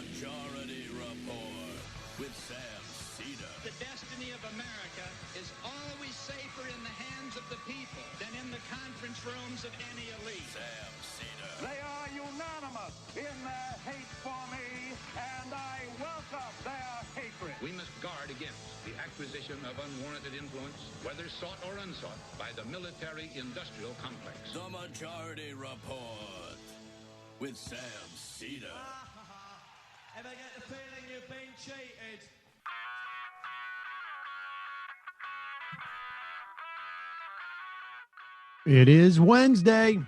Majority Report with Sam Cedar. The destiny of America is always safer in the hands of the people than in the conference rooms of any elite. Sam Cedar. They are unanimous in their hate for me, and I welcome their hatred. We must guard against the acquisition of unwarranted influence, whether sought or unsought, by the military-industrial complex. The Majority Report with Sam Cedar. Ever get the feeling you've been cheated? It is Wednesday,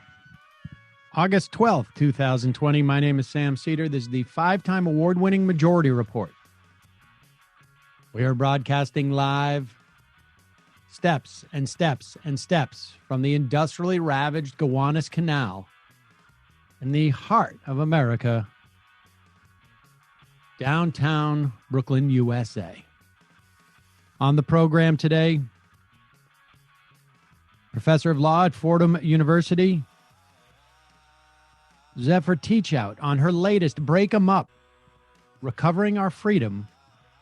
August 12th, 2020. My name is Sam Cedar. This is the five-time award-winning Majority Report. We are broadcasting live steps and steps and steps from the industrially ravaged Gowanus Canal in the heart of America, downtown Brooklyn, USA. On the program today, Professor of Law at Fordham University, Zephyr Teachout on her latest Break 'em Up, Recovering Our Freedom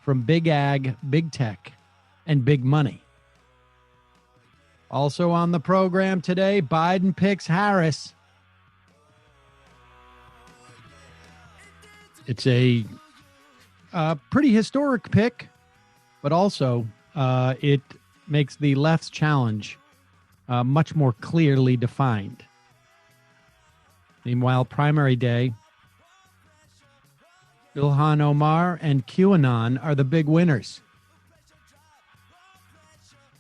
from Big Ag, Big Tech, and Big Money. Also on the program today, Biden picks Harris. It's a pretty historic pick, but also it makes the left's challenge much more clearly defined. Meanwhile, primary day, Ilhan Omar and QAnon are the big winners.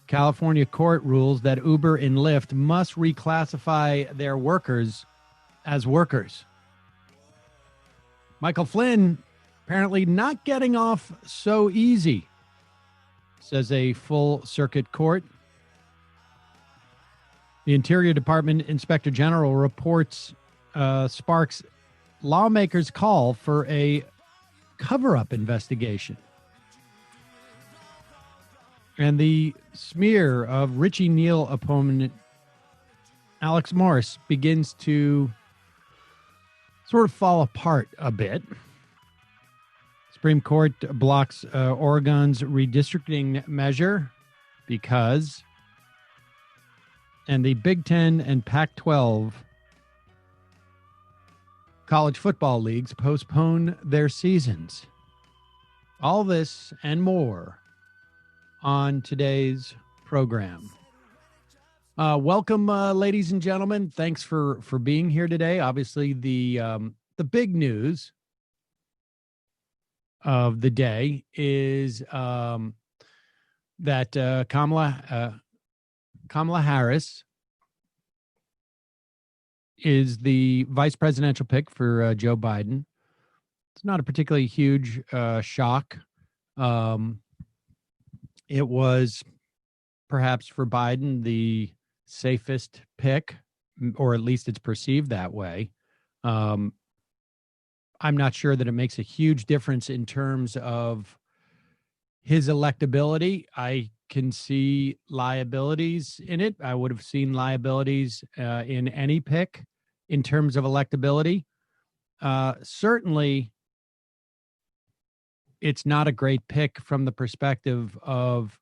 California court rules that Uber and Lyft must reclassify their workers as workers. Michael Flynn apparently not getting off so easy, says a full circuit court. The Interior Department Inspector General reports sparks lawmakers' call for a cover-up investigation. And the smear of Richie Neal opponent Alex Morris begins to sort of fall apart a bit. Supreme Court blocks Oregon's redistricting measure because, and the Big Ten and Pac-12 college football leagues postpone their seasons. All this and more on today's program. Welcome, ladies and gentlemen. Thanks for being here today. Obviously, the big news of the day is that Kamala Harris is the vice presidential pick for Joe Biden. It's not a particularly huge shock. It was perhaps for Biden the safest pick, or at least it's perceived that way. I'm not sure that it makes a huge difference in terms of his electability. I can see liabilities in it. I would have seen liabilities in any pick in terms of electability. Certainly, it's not a great pick from the perspective of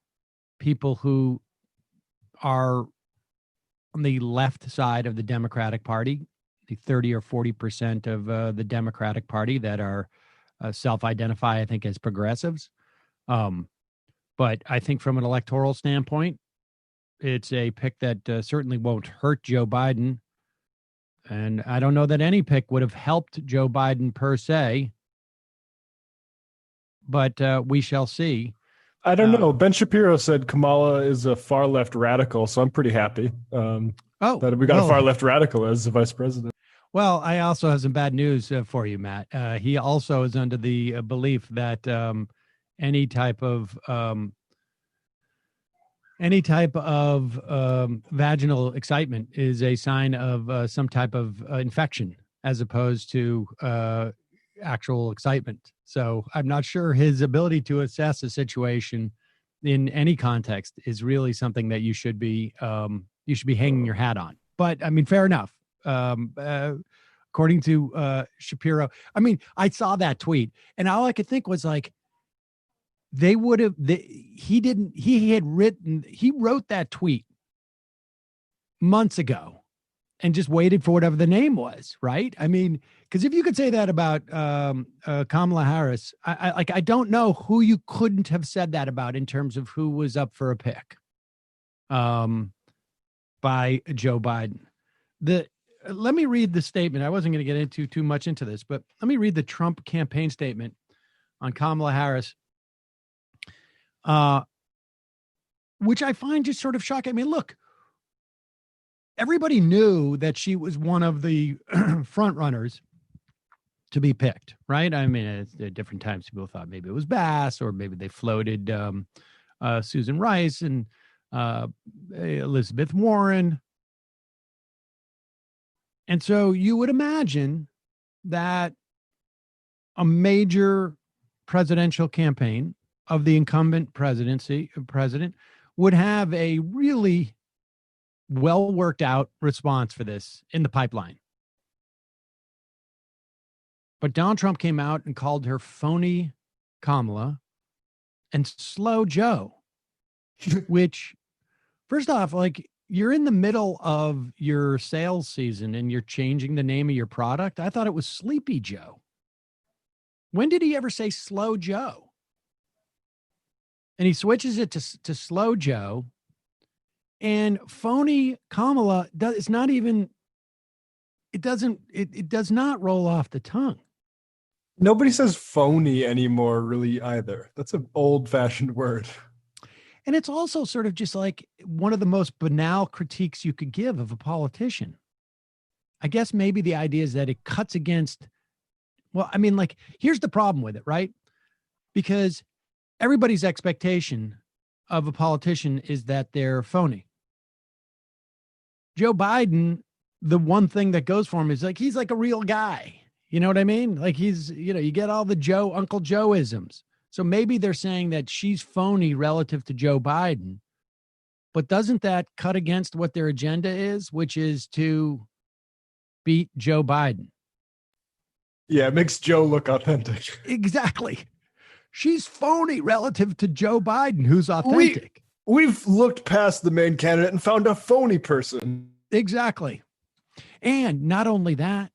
people who are on the left side of the Democratic Party, the 30 or 40% of the Democratic Party that are self-identify, I think, as progressives. But I think from an electoral standpoint, it's a pick that certainly won't hurt Joe Biden. And I don't know that any pick would have helped Joe Biden per se, but we shall see. I don't know. Ben Shapiro said Kamala is a far left radical, so I'm pretty happy that we got a far left radical as the vice president. Well, I also have some bad news for you, Matt. He also is under the belief that any type of vaginal excitement is a sign of some type of infection, as opposed to actual excitement. So I'm not sure his ability to assess a situation in any context is really something that you should be hanging your hat on. But I mean, fair enough. according to Shapiro. I mean, I saw that tweet, and all I could think was like, he wrote that tweet months ago and just waited for whatever the name was, right? I mean, because if you could say that about Kamala Harris, I don't know who you couldn't have said that about in terms of who was up for a pick by Joe Biden. Let me read the statement. I wasn't going to get into too much into this, but let me read the Trump campaign statement on Kamala Harris, which I find just sort of shocking. I mean, look, everybody knew that she was one of the front runners to be picked, right? I mean, at different times, people thought maybe it was Bass, or maybe they floated Susan Rice and Elizabeth Warren. And so you would imagine that a major presidential campaign of the incumbent president would have a really well worked out response for this in the pipeline. But Donald Trump came out and called her phony Kamala and slow Joe, which, first off, like, you're in the middle of your sales season and you're changing the name of your product. I thought it was Sleepy Joe. When did he ever say Slow Joe? And he switches it to Slow Joe. And phony Kamala does not roll off the tongue. Nobody says phony anymore, really, either. That's an old-fashioned word. And it's also sort of just like one of the most banal critiques you could give of a politician. I guess maybe the idea is that it cuts against, well, I mean, like, here's the problem with it, right? Because everybody's expectation of a politician is that they're phony. Joe Biden, the one thing that goes for him is like, he's like a real guy. You know what I mean? Like, he's, you get all the Uncle Joe-isms. So maybe they're saying that she's phony relative to Joe Biden, but doesn't that cut against what their agenda is, which is to beat Joe Biden? Yeah, it makes Joe look authentic. Exactly. She's phony relative to Joe Biden, who's authentic. We've looked past the main candidate and found a phony person. Exactly. And not only that,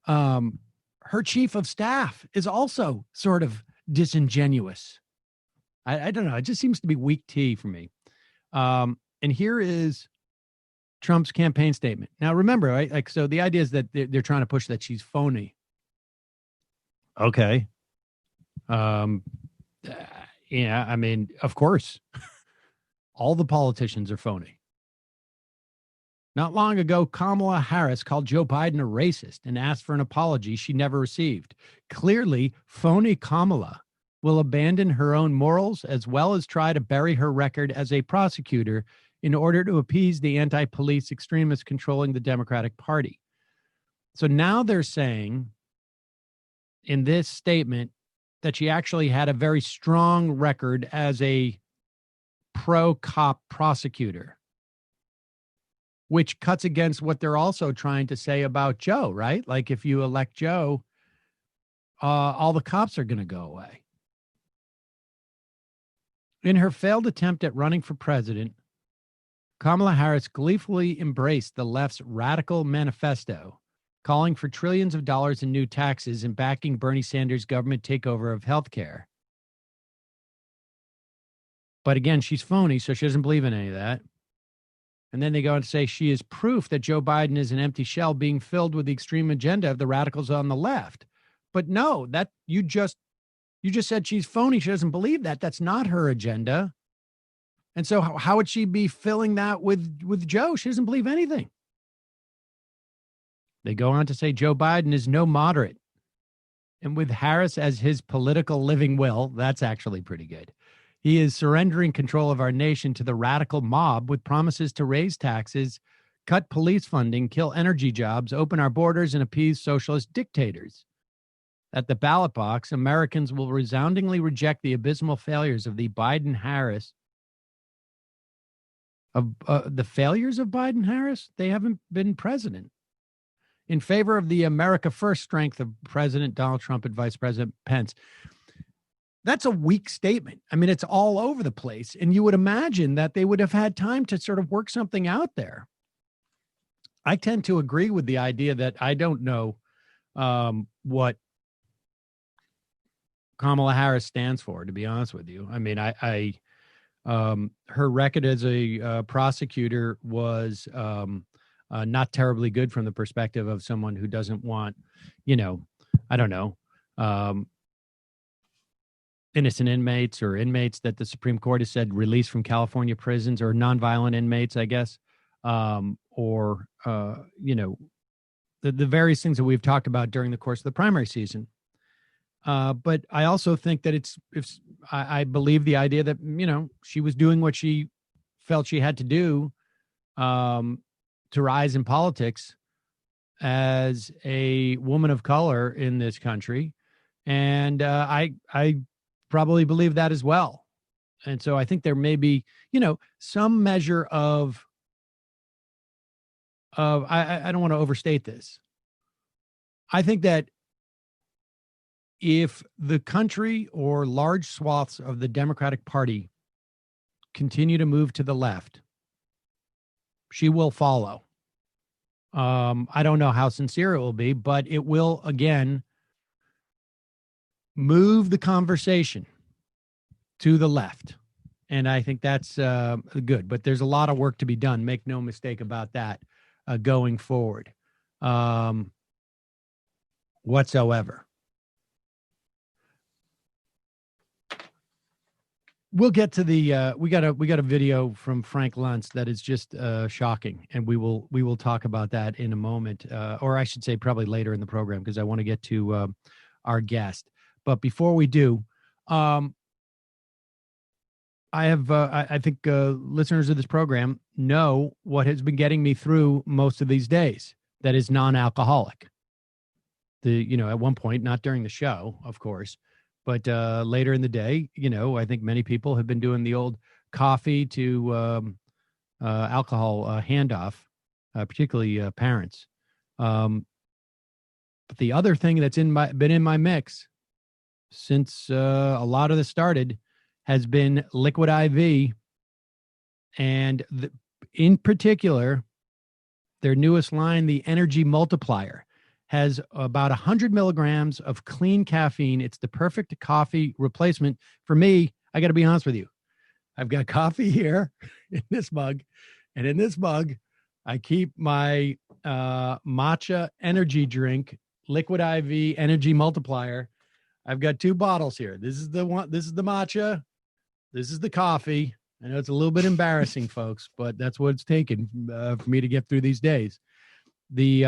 her chief of staff is also sort of disingenuous. I don't know. It just seems to be weak tea for me. And here is Trump's campaign statement. Now, remember, right? Like, so the idea is that they're trying to push that she's phony. Okay. Yeah, I mean, of course, all the politicians are phony. Not long ago, Kamala Harris called Joe Biden a racist and asked for an apology she never received. Clearly, phony Kamala will abandon her own morals as well as try to bury her record as a prosecutor in order to appease the anti-police extremists controlling the Democratic Party. So now they're saying in this statement that she actually had a very strong record as a pro-cop prosecutor, which cuts against what they're also trying to say about Joe, right? Like, if you elect Joe, all the cops are going to go away. In her failed attempt at running for president, Kamala Harris gleefully embraced the left's radical manifesto, calling for trillions of dollars in new taxes and backing Bernie Sanders' government takeover of healthcare. But again, she's phony, so she doesn't believe in any of that. And then they go on to say she is proof that Joe Biden is an empty shell being filled with the extreme agenda of the radicals on the left. But no, that you just said she's phony. She doesn't believe that. That's not her agenda. And so how would she be filling that with Joe? She doesn't believe anything. They go on to say Joe Biden is no moderate. And with Harris as his political living will, that's actually pretty good. He is surrendering control of our nation to the radical mob with promises to raise taxes, cut police funding, kill energy jobs, open our borders, and appease socialist dictators. At the ballot box, Americans will resoundingly reject the abysmal failures of the Biden-Harris. The failures of Biden-Harris? They haven't been president. in favor of the America First strength of President Donald Trump and Vice President Pence. That's a weak statement. I mean, it's all over the place. And you would imagine that they would have had time to sort of work something out there. I tend to agree with the idea that I don't know what Kamala Harris stands for, to be honest with you. I mean, her record as a prosecutor was not terribly good from the perspective of someone who doesn't want, I don't know, innocent inmates or inmates that the Supreme Court has said released from California prisons, or nonviolent inmates, I guess, or the various things that we've talked about during the course of the primary season. But I also think that I believe the idea that, she was doing what she felt she had to do to rise in politics as a woman of color in this country. And I probably believe that as well. And so I think there may be, some measure of I don't want to overstate this. I think that if the country or large swaths of the Democratic Party continue to move to the left, she will follow. I don't know how sincere it will be, but it will, again, move the conversation to the left. And I think that's good. But there's a lot of work to be done. Make no mistake about that going forward whatsoever. We'll get to the we got a video from Frank Luntz that is just shocking, and we will talk about that in a moment, or I should say probably later in the program, because I want to get to our guest. But before we do, I think listeners of this program know what has been getting me through most of these days. That is non-alcoholic. At one point, not during the show, of course, but later in the day, I think many people have been doing the old coffee to alcohol handoff, particularly parents. But the other thing that's been in my mix since a lot of this started has been Liquid IV, and in particular, their newest line, the Energy Multiplier, has about 100 milligrams of clean caffeine. It's the perfect coffee replacement for me. I got to be honest with you. I've got coffee here in this mug, and in this mug, I keep my matcha energy drink, Liquid IV Energy Multiplier. I've got 2 bottles here. This is the one. This is the matcha. This is the coffee. I know it's a little bit embarrassing, folks, but that's what it's taken for me to get through these days. The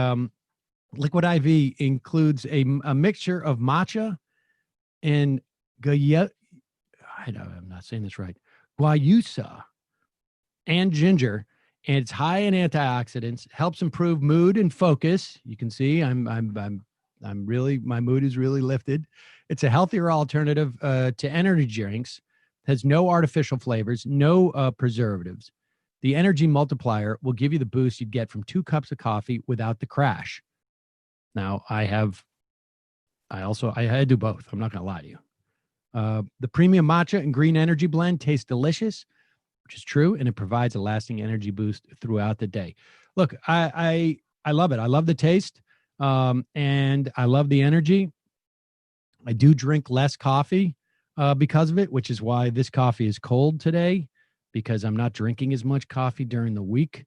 Liquid IV includes a mixture of matcha and I'm not saying this right, guayusa and ginger, and it's high in antioxidants, helps improve mood and focus. You can see I'm really, my mood is really lifted. It's a healthier alternative to energy drinks. Has no artificial flavors, no preservatives. The Energy Multiplier will give you the boost you'd get from 2 cups of coffee without the crash. Now, I do both. I'm not going to lie to you. The premium matcha and green energy blend tastes delicious, which is true, and it provides a lasting energy boost throughout the day. Look, I love it. I love the taste, and I love the energy. I do drink less coffee because of it, which is why this coffee is cold today, because I'm not drinking as much coffee during the week.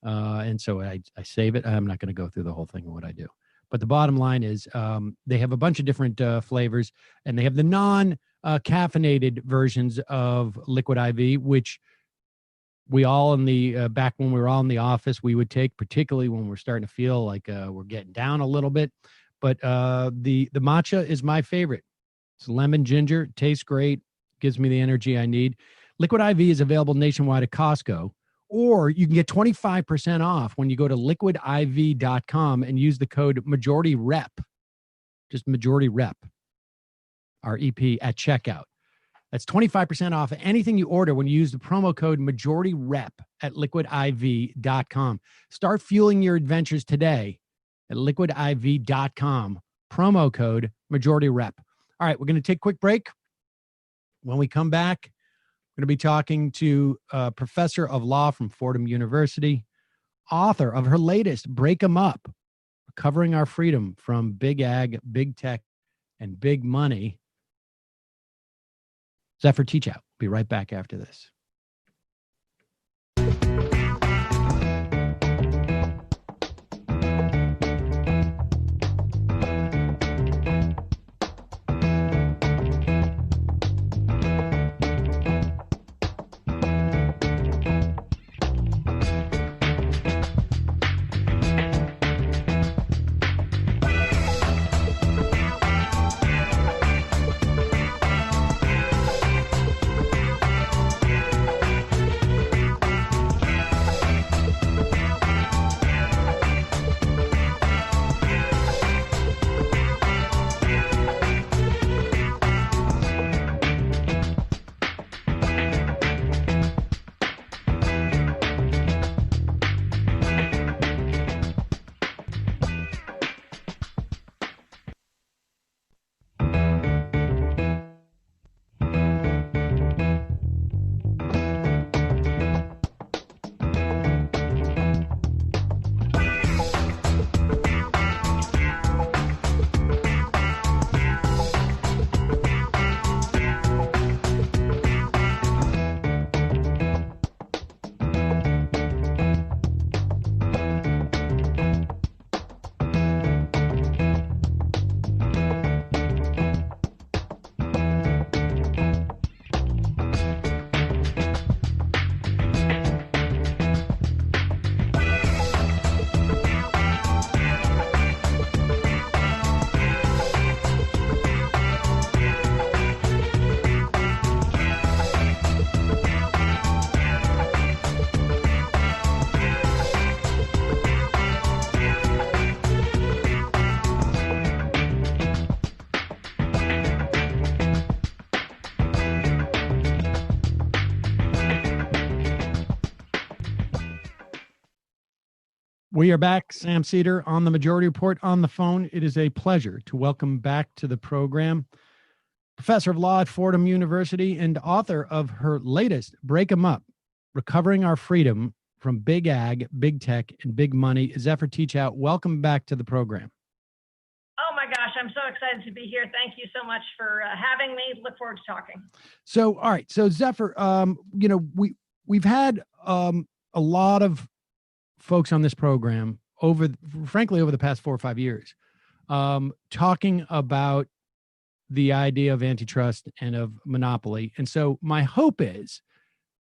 And so I save it. I'm not going to go through the whole thing of what I do. But the bottom line is they have a bunch of different flavors, and they have the non-caffeinated versions of Liquid IV, which we all in the back when we were all in the office, we would take, particularly when we're starting to feel like we're getting down a little bit. But the matcha is my favorite. It's lemon ginger, tastes great, gives me the energy I need. Liquid IV is available nationwide at Costco, or you can get 25% off when you go to liquidiv.com and use the code MajorityRep, just MajorityRep, REP, at checkout. That's 25% off anything you order when you use the promo code MajorityRep at liquidiv.com. Start fueling your adventures today at liquidiv.com. Promo code Majority Rep. All right, we're going to take a quick break. When we come back, we're going to be talking to a professor of law from Fordham University, author of her latest Break 'em Up, Recovering Our Freedom from Big Ag, Big Tech, and Big Money. Zephyr Teachout. Be right back after this. We are back. Sam Seder on the Majority Report on the phone. It is a pleasure to welcome back to the program Professor of Law at Fordham University and author of her latest Break 'em Up, Recovering Our Freedom from Big Ag, Big Tech, and Big Money. Zephyr Teachout, welcome back to the program. Oh my gosh, I'm so excited to be here. Thank you so much for having me. Look forward to talking. So, all right. So Zephyr, we've had a lot of folks on this program over the past 4 or 5 years, talking about the idea of antitrust and of monopoly. And so my hope is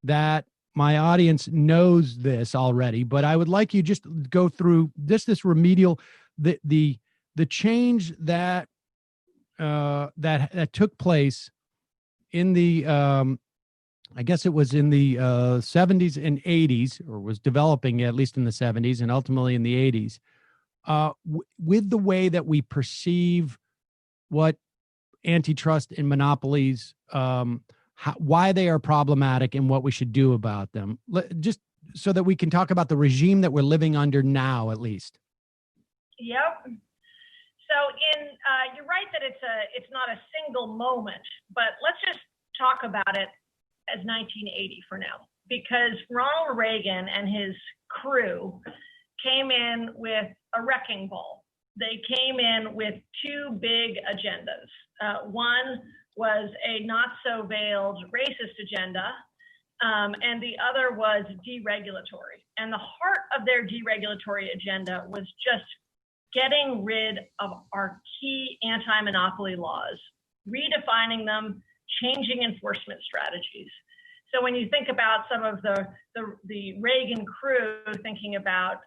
that my audience knows this already, but I would like you just go through this remedial, the change that took place in the I guess it was in the 70s and 80s, or was developing at least in the 70s and ultimately in the 80s, with the way that we perceive what antitrust and monopolies, why they are problematic and what we should do about them, just so that we can talk about the regime that we're living under now, at least. Yep. So you're right that it's not a single moment, but let's just talk about it as 1980 for now, because Ronald Reagan and his crew came in with a wrecking ball. They came in with two big agendas. One was a not-so-veiled racist agenda, and the other was deregulatory. And the heart of their deregulatory agenda was just getting rid of our key anti-monopoly laws, redefining them, changing enforcement strategies. So when you think about some of the Reagan crew, thinking about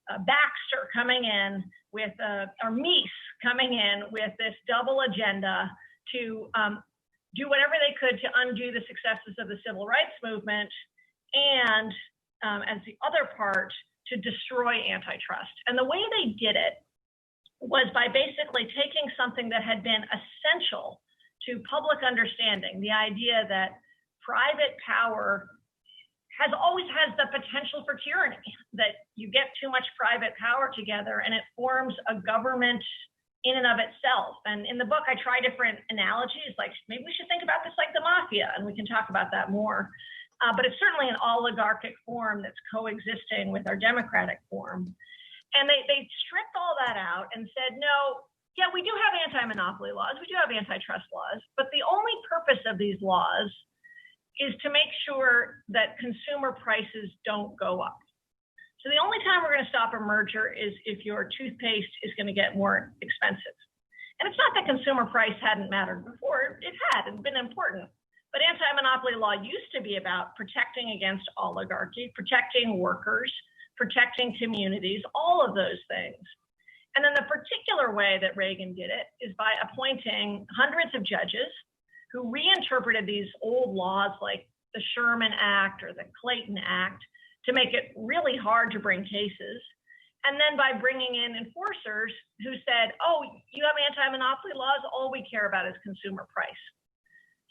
Baxter coming in with, or Meese coming in with this double agenda to do whatever they could to undo the successes of the civil rights movement, and as the other part, to destroy antitrust. And the way they did it was by basically taking something that had been essential to public understanding, the idea that private power has always has the potential for tyranny, that you get too much private power together and it forms a government in and of itself. And in the book, I try different analogies, like maybe we should think about this like the mafia, and we can talk about that more. But it's certainly an oligarchic form that's coexisting with our democratic form. And they stripped all that out and said, no, yeah, we do have anti-monopoly laws, we do have antitrust laws, but the only purpose of these laws is to make sure that consumer prices don't go up. So the only time we're going to stop a merger is if your toothpaste is going to get more expensive. And it's not that consumer price hadn't mattered before. It had, it's been important. But anti-monopoly law used to be about protecting against oligarchy, protecting workers, protecting communities, all of those things. And then the particular way that Reagan did it is by appointing hundreds of judges who reinterpreted these old laws like the Sherman Act or the Clayton Act to make it really hard to bring cases. And then by bringing in enforcers who said, oh, you have anti-monopoly laws, all we care about is consumer price.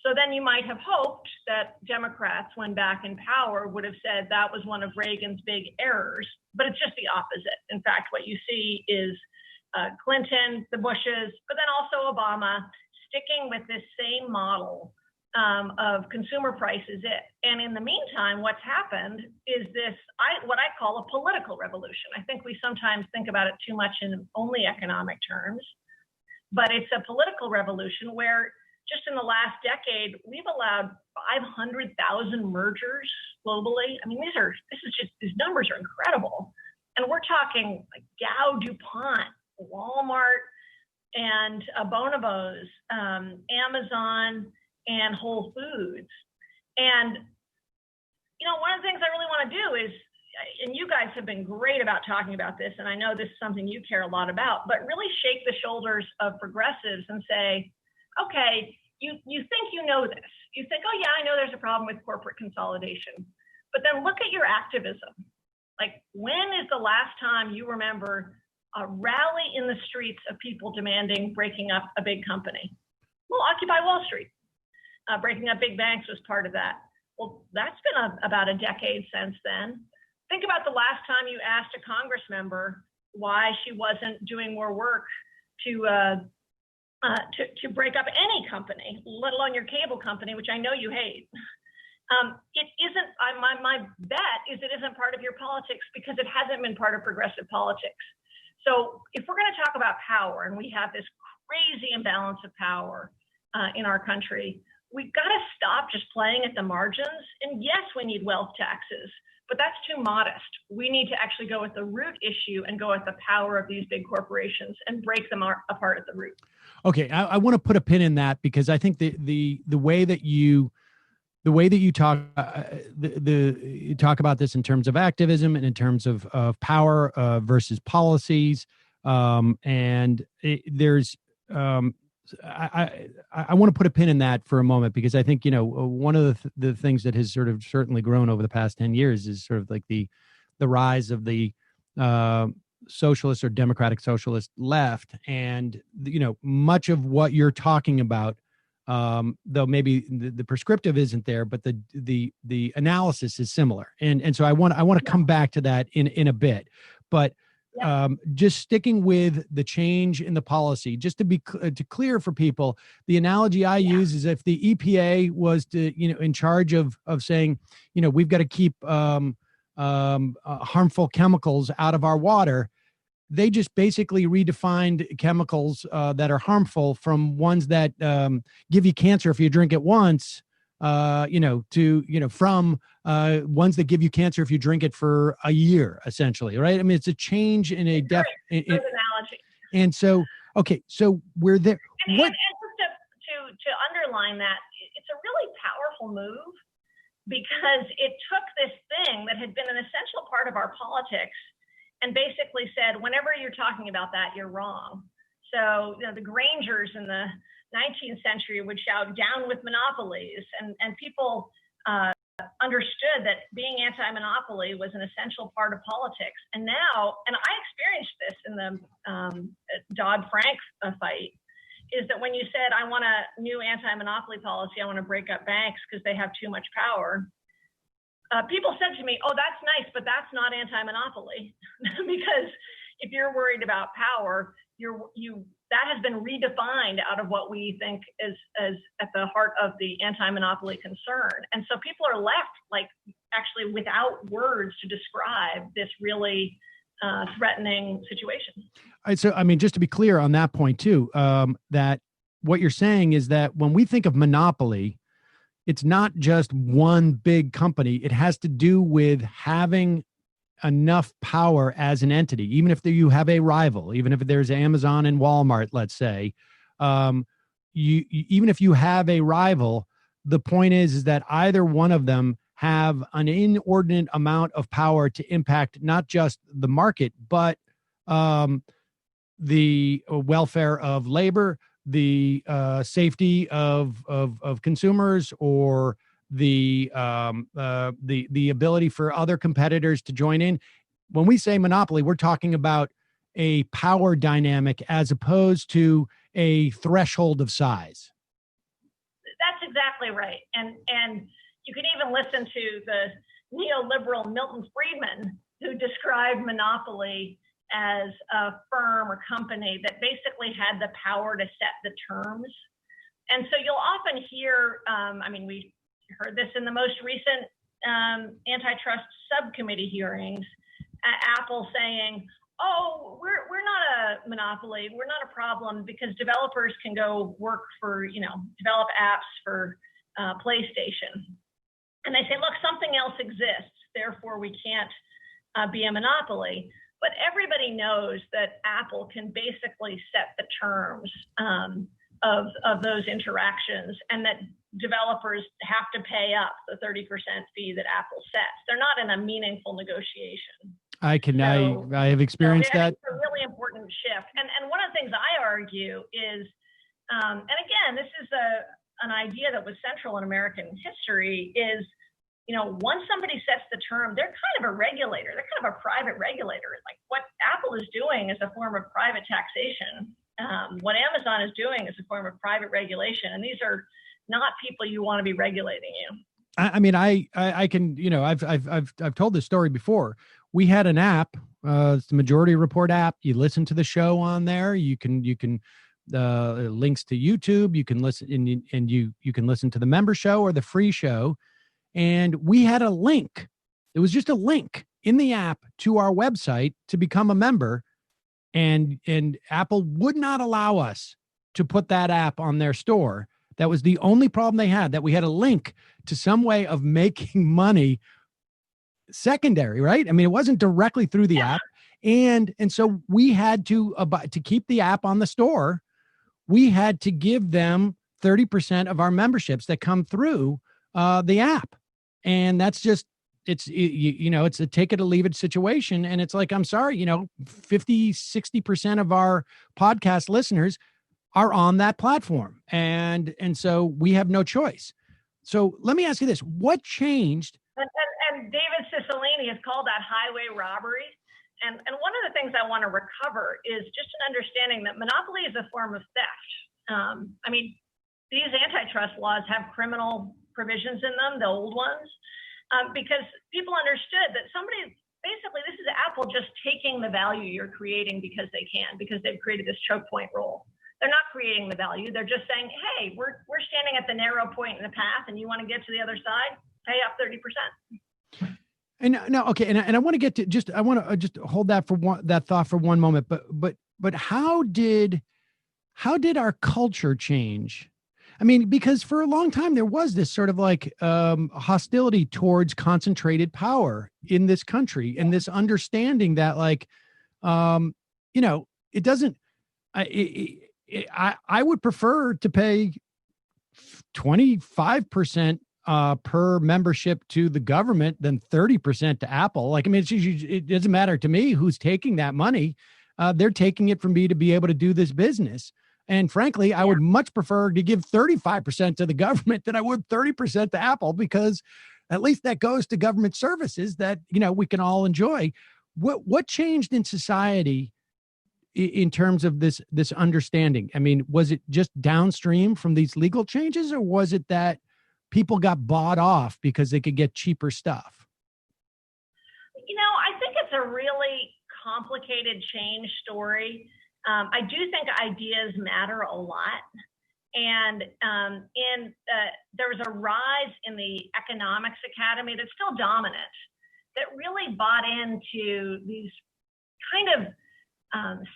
So then you might have hoped that Democrats, when back in power, would have said that was one of Reagan's big errors, but it's just the opposite. In fact, what you see is Clinton, the Bushes, but then also Obama, sticking with this same model of consumer price is it. And in the meantime, what's happened is this, what I call a political revolution. I think we sometimes think about it too much in only economic terms, but it's a political revolution where just in the last decade, we've allowed 500,000 mergers globally. I mean, these numbers are incredible. And we're talking like Dow, DuPont, Walmart, and Bonobos, Amazon, and Whole Foods. And, you know, one of the things I really want to do is, and you guys have been great about talking about this, and I know this is something you care a lot about, but really shake the shoulders of progressives and say, okay, you think you know this. You think, oh yeah, I know there's a problem with corporate consolidation. But then look at your activism. Like, when is the last time you remember a rally in the streets of people demanding breaking up a big company? Well, Occupy Wall Street. Breaking up big banks was part of that. Well, that's been about a decade since then. Think about the last time you asked a Congress member why she wasn't doing more work to break up any company, let alone your cable company, which I know you hate. It isn't, my bet is it isn't part of your politics because it hasn't been part of progressive politics. So if we're going to talk about power, and we have this crazy imbalance of power in our country, we've got to stop just playing at the margins. And yes, we need wealth taxes, but that's too modest. We need to actually go at the root issue and go at the power of these big corporations and break them apart at the root. Okay, I want to put a pin in that because I think the way that you talk you talk about this in terms of activism and in terms of power versus policies, and there's I want to put a pin in that for a moment because I think, you know, one of the things that has sort of certainly grown over the past 10 years is sort of like the rise of the socialist or democratic socialist left. And, you know, much of what you're talking about, though maybe the prescriptive isn't there, but the analysis is similar. And so I want to come back to that in a bit, but just sticking with the change in the policy, just to be clear for people, the analogy I use is if the EPA was in charge of saying, you know, we've got to keep harmful chemicals out of our water, they just basically redefined chemicals that are harmful from ones that give you cancer if you drink it once, from ones that give you cancer if you drink it for a year, essentially, right? I mean, it's a change in a good analogy. And so, okay, so we're there. And just to underline that, it's a really powerful move because it took this thing that had been an essential part of our politics and basically said, whenever you're talking about that, you're wrong. So, you know, the Grangers in the 19th century would shout down with monopolies, and people understood that being anti-monopoly was an essential part of politics. And now, and I experienced this in the Dodd-Frank fight, is that when you said, I want a new anti-monopoly policy, I want to break up banks because they have too much power, people said to me, "Oh, that's nice, but that's not anti-monopoly," because if you're worried about power, that has been redefined out of what we think is at the heart of the anti-monopoly concern. And so people are left like actually without words to describe this really threatening situation. All right, so, I mean, just to be clear on that point too, that what you're saying is that when we think of monopoly, it's not just one big company. It has to do with having enough power as an entity, even if you have a rival, even if there's Amazon and Walmart, let's say, even if you have a rival, the point is that either one of them have an inordinate amount of power to impact not just the market, but the welfare of labor, the safety of consumers, or the ability for other competitors to join in. When we say monopoly, we're talking about a power dynamic as opposed to a threshold of size. That's exactly right. And you can even listen to the neoliberal Milton Friedman, who described monopoly as a firm or company that basically had the power to set the terms. And so you'll often hear, we heard this in the most recent antitrust subcommittee hearings, Apple saying, "Oh, we're not a monopoly, we're not a problem because developers can go work for, develop apps for PlayStation." And they say, "Look, something else exists, therefore we can't be a monopoly." But everybody knows that Apple can basically set the terms of those interactions, and that developers have to pay up the 30% fee that Apple sets. They're not in a meaningful negotiation. I have experienced that. It's a really important shift. And one of the things I argue is, and again, this is an idea that was central in American history, is, once somebody sets the term, they're kind of a regulator. They're kind of a private regulator. Like what Apple is doing is a form of private taxation. What Amazon is doing is a form of private regulation. And these are not people you want to be regulating you. I can, I've told this story before. We had an app, it's the Majority Report app. You listen to the show on there. You can links to YouTube. You can listen and you can listen to the member show or the free show. And we had a link. It was just a link in the app to our website to become a member. And Apple would not allow us to put that app on their store. That was the only problem they had, that we had a link to some way of making money secondary, right? I mean, it wasn't directly through the app. And so we had to keep the app on the store, we had to give them 30% of our memberships that come through the app. And that's just, it's a take it or leave it situation. And it's like, I'm sorry, 50, 60% of our podcast listeners are on that platform. And so we have no choice. So let me ask you this, what changed? And David Cicilline has called that highway robbery. And one of the things I want to recover is just an understanding that monopoly is a form of theft. These antitrust laws have criminal provisions in them, the old ones, because people understood that basically this is Apple just taking the value you're creating because they can, because they've created this choke point rule. They're not creating the value. They're just saying, hey, we're standing at the narrow point in the path and you want to get to the other side, pay up 30%. And now, okay. And I want to get to I want to just hold that that thought for one moment, but how did our culture change? I mean, because for a long time, there was this sort of like hostility towards concentrated power in this country, and this understanding that like, it doesn't, I would prefer to pay 25% per membership to the government than 30% to Apple. Like, I mean, it doesn't matter to me who's taking that money. They're taking it from me to be able to do this business. And frankly, I would much prefer to give 35% to the government than I would 30% to Apple, because at least that goes to government services that, we can all enjoy. What changed in society in terms of this understanding? I mean, was it just downstream from these legal changes, or was it that people got bought off because they could get cheaper stuff? I think it's a really complicated change story. I do think ideas matter a lot. And there was a rise in the economics academy that's still dominant, that really bought into these kind of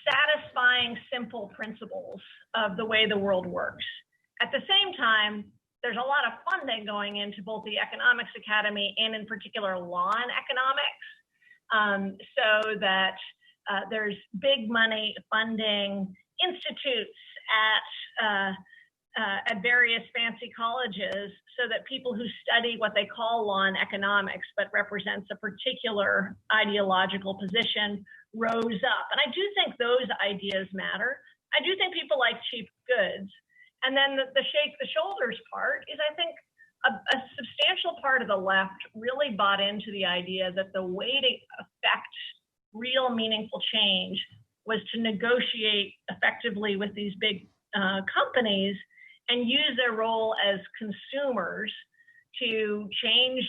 satisfying, simple principles of the way the world works. At the same time, there's a lot of funding going into both the economics academy and in particular law and economics, so that there's big money funding institutes at various fancy colleges, so that people who study what they call law and economics but represents a particular ideological position rose up. And I do think those ideas matter. I do think people like cheap goods. And then the shake the shoulders part is, I think, a substantial part of the left really bought into the idea that the way to affect real meaningful change was to negotiate effectively with these big companies and use their role as consumers to change,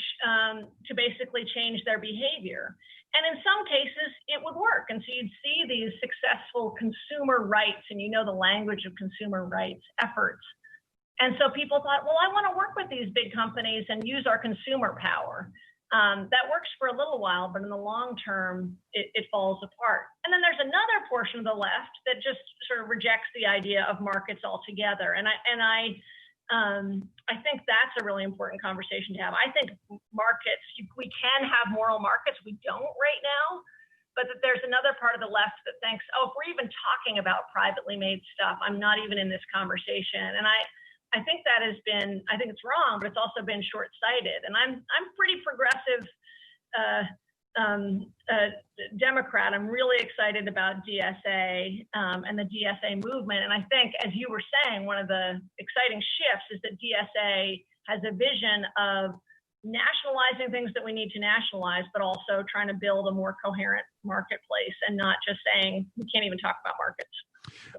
to basically change their behavior. And in some cases, it would work. And so you'd see these successful consumer rights, and the language of consumer rights efforts. And so people thought, well, I want to work with these big companies and use our consumer power. That works for a little while, but in the long term, it falls apart. And then there's another portion of the left that just sort of rejects the idea of markets altogether. And I think that's a really important conversation to have. I think markets, we can have moral markets. We don't right now, but that there's another part of the left that thinks, oh, if we're even talking about privately made stuff, I'm not even in this conversation. And I think that has been, I think it's wrong, but it's also been short-sighted. And I'm pretty progressive Democrat. I'm really excited about DSA and the DSA movement. And I think, as you were saying, one of the exciting shifts is that DSA has a vision of nationalizing things that we need to nationalize, but also trying to build a more coherent marketplace and not just saying we can't even talk about markets.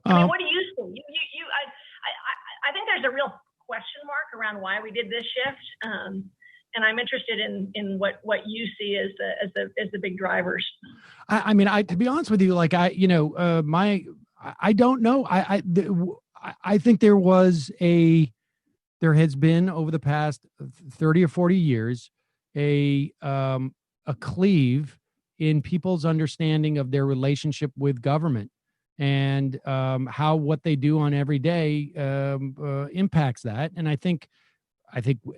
I mean, what do you see? I think there's a real question mark around why we did this shift, and I'm interested in what you see as the big drivers. I mean, to be honest with you, like I don't know. I think there has been over the past 30 or 40 years a cleave in people's understanding of their relationship with government, and how what they do on every day impacts that. And I think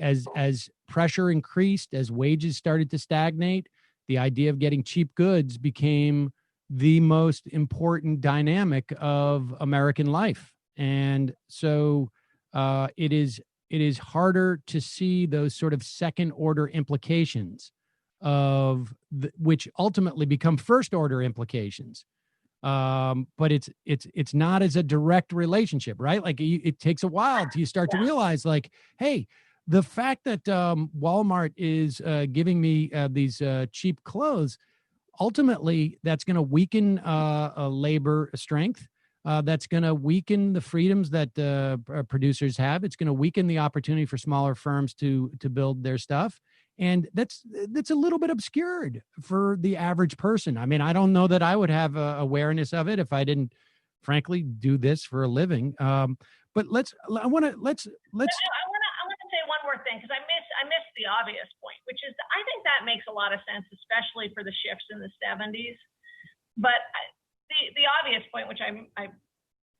as pressure increased, as wages started to stagnate, the idea of getting cheap goods became the most important dynamic of American life. And so it is harder to see those sort of second order implications of which ultimately become first order implications. But it's not as a direct relationship, right? Like it takes a while till you start to realize, like, hey, the fact that Walmart is giving me these cheap clothes, ultimately that's going to weaken labor strength. That's going to weaken the freedoms that producers have. It's going to weaken the opportunity for smaller firms to build their stuff. And that's a little bit obscured for the average person. I mean, I don't know that I would have awareness of it if I didn't, frankly, do this for a living. But I want to say one more thing, because I missed the obvious point, which is I think that makes a lot of sense, especially for the shifts in the 70s. But the obvious point, which I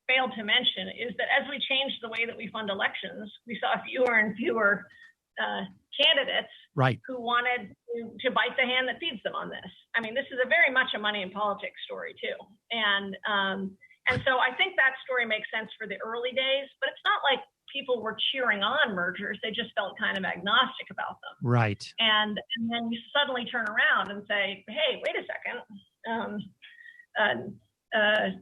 failed to mention, is that as we changed the way that we fund elections, we saw fewer and fewer candidates who wanted to bite the hand that feeds them on this. I mean, this is a very much a money in politics story too. And so I think that story makes sense for the early days, but it's not like people were cheering on mergers. They just felt kind of agnostic about them. Right. And then you suddenly turn around and say, hey, wait a second.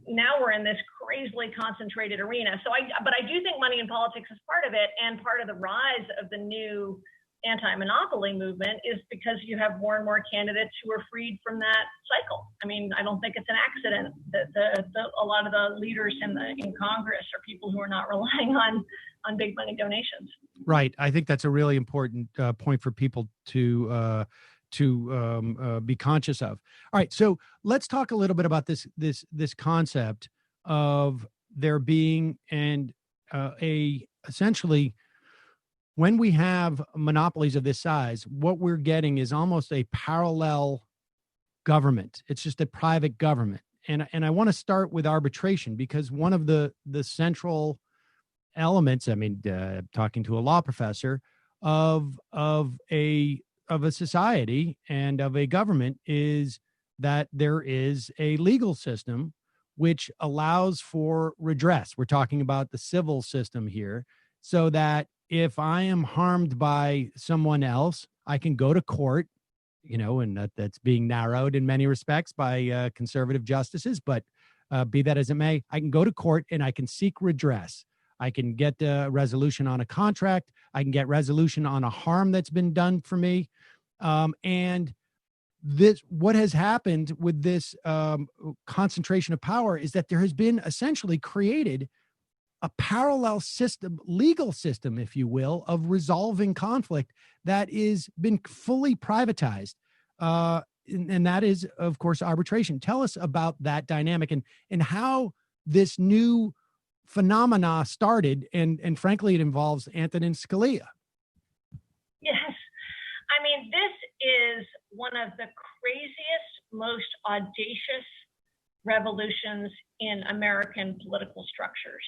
Now we're in this crazily concentrated arena. But I do think money in politics is part of it, and part of the rise of the new anti-monopoly movement is because you have more and more candidates who are freed from that cycle. I mean, I don't think it's an accident that a lot of the leaders in Congress are people who are not relying on big money donations. Right. I think that's a really important point for people to be conscious of. All right. So let's talk a little bit about this concept of there being essentially, when we have monopolies of this size, what we're getting is almost a parallel government. It's just a private government. And I want to start with arbitration, because one of the central elements, talking to a law professor of a society and of a government, is that there is a legal system which allows for redress. We're talking about the civil system here, so that if I am harmed by someone else, I can go to court, and that's being narrowed in many respects by conservative justices. But be that as it may, I can go to court and I can seek redress. I can get a resolution on a contract. I can get resolution on a harm that's been done for me. And what has happened with this concentration of power is that there has been essentially created a parallel system, legal system, if you will, of resolving conflict that is been fully privatized. And that is, of course, arbitration. Tell us about that dynamic and how this new phenomena started. And frankly, it involves Antonin Scalia. Yes. This is one of the craziest, most audacious revolutions in American political structures.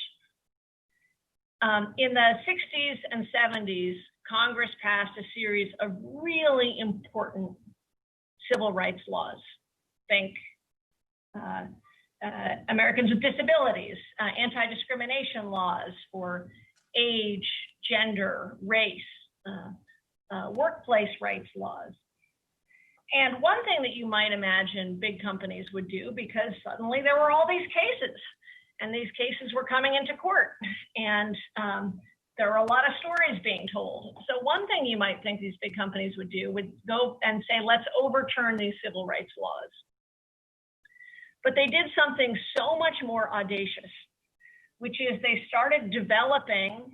In the 60s and 70s, Congress passed a series of really important civil rights laws. Think Americans with disabilities, anti-discrimination laws for age, gender, race, workplace rights laws. And one thing that you might imagine big companies would do, because suddenly there were all these cases, and these cases were coming into court, and there were a lot of stories being told. So one thing you might think these big companies would do would go and say, let's overturn these civil rights laws. But they did something so much more audacious, which is they started developing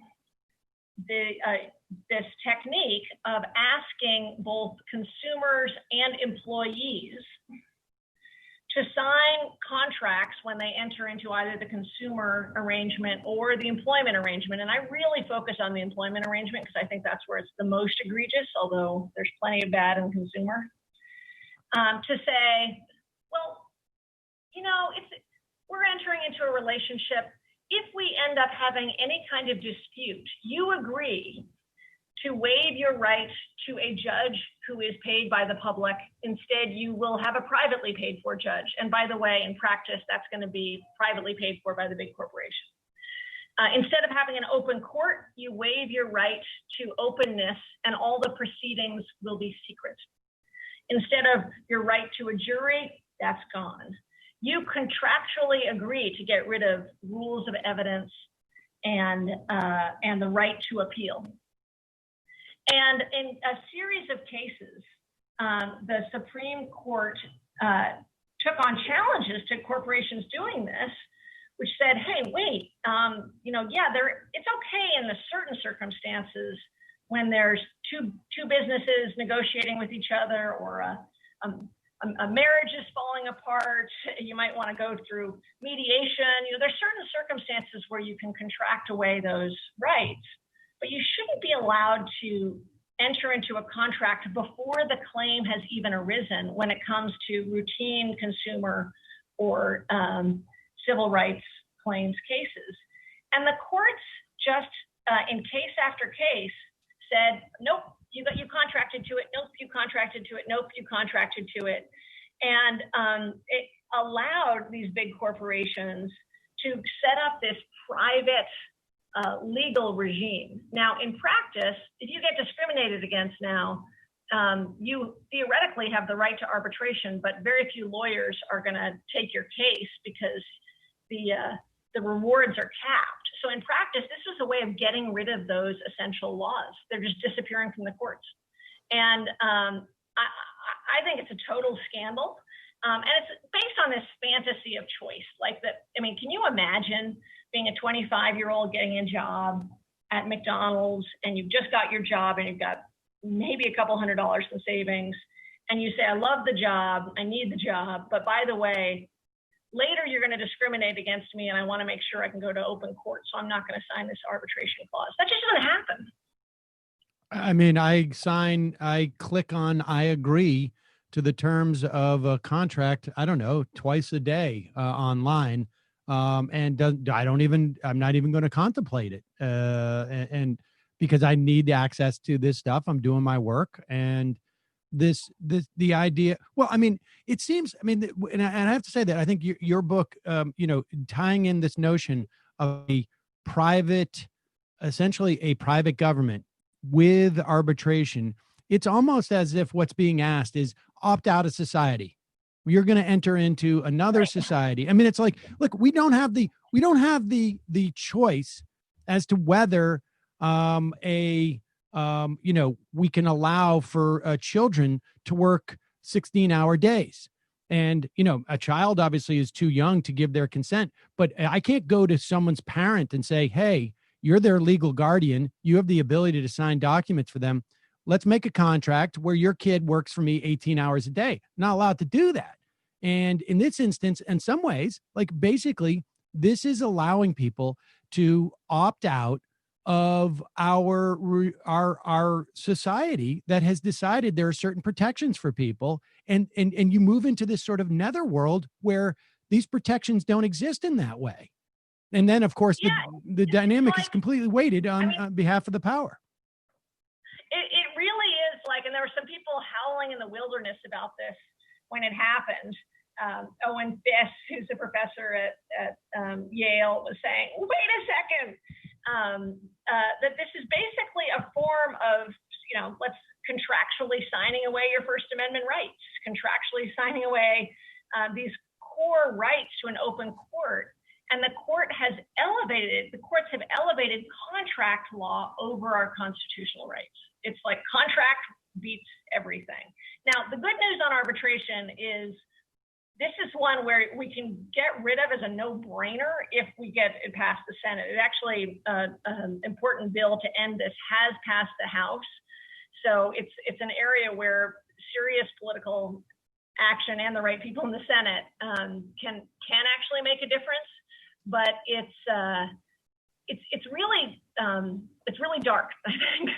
this technique of asking both consumers and employees to sign contracts when they enter into either the consumer arrangement or the employment arrangement. And I really focus on the employment arrangement because I think that's where it's the most egregious, although there's plenty of bad in consumer. To say, well, we're entering into a relationship. If we end up having any kind of dispute, you agree to waive your right to a judge who is paid by the public. Instead, you will have a privately paid for judge. And by the way, in practice, that's going to be privately paid for by the big corporation. Instead of having an open court, you waive your right to openness, and all the proceedings will be secret. Instead of your right to a jury, that's gone. You contractually agree to get rid of rules of evidence and the right to appeal. And in a series of cases, the Supreme Court took on challenges to corporations doing this, which said, hey, wait, it's okay in the certain circumstances when there's two businesses negotiating with each other, or a marriage is falling apart, you might want to go through mediation. There's certain circumstances where you can contract away those rights, but you shouldn't be allowed to enter into a contract before the claim has even arisen when it comes to routine consumer or civil rights claims cases. And the courts just, in case after case, said, nope, you contracted to it, nope, you contracted to it, nope, you contracted to it. And it allowed these big corporations to set up this private legal regime. Now, in practice, if you get discriminated against now, you theoretically have the right to arbitration, but very few lawyers are going to take your case because the rewards are capped. So in practice, this was a way of getting rid of those essential laws. They're just disappearing from the courts. And I think it's a total scandal. And it's based on this fantasy of choice. Can you imagine being a 25-year-old getting a job at McDonald's and you've just got your job and you've got maybe a couple $100 in savings, and you say, I love the job, I need the job, but by the way, later you're going to discriminate against me and I want to make sure I can go to open court, so I'm not going to sign this arbitration clause. That just doesn't happen. I mean, I click on I agree to the terms of a contract, I don't know, twice a day online. And I'm not even going to contemplate it. And because I need the access to this stuff, I'm doing my work, and the idea, well, I mean, it seems, I mean, and I have to say that I think your book, tying in this notion of essentially a private government with arbitration, it's almost as if what's being asked is opt out of society. You're going to enter into another society. I mean, it's like, look, we don't have the choice as to whether we can allow for children to work 16-hour days. And, a child obviously is too young to give their consent, but I can't go to someone's parent and say, hey, you're their legal guardian. You have the ability to sign documents for them. Let's make a contract where your kid works for me 18 hours a day. Not allowed to do that. And in this instance, in some ways, like basically, this is allowing people to opt out of our society that has decided there are certain protections for people. And you move into this sort of netherworld where these protections don't exist in that way. And then, of course, the dynamic is completely weighted on behalf of the power. It really is like, and there were some people howling in the wilderness about this when it happened. Owen Fiss, who's a professor at Yale, was saying, wait a second, that this is basically a form of, let's contractually signing away your First Amendment rights, contractually signing away these core rights to an open court. And the courts have elevated contract law over our constitutional rights. It's like contract beats everything. Now, the good news on arbitration is this is one where we can get rid of as a no-brainer if we get it past the Senate. It actually, an important bill to end this has passed the House. So it's an area where serious political action and the right people in the Senate can actually make a difference. But it's really dark. I think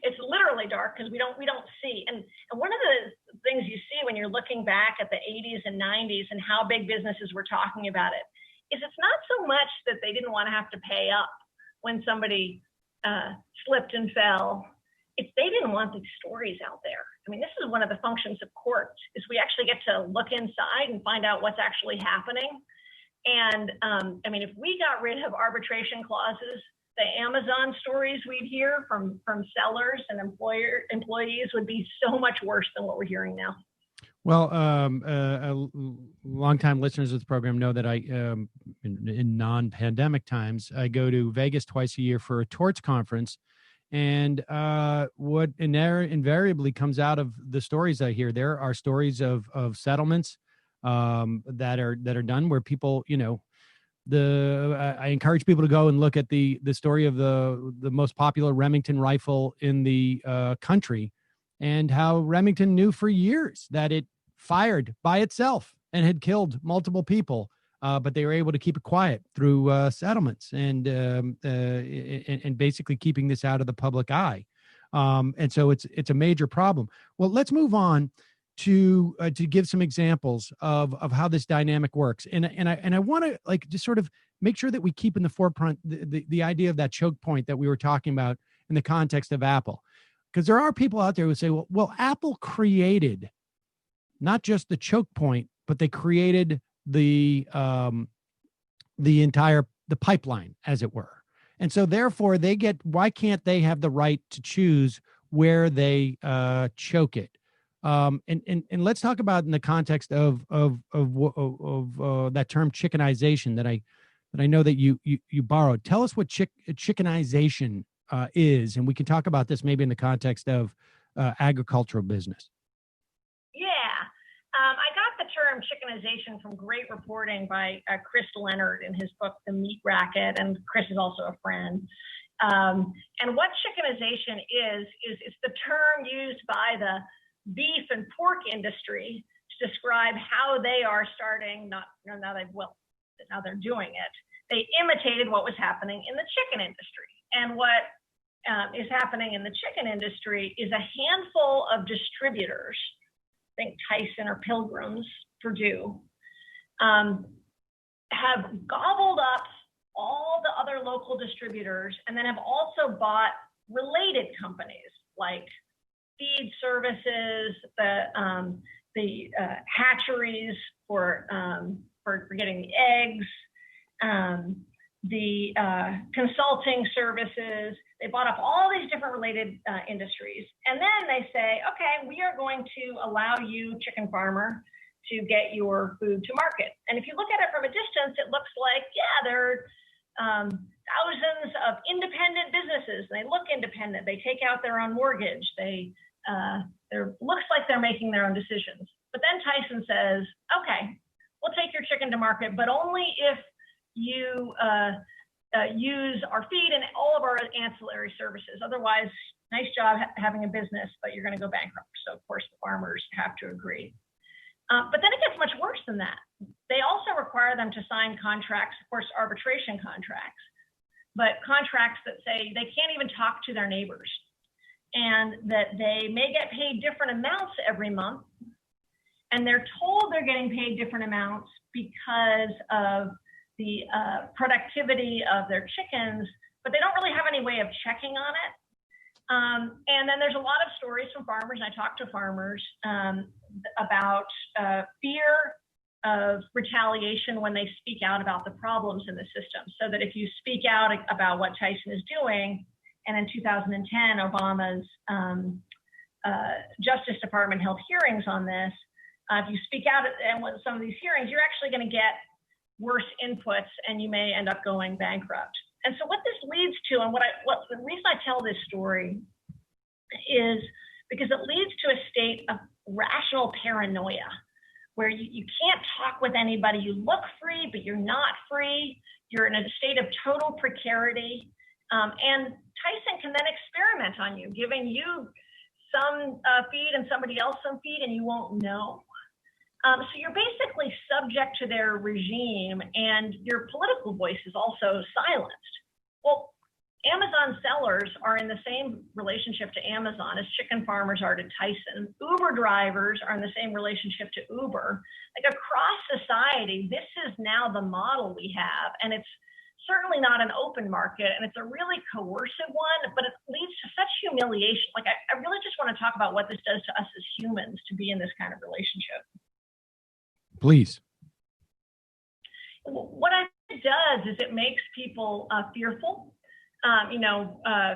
it's literally dark because we don't see. And one of the things you see when you're looking back at the 80s and 90s and how big businesses were talking about it is it's not so much that they didn't want to have to pay up when somebody slipped and fell. It's they didn't want these stories out there. I mean, this is one of the functions of courts is we actually get to look inside and find out what's actually happening. And if we got rid of arbitration clauses, the Amazon stories we'd hear from sellers and employees would be so much worse than what we're hearing now. Well, longtime listeners of the program know that I, in non-pandemic times, I go to Vegas twice a year for a torts conference. And what invariably comes out of the stories I hear there are stories of settlements that are done where people, I encourage people to go and look at the story of the most popular Remington rifle in the country, and how Remington knew for years that it fired by itself and had killed multiple people, but they were able to keep it quiet through settlements and basically keeping this out of the public eye. And so it's a major problem. Well, let's move on to give some examples of how this dynamic works. And I want to just sort of make sure that we keep in the forefront the idea of that choke point that we were talking about in the context of Apple. Because there are people out there who say, well, Apple created not just the choke point, but they created the pipeline, as it were. And so therefore why can't they have the right to choose where they choke it? And let's talk about in the context of that term chickenization that I know that you borrowed. Tell us what chickenization is, and we can talk about this maybe in the context of agricultural business. Yeah, I got the term chickenization from great reporting by Chris Leonard in his book The Meat Racket, and Chris is also a friend. And what chickenization is it's the term used by the beef and pork industry to describe how they are starting, now they're doing it. They imitated what was happening in the chicken industry. And what is happening in the chicken industry is a handful of distributors, think Tyson or Pilgrim's, Purdue, have gobbled up all the other local distributors and then have also bought related companies like feed services, the hatcheries for getting the eggs, the consulting services. They bought up all these different related industries. And then they say, okay, we are going to allow you, chicken farmer, to get your food to market. And if you look at it from a distance, it looks like, yeah, there are thousands of independent businesses. They look independent. They take out their own mortgage. They looks like they're making their own decisions. But then Tyson says, okay, we'll take your chicken to market, but only if you use our feed and all of our ancillary services. Otherwise, nice job having a business, but you're going to go bankrupt. So, of course, the farmers have to agree. But then it gets much worse than that. They also require them to sign contracts, of course, arbitration contracts, but contracts that say they can't even talk to their neighbors and that they may get paid different amounts every month. And they're told they're getting paid different amounts because of the productivity of their chickens, but they don't really have any way of checking on it. And then there's a lot of stories from farmers, and I talk to farmers about fear of retaliation when they speak out about the problems in the system. So that if you speak out about what Tyson is doing, and in 2010, Obama's Justice Department held hearings on this, if you speak out at some of these hearings, you're actually going to get worse inputs, and you may end up going bankrupt. And so what this leads to, and what the reason I tell this story is because it leads to a state of rational paranoia where you can't talk with anybody. You look free, but you're not free. You're in a state of total precarity. And Tyson can then experiment on you, giving you some feed and somebody else some feed, and you won't know. So you're basically subject to their regime, and your political voice is also silenced. Well, Amazon sellers are in the same relationship to Amazon as chicken farmers are to Tyson. Uber drivers are in the same relationship to Uber. Like across society, this is now the model we have, and it's certainly not an open market, and it's a really coercive one, but it leads to such humiliation. Like I really just want to talk about what this does to us as humans to be in this kind of relationship. Please. What it does is it makes people fearful,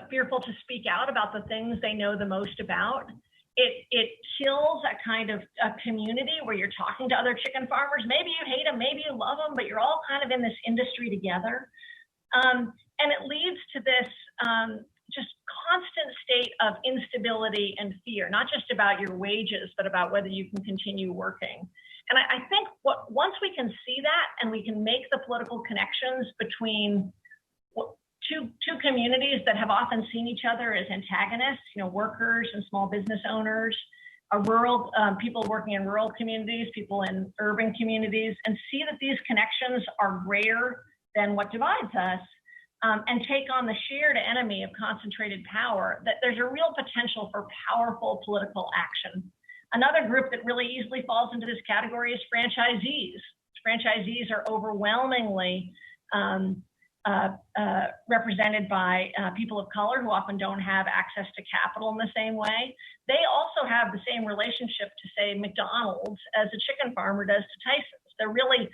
fearful to speak out about the things they know the most about. It kills a kind of a community where you're talking to other chicken farmers. Maybe you hate them, maybe you love them, but you're all kind of in this industry together. And it leads to this just constant state of instability and fear, not just about your wages, but about whether you can continue working. And I think once we can see that and we can make the political connections between two communities that have often seen each other as antagonists, workers and small business owners, rural people working in rural communities, people in urban communities, and see that these connections are greater than what divides us, and take on the shared enemy of concentrated power, that there's a real potential for powerful political action. Another group that really easily falls into this category is franchisees. Franchisees are overwhelmingly represented by people of color who often don't have access to capital in the same way. They also have the same relationship to, say, McDonald's as a chicken farmer does to Tyson's. They're really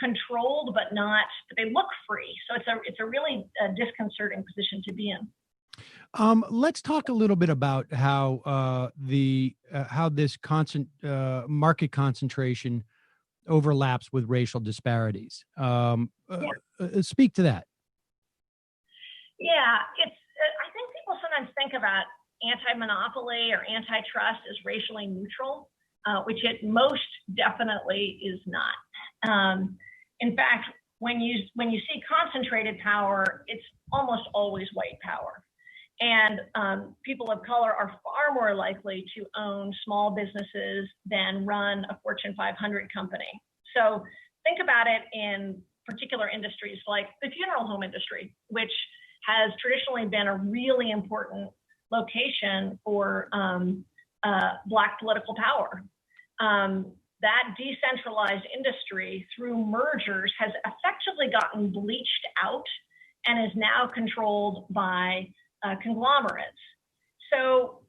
controlled, but they look free. So it's a really disconcerting position to be in. Let's talk a little bit about how how this market concentration overlaps with racial disparities. Speak to that. Yeah, I think people sometimes think about anti-monopoly or antitrust as racially neutral, which it most definitely is not. In fact, when you see concentrated power, it's almost always white power. And people of color are far more likely to own small businesses than run a Fortune 500 company. So think about it in particular industries like the funeral home industry, which has traditionally been a really important location for Black political power. That decentralized industry through mergers has effectively gotten bleached out and is now controlled by conglomerates. So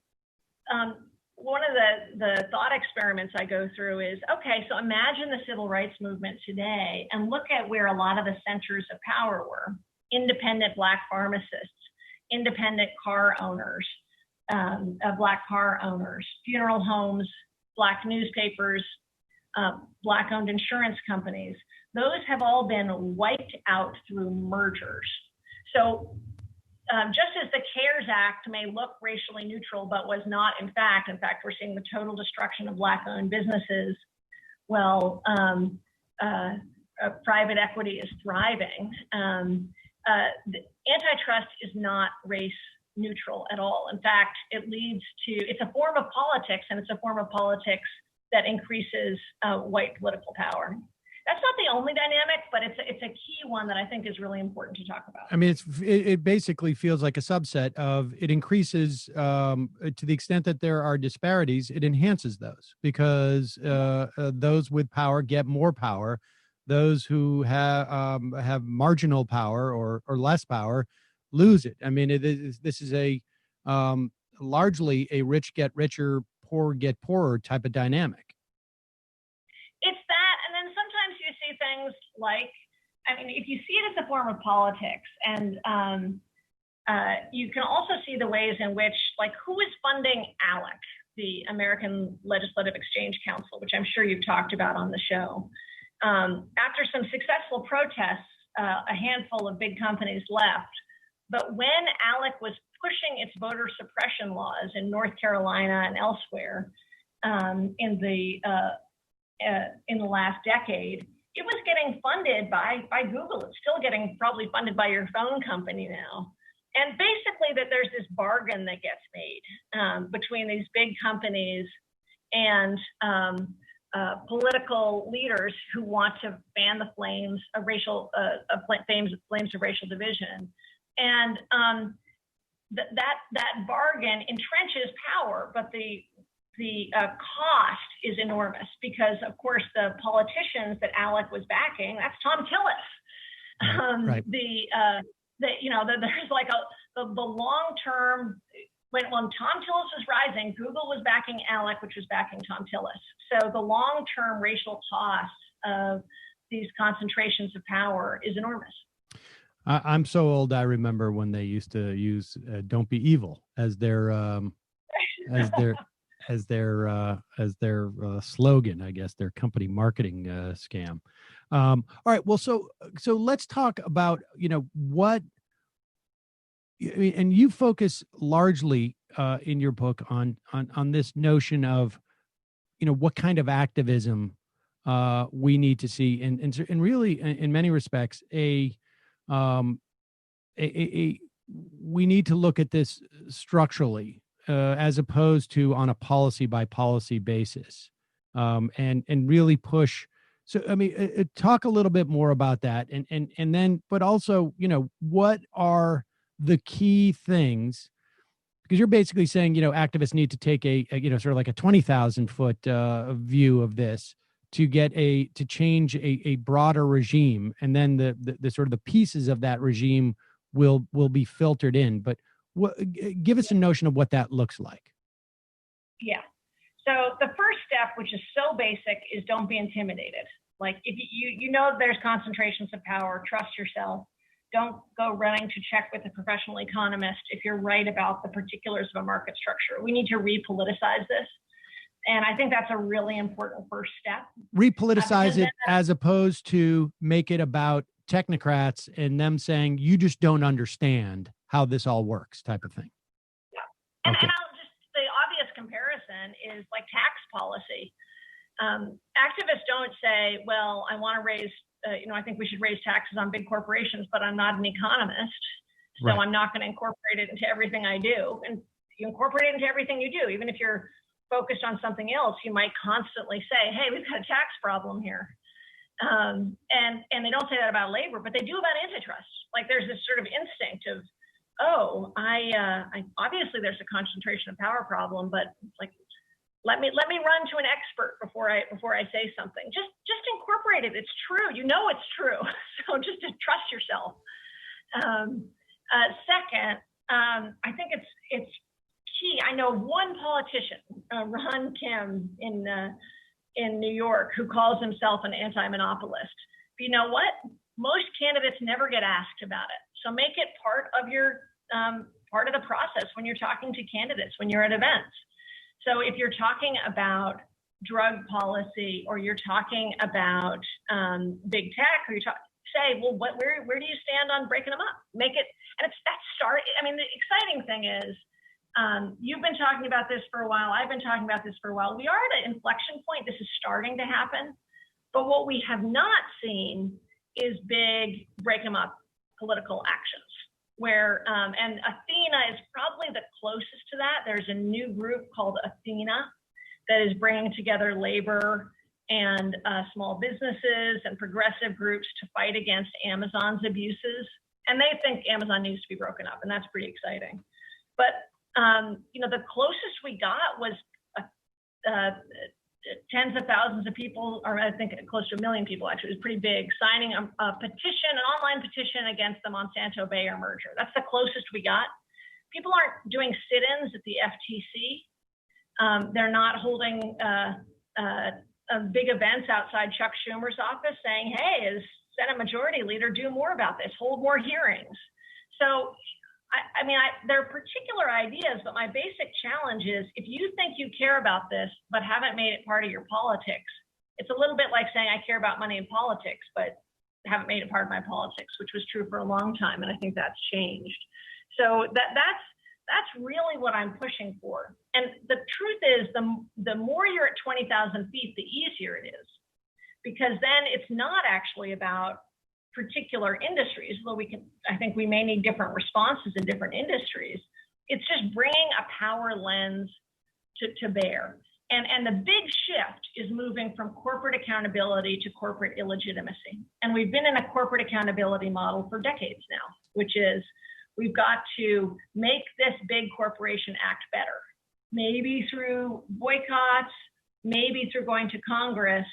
one of the thought experiments I go through is, okay, so imagine the civil rights movement today and look at where a lot of the centers of power were. Independent Black pharmacists, independent car owners, Black car owners, funeral homes, Black newspapers, Black-owned insurance companies. Those have all been wiped out through mergers. So just as the CARES Act may look racially neutral, but was not in fact, we're seeing the total destruction of Black-owned businesses. Well, private equity is thriving. The antitrust is not race neutral at all. In fact, it's a form of politics, and it's a form of politics that increases white political power. That's not the only dynamic, but it's a key one that I think is really important to talk about. I mean, it basically feels like a subset of, it increases to the extent that there are disparities, it enhances those, because those with power get more power. Those who have marginal power or less power lose it. I mean, this is a largely a rich get richer, poor get poorer type of dynamic. It's that, and then sometimes you see things like, I mean, if you see it as a form of politics, and you can also see the ways in which, like, who is funding ALEC, the American Legislative Exchange Council, which I'm sure you've talked about on the show. After some successful protests, a handful of big companies left. But when ALEC was pushing its voter suppression laws in North Carolina and elsewhere in the last decade, it was getting funded by Google. It's still getting probably funded by your phone company now. And basically that there's this bargain that gets made between these big companies and political leaders who want to fan the flames of flames of racial division. And that bargain entrenches power, but the cost is enormous because, of course, the politicians that ALEC was backing, that's Tom Tillis. Right. There's like the long term. When Tom Tillis was rising, Google was backing ALEC, which was backing Tom Tillis. So the long term racial cost of these concentrations of power is enormous. I'm so old. I remember when they used to use "Don't be evil" as their slogan, I guess, their company marketing scam. All right. Well, so let's talk about, what, and you focus largely in your book on this notion of, what kind of activism we need to see, and really in many respects, we need to look at this structurally as opposed to on a policy by policy basis, and really push. So, I mean, talk a little bit more about that, and then, but also, what are the key things? Because you're basically saying, activists need to take a sort of like a 20,000 foot view of this to change a broader regime, and then the sort of the pieces of that regime will be filtered in. But give us a notion of what that looks like. Yeah. So the first step, which is so basic, is don't be intimidated. Like, if there's concentrations of power, trust yourself. Don't go running to check with a professional economist if you're right about the particulars of a market structure. We need to repoliticize this. And I think that's a really important first step. Repoliticize it as opposed to make it about technocrats and them saying, you just don't understand how this all works, type of thing. Yeah. And the obvious comparison is like tax policy. Activists don't say, well, I want to raise I think we should raise taxes on big corporations, but I'm not an economist, so I'm not going to incorporate it into everything I do. And you incorporate it into everything you do, even if you're focused on something else, you might constantly say, hey, we've got a tax problem here. And they don't say that about labor, but they do about antitrust. Like there's this sort of instinct of, I obviously there's a concentration of power problem, but it's like, let me run to an expert before I say something. Just incorporate it. It's true. You know it's true. So just trust yourself. Second, I think it's key. I know one politician, Ron Kim in New York, who calls himself an anti-monopolist. But you know what? Most candidates never get asked about it. So make it part of your part of the process when you're talking to candidates, when you're at events. So if you're talking about drug policy, or you're talking about big tech, or say, well, where do you stand on breaking them up? Make it, and it's that start. I mean, the exciting thing is, you've been talking about this for a while. I've been talking about this for a while. We are at an inflection point. This is starting to happen. But what we have not seen is big break them up political actions where, and Athena is probably the closest to that. There's a new group called Athena that is bringing together labor and small businesses and progressive groups to fight against Amazon's abuses. And they think Amazon needs to be broken up, and that's pretty exciting. But the closest we got was tens of thousands of people, or I think close to 1 million people, actually, it was pretty big, signing a petition, an online petition against the Monsanto-Bayer merger. That's the closest we got. People aren't doing sit-ins at the FTC. They're not holding big events outside Chuck Schumer's office saying, hey, as Senate Majority Leader, do more about this, hold more hearings. So, there are particular ideas, but my basic challenge is if you think you care about this, but haven't made it part of your politics, it's a little bit like saying I care about money in politics, but haven't made it part of my politics, which was true for a long time. And I think that's changed. So that's really what I'm pushing for. And the truth is the more you're at 20,000 feet, the easier it is, because then it's not actually about particular industries, although I think we may need different responses in different industries. It's just bringing a power lens to bear. And the big shift is moving from corporate accountability to corporate illegitimacy. And we've been in a corporate accountability model for decades now, which is we've got to make this big corporation act better, maybe through boycotts, maybe through going to Congress.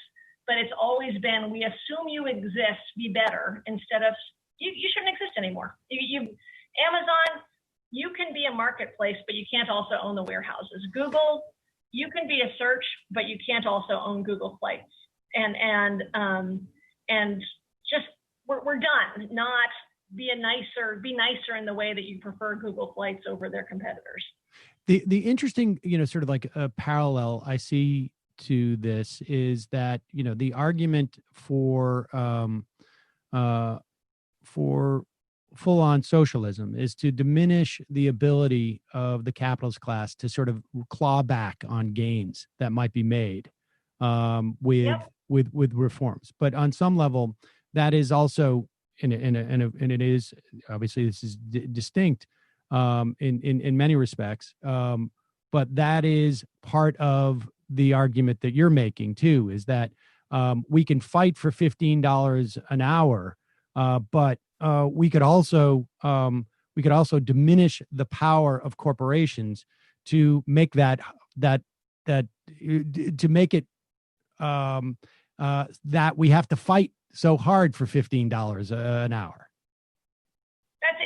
But it's always been, we assume you exist, be better, instead of, you shouldn't exist anymore. Amazon, you can be a marketplace, but you can't also own the warehouses. Google, you can be a search, but you can't also own Google Flights. And just, we're done. Not be nicer in the way that you prefer Google Flights over their competitors. The interesting, sort of like a parallel I see to this is that the argument for full-on socialism is to diminish the ability of the capitalist class to sort of claw back on gains that might be made with reforms. But on some level, that is also and it is obviously this is distinct in many respects, but that is part of the argument that you're making too, is that we can fight for $15 an hour, but we could also diminish the power of corporations to make to make it that we have to fight so hard for $15 an hour. That's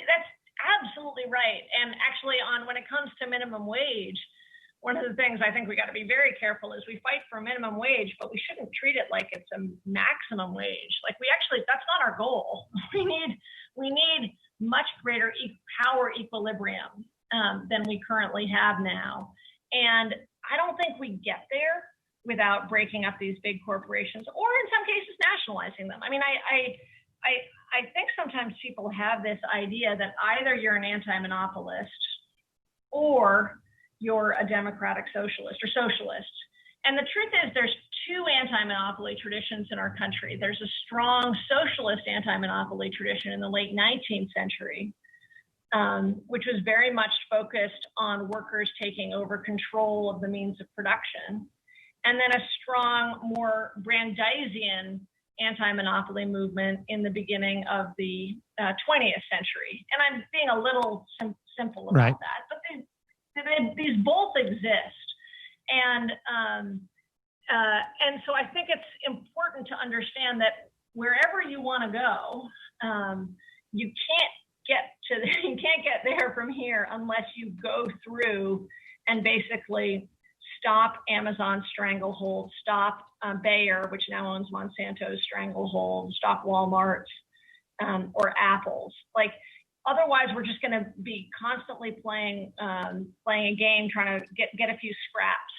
absolutely right. And actually, when it comes to minimum wage, one of the things I think we got to be very careful is we fight for minimum wage, but we shouldn't treat it like it's a maximum wage. Like that's not our goal. We need much greater power equilibrium than we currently have now. And I don't think we get there without breaking up these big corporations, or in some cases nationalizing them. I mean, I think sometimes people have this idea that either you're an anti-monopolist or you're a democratic socialist or socialist. And the truth is there's two anti-monopoly traditions in our country. There's a strong socialist anti-monopoly tradition in the late 19th century, which was very much focused on workers taking over control of the means of production. And then a strong, more Brandeisian anti-monopoly movement in the beginning of the 20th century. And I'm being a little simple about that, but these both exist. And so I think it's important to understand that wherever you want to go, you can't get there from here unless you go through and basically stop Amazon's stranglehold, stop Bayer, which now owns Monsanto's stranglehold, stop Walmart's or Apple's. Like, otherwise, we're just going to be constantly playing a game, trying to get a few scraps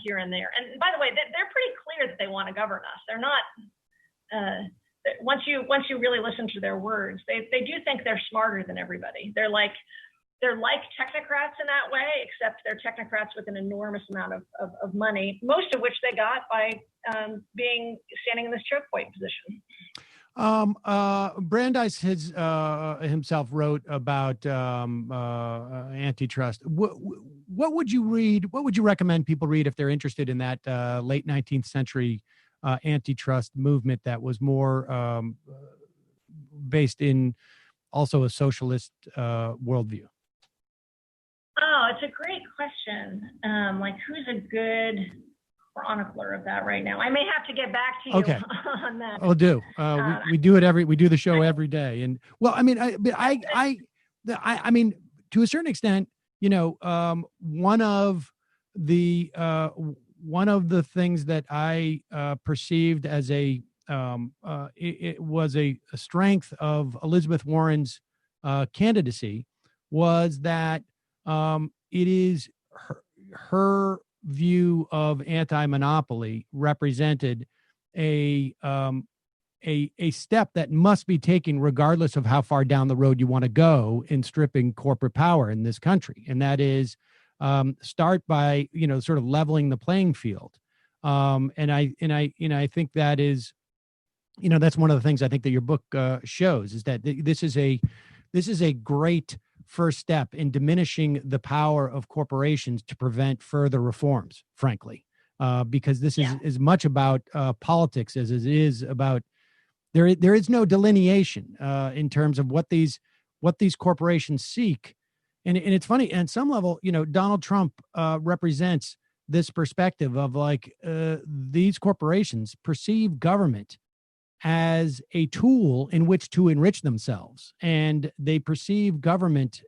here and there. And by the way, they're pretty clear that they want to govern us. They're not. Once you really listen to their words, they do think they're smarter than everybody. They're like technocrats in that way, except they're technocrats with an enormous amount of money, most of which they got by standing in this choke point position. Brandeis himself wrote about antitrust. What would you read? What would you recommend people read if they're interested in that late 19th century antitrust movement that was more based in also a socialist worldview? Oh, it's a great question. Like, who's a good chronicler of that right now? I may have to get back to you on that. We'll do. We do it we do the show every day. And well, I mean, I mean, to a certain extent, you know, one of the things that I perceived as it was a strength of Elizabeth Warren's candidacy was that it is her view of anti-monopoly represented a step that must be taken regardless of how far down the road you want to go in stripping corporate power in this country, and that is start by sort of leveling the playing field. And I think that is, that's one of the things I think that your book shows, is that this is a great first step in diminishing the power of corporations to prevent further reforms, frankly, because this is as much about politics as it is about there is no delineation in terms of what these corporations seek. And it's funny, at some level, Donald Trump represents this perspective of like these corporations perceive government as a tool in which to enrich themselves, and they perceive government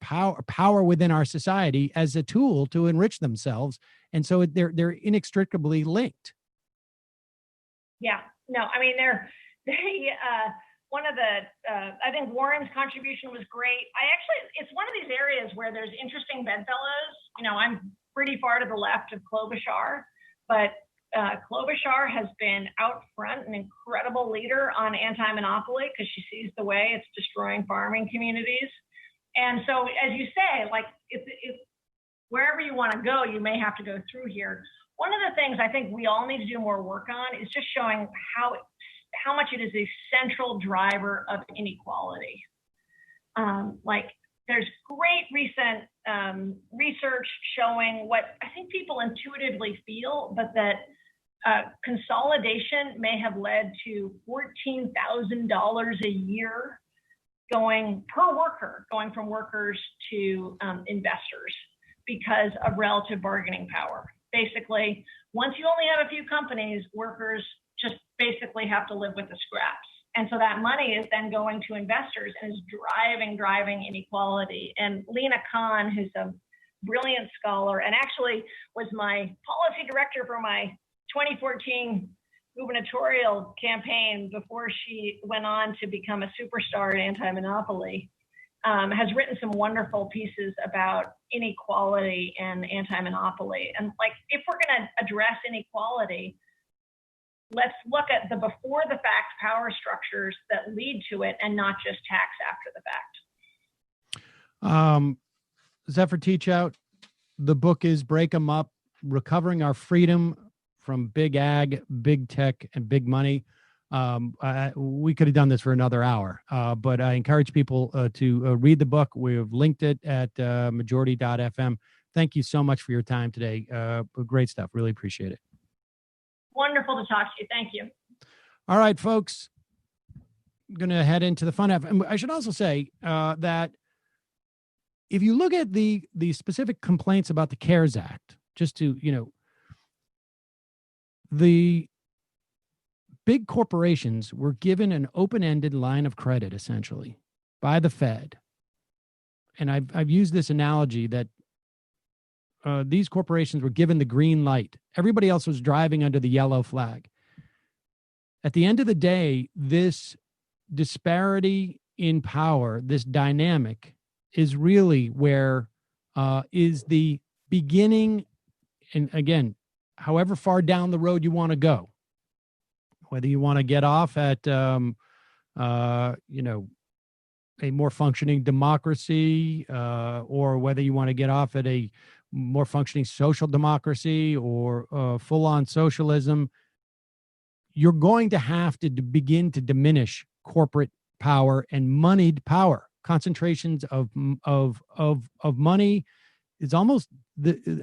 power within our society as a tool to enrich themselves, and so they're inextricably linked. Yeah, no, I mean one of the I think Warren's contribution was great. It's one of these areas where there's interesting bedfellows. I'm pretty far to the left of Klobuchar, but Klobuchar has been out front, an incredible leader on anti-monopoly, because she sees the way it's destroying farming communities. And so, as you say, like if wherever you want to go, you may have to go through here. One of the things I think we all need to do more work on is just showing how much it is a central driver of inequality. Like, there's great recent research showing what I think people intuitively feel, but that consolidation may have led to $14,000 a year going from workers to investors because of relative bargaining power. Basically, once you only have a few companies, workers just basically have to live with the scraps. And so that money is then going to investors and is driving inequality. And Lena Khan, who's a brilliant scholar and actually was my policy director for my 2014 gubernatorial campaign before she went on to become a superstar in anti-monopoly, has written some wonderful pieces about inequality and anti-monopoly. And like, if we're going to address inequality, let's look at the before the fact power structures that lead to it, and not just tax after the fact. Zephyr Teachout, the book is Break 'em Up, Recovering Our Freedom from big ag, big tech, and big money. We could have done this for another hour, but I encourage people to read the book. We've linked it at majority.fm. Thank you so much for your time today. Great stuff. Really appreciate it. Wonderful to talk to you. Thank you. All right, folks. I'm going to head into the fun half. And I should also say that if you look at the specific complaints about the CARES Act, just to, the big corporations were given an open-ended line of credit, essentially, by the Fed. And I've used this analogy that these corporations were given the green light. Everybody else was driving under the yellow flag. At the end of the day, this disparity in power, this dynamic, is really where is the beginning. And again, however far down the road you want to go, whether you want to get off at, a more functioning democracy, or whether you want to get off at a more functioning social democracy or full-on socialism, you're going to have to begin to diminish corporate power and moneyed power. Concentrations of money is almost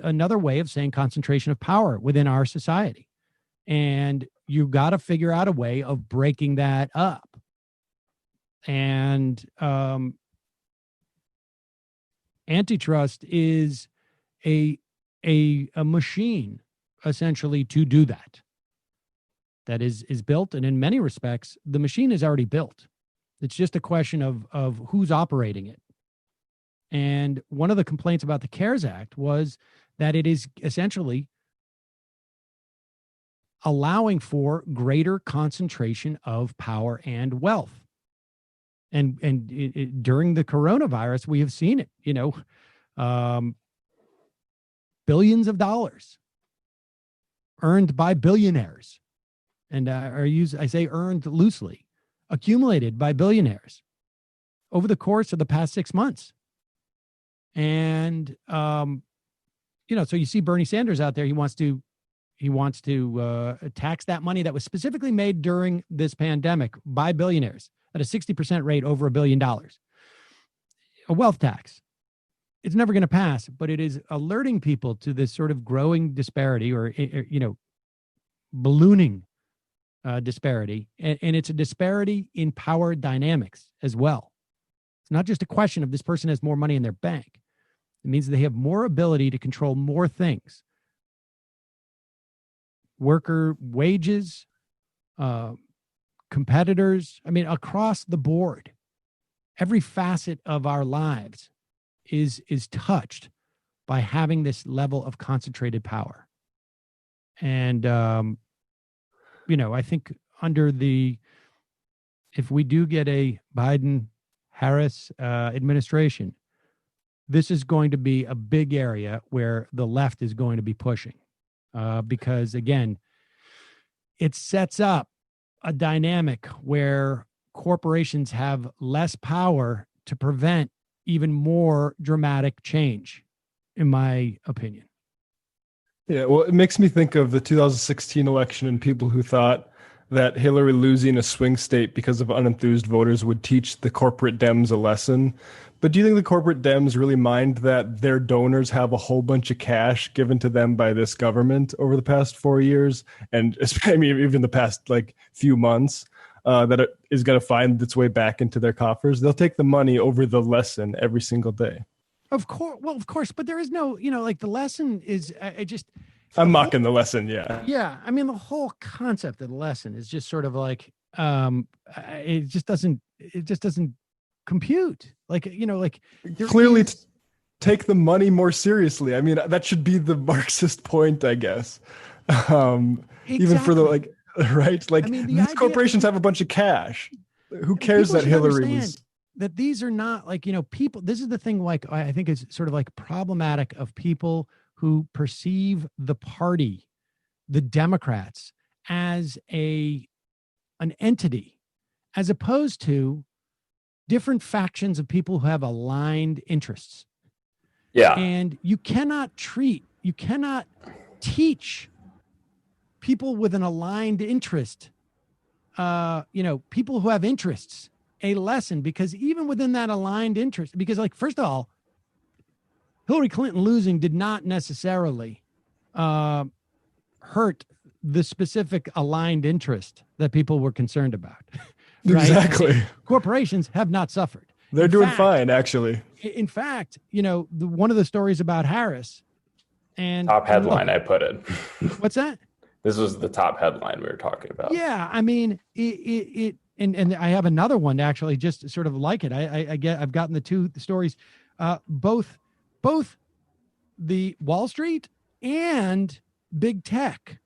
another way of saying concentration of power within our society. And you've got to figure out a way of breaking that up. And antitrust is a machine, essentially, to do that. That is built, and in many respects, the machine is already built. It's just a question of who's operating it. And one of the complaints about the CARES Act was that it is essentially allowing for greater concentration of power and wealth. And during the coronavirus, we have seen it, billions of dollars earned by billionaires. And I say earned loosely, accumulated by billionaires over the course of the past 6 months. And, so you see Bernie Sanders out there. He wants to tax that money that was specifically made during this pandemic by billionaires at a 60% rate over $1 billion. A wealth tax. It's never going to pass, but it is alerting people to this sort of growing disparity or ballooning disparity. And it's a disparity in power dynamics as well. It's not just a question of this person has more money in their bank. It means they have more ability to control more things. Worker wages, competitors, across the board. Every facet of our lives is touched by having this level of concentrated power. And, I think if we do get a Biden-Harris administration, this is going to be a big area where the left is going to be pushing. Because, again, it sets up a dynamic where corporations have less power to prevent even more dramatic change, in my opinion. Yeah, well, it makes me think of the 2016 election and people who thought that Hillary losing a swing state because of unenthused voters would teach the corporate Dems a lesson. But do you think the corporate Dems really mind that their donors have a whole bunch of cash given to them by this government over the past 4 years? And even the past few months, that it is going to find its way back into their coffers? They'll take the money over the lesson every single day. Of course. Well, of course. But there is no, the lesson is, I'm mocking the lesson. Yeah. Yeah. The whole concept of the lesson is just sort of it just doesn't compute. Clearly take the money more seriously. That should be the Marxist point, I guess. Exactly. Even for the right? These corporations have a bunch of cash. Who cares that Hillary was? That these are not people. This is the thing, I think is sort of problematic of people who perceive the party, the Democrats, as an entity, as opposed to different factions of people who have aligned interests. Yeah. And you cannot teach people with an aligned interest, people who have interests, a lesson, because even within that aligned interest, because like, first of all, Hillary Clinton losing did not necessarily hurt the specific aligned interest that people were concerned about. Right? Exactly. Corporations have not suffered. They're doing fine, actually. In fact, one of the stories about Harris and top headline I put in. What's that? This was the top headline we were talking about. Yeah, I mean, and I have another one actually, just sort of like it. I've gotten the two stories, both the Wall Street and big tech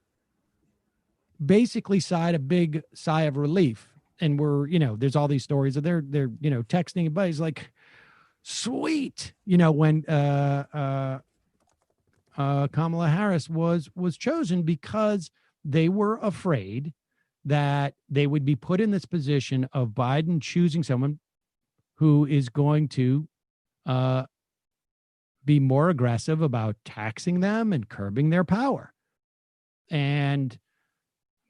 basically sighed a big sigh of relief. And there's all these stories of they're texting, but he's like, sweet, when Kamala Harris was chosen, because they were afraid that they would be put in this position of Biden choosing someone who is going to be more aggressive about taxing them and curbing their power. And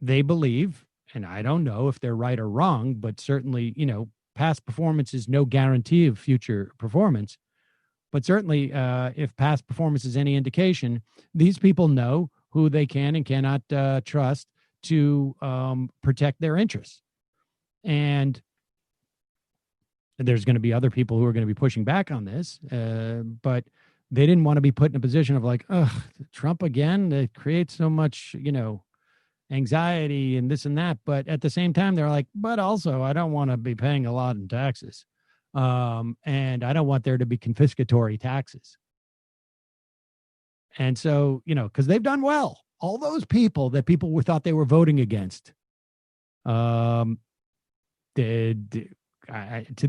they believe, and I don't know if they're right or wrong, but certainly, past performance is no guarantee of future performance. But certainly, if past performance is any indication, these people know who they can and cannot trust to protect their interests. And there's going to be other people who are going to be pushing back on this, but they didn't want to be put in a position of like, Trump again. It creates so much, anxiety and this and that. But at the same time, they're like, but also I don't want to be paying a lot in taxes. And I don't want there to be confiscatory taxes. And so, because they've done well. All those people that people thought they were voting against, to the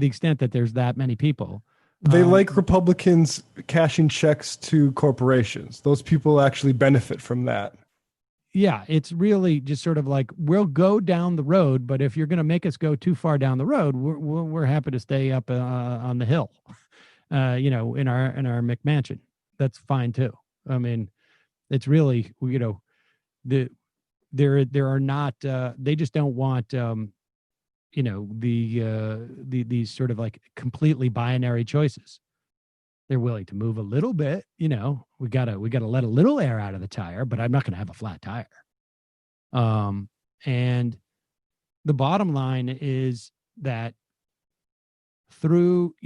extent that there's that many people. They like Republicans cashing checks to corporations. Those people actually benefit from that. Yeah, it's really just sort of like, we'll go down the road, but if you're going to make us go too far down the road, we're happy to stay up on the hill, in our McMansion. That's fine too. I mean, it's really, there are not, they just don't want, these sort of like completely binary choices. They're willing to move a little bit, we gotta let a little air out of the tire, but I'm not going to have a flat tire. And the bottom line is that through,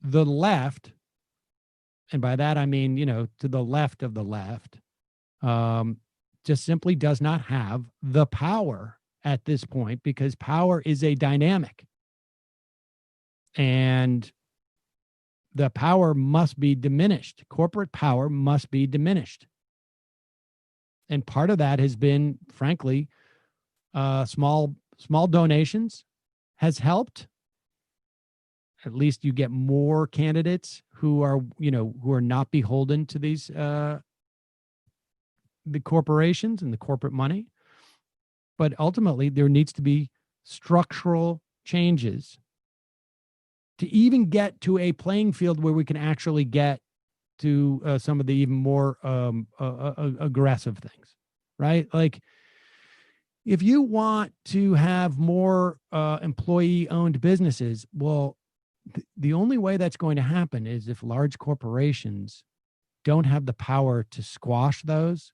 the left, and by that I mean, to the left of the left, just simply does not have the power at this point, because power is a dynamic. And the power must be diminished. Corporate power must be diminished. And part of that has been, frankly, small donations has helped. At least you get more candidates who are not beholden to these the corporations and the corporate money. But ultimately, there needs to be structural changes to even get to a playing field where we can actually get to some of the even more aggressive things, right? Like, if you want to have more employee-owned businesses, well, the only way that's going to happen is if large corporations don't have the power to squash those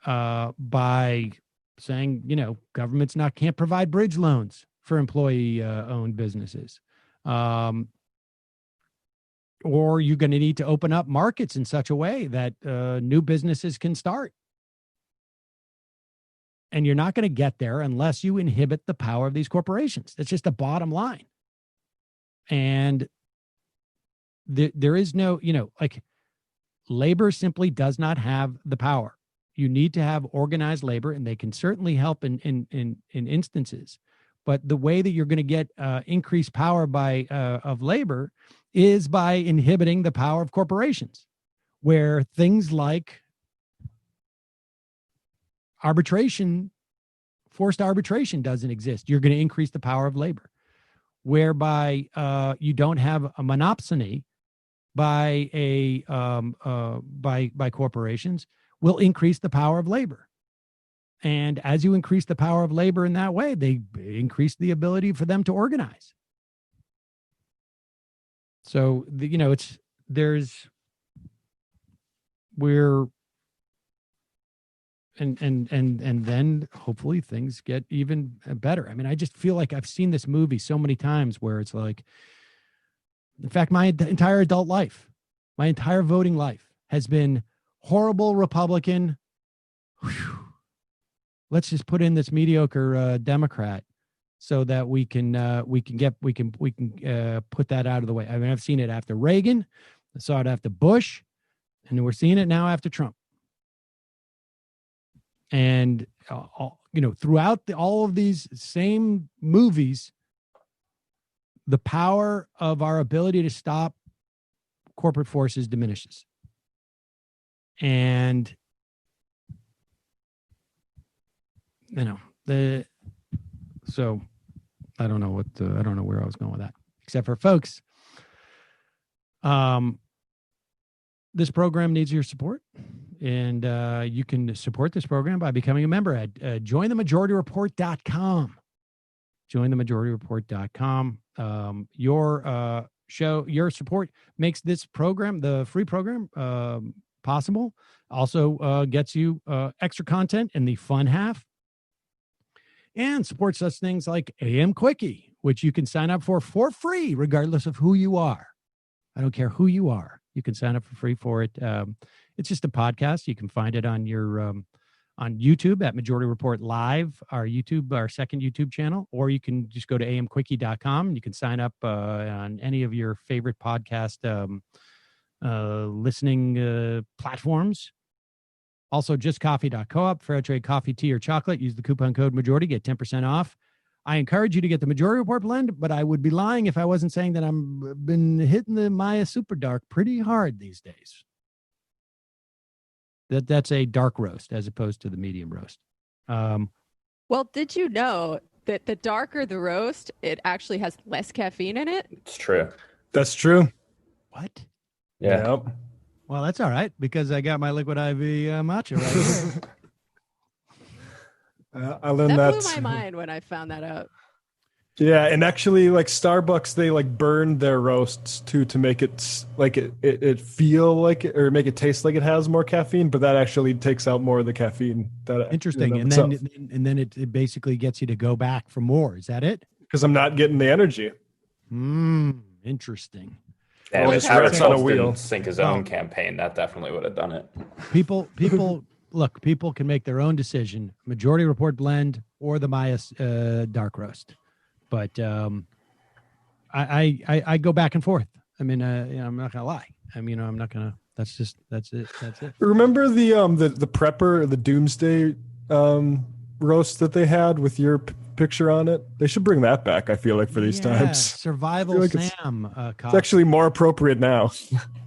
by saying, governments can't provide bridge loans for employee-owned businesses. Or you're going to need to open up markets in such a way that new businesses can start. And you're not going to get there unless you inhibit the power of these corporations. That's just the bottom line. And there is no, labor simply does not have the power. You need to have organized labor, and they can certainly help in instances. But the way that you're going to get increased power of labor is by inhibiting the power of corporations, where things like forced arbitration doesn't exist. You're going to increase the power of labor, whereby you don't have a monopsony by corporations, will increase the power of labor. And as you increase the power of labor in that way, they increase the ability for them to organize. So, and then hopefully things get even better. I mean, I just feel like I've seen this movie so many times where it's like, in fact, my entire adult life, my entire voting life has been horrible Republican. Whew. Let's just put in this mediocre Democrat so that we can put that out of the way. I mean, I've seen it after Reagan, I saw it after Bush, and we're seeing it now after Trump. And throughout all of these same movies, the power of our ability to stop corporate forces diminishes. And so I don't know I don't know where I was going with that, except for folks, this program needs your support, and you can support this program by becoming a member at jointhemajority.report.com. jointhemajority.report.com. Your support makes this program, the free program, possible. Also gets you extra content in the fun half, and supports such things like AM Quickie, which you can sign up for free, regardless of who you are. I don't care who you are. You can sign up for free for it. It's just a podcast. You can find it on your on YouTube at Majority Report Live, our second YouTube channel, or you can just go to amquickie.com and you can sign up on any of your favorite podcast listening platforms. Also, justcoffee.coop, fair trade coffee, tea, or chocolate. Use the coupon code Majority, get 10% off. I encourage you to get the Majority Report blend, but I would be lying if I wasn't saying that I've been hitting the Maya Super Dark pretty hard these days. That's a dark roast as opposed to the medium roast. Well, did you know that the darker the roast, it actually has less caffeine in it? It's true. That's true. What? Yeah. Yep. Well, that's all right, because I got my liquid IV matcha right here. I learned that blew my mind when I found that out. Yeah, and actually, like Starbucks, they like burn their roasts too to make it like it feel like it, or make it taste like it has more caffeine, but that actually takes out more of the caffeine. Interesting, and then it basically gets you to go back for more. Is that it? Because I'm not getting the energy. Interesting. And Well, if it's on a wheel. didn't sink his own campaign, that definitely would have done it. People, look, people can make their own decision: Majority Report blend or the Maya dark roast. But I go back and forth. I mean, I'm not gonna lie. I mean, I'm not gonna. That's it. That's it. Remember the prepper, the Doomsday roast that they had with your picture on it? They should bring that back. I feel like for these times. Survival like Sam. It's actually more appropriate now.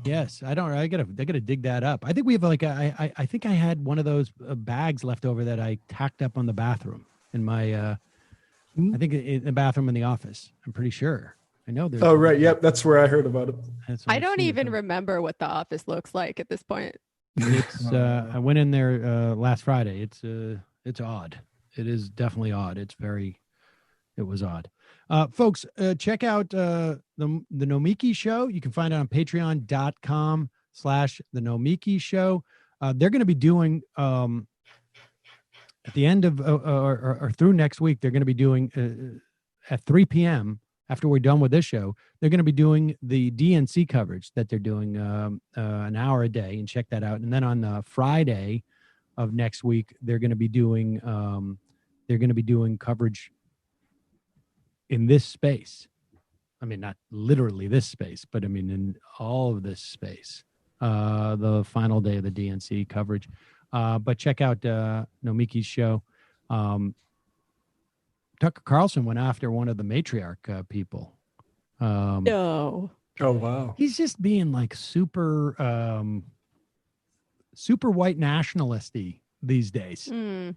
Yes, I gotta dig that up. I think we have I think I had one of those bags left over that I tacked up on the bathroom in my. I think in the bathroom in the office. I'm pretty sure. I know there's. Oh right, yep, that's where I heard about it. I don't even remember what the office looks like at this point. It's. I went in there last Friday. It's odd. It is definitely odd. It was odd. Folks, check out the Nomiki Show. You can find it on patreon.com/the Nomiki Show. They're going to be doing at the end of or through next week, they're going to be doing at 3 p.m. after we're done with this show, they're going to be doing the DNC coverage that they're doing an hour a day, and check that out. And then on Friday of next week, they're going to be doing coverage in this space. I mean, not literally this space, but I mean in all of this space. The final day of the DNC coverage. But check out Nomiki's show. Tucker Carlson went after one of the matriarch people. No. Oh, wow. He's just being like super white nationalisty these days. You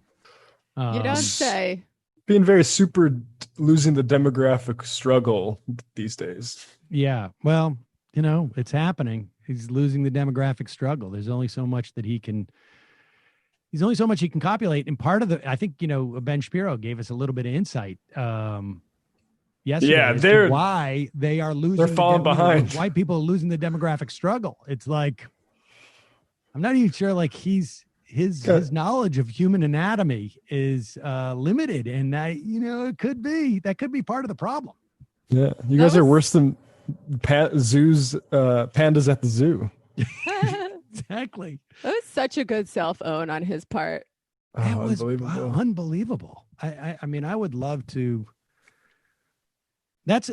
don't say. Being very super losing the demographic struggle these days. Yeah. Well, it's happening. He's losing the demographic struggle. There's only so much that he can He's only so much he can copulate. And part of I think, Ben Shapiro gave us a little bit of insight yesterday as to why they are losing. They're falling behind. White people are losing the demographic struggle. It's like, I'm not even sure like his knowledge of human anatomy is limited. And that could be part of the problem. Yeah. You guys are worse than pandas at the zoo. Exactly. That was such a good self-own on his part. That was unbelievable. Unbelievable. I mean, I would love to. That's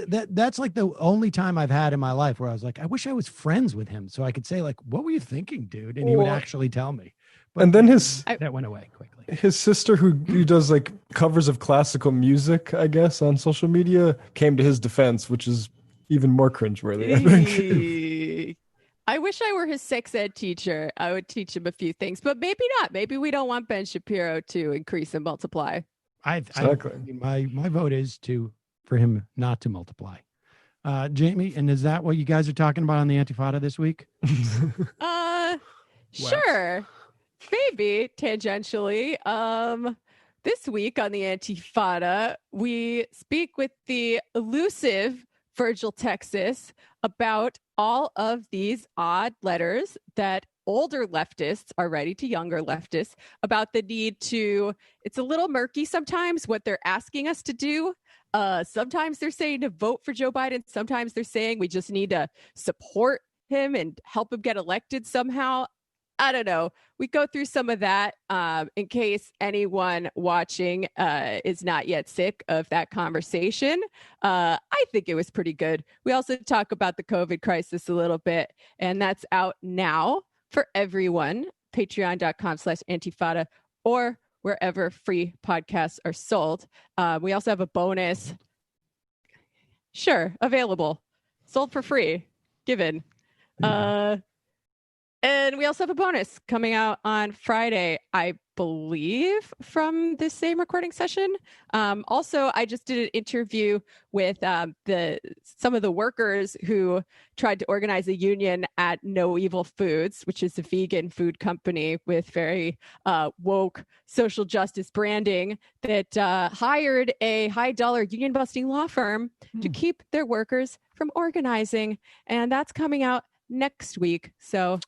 like the only time I've had in my life where I was like, I wish I was friends with him so I could say like, what were you thinking, dude? And he would actually tell me. But and then that went away quickly. His sister, who does like covers of classical music, I guess, on social media, came to his defense, which is even more cringeworthy. I wish I were his sex ed teacher. I would teach him a few things, but maybe not. Maybe we don't want Ben Shapiro to increase and multiply. Exactly. My vote is for him not to multiply. Jamie, and is that what you guys are talking about on the Antifada this week? Sure. Maybe tangentially. This week on the Antifada, we speak with the elusive Virgil Texas about all of these odd letters that older leftists are writing to younger leftists about the need to, it's a little murky sometimes what they're asking us to do. Sometimes they're saying to vote for Joe Biden. Sometimes they're saying we just need to support him and help him get elected somehow. I don't know. We go through some of that in case anyone watching is not yet sick of that conversation. I think it was pretty good. We also talk about the COVID crisis a little bit, and that's out now for everyone. Patreon.com/Antifada or wherever free podcasts are sold. We also have a bonus. Sure, available. Sold for free. Given. And we also have a bonus coming out on Friday, I believe, from this same recording session. Also, I just did an interview with some of the workers who tried to organize a union at No Evil Foods, which is a vegan food company with very woke social justice branding that hired a high-dollar union-busting law firm to keep their workers from organizing. And that's coming out next week. So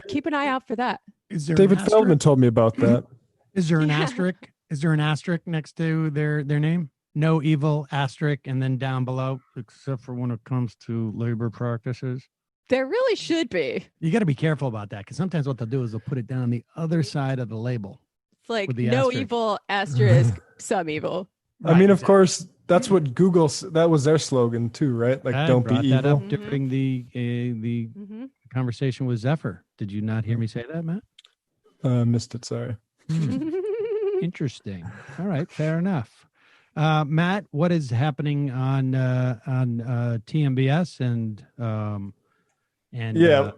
keep an eye out for that. David Feldman told me about that. Is there an asterisk? Is there an asterisk next to their name? No Evil asterisk, and then down below, except for when it comes to labor practices. There really should be. You got to be careful about that because sometimes what they'll do is they'll put it down the other side of the label. It's like no asterisk. Evil asterisk, some evil. Right, I mean, of course, that's what that was their slogan too, right? Like, don't be evil. That up during the conversation with Zephyr. Did you not hear me say that, Matt? Missed it. Sorry. Interesting. All right, fair enough. Matt, what is happening on TMBS and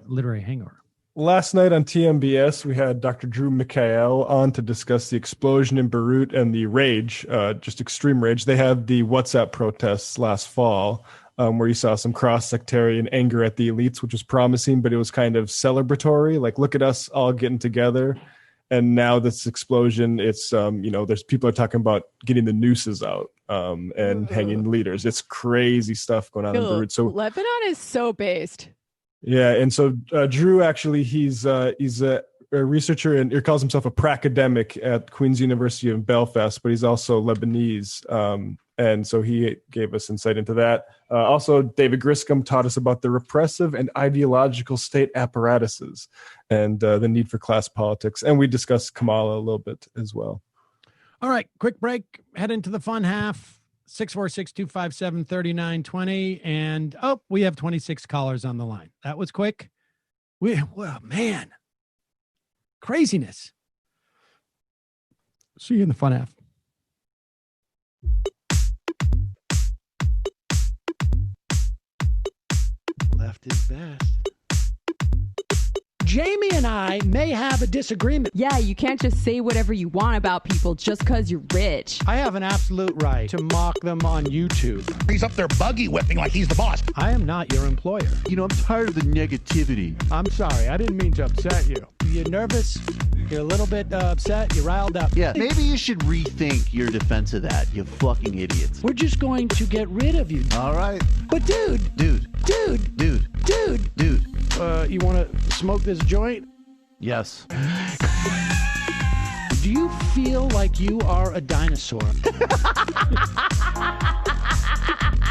Literary Hangover? Last night on TMBS, we had Dr. Drew Mikhael on to discuss the explosion in Beirut and the rage, just extreme rage. They had the WhatsApp protests last fall, where you saw some cross-sectarian anger at the elites, which was promising, but it was kind of celebratory. Like, look at us all getting together. And now this explosion, it's, there's people are talking about getting the nooses out and hanging leaders. It's crazy stuff going on in Beirut. So Lebanon is so based. Yeah, and so Drew, actually, he's a researcher and he calls himself a pracademic at Queen's University in Belfast, but he's also Lebanese. And so he gave us insight into that. Also, David Griscom taught us about the repressive and ideological state apparatuses and the need for class politics. And we discussed Kamala a little bit as well. All right, quick break. Head into the fun half. 646-257-3920. And, we have 26 callers on the line. That was quick. Man. Craziness. See you in the fun half. Left is best. Jamie and I may have a disagreement. Yeah, you can't just say whatever you want about people just because you're rich. I have an absolute right to mock them on YouTube. He's up there buggy whipping like he's the boss. I am not your employer. I'm tired of the negativity. I'm sorry. I didn't mean to upset you. You nervous? You're a little bit upset. You're riled up. Yeah, maybe you should rethink your defense of that, you fucking idiots. We're just going to get rid of you. All right. But dude. You want to smoke this joint? Yes. Do you feel like you are a dinosaur?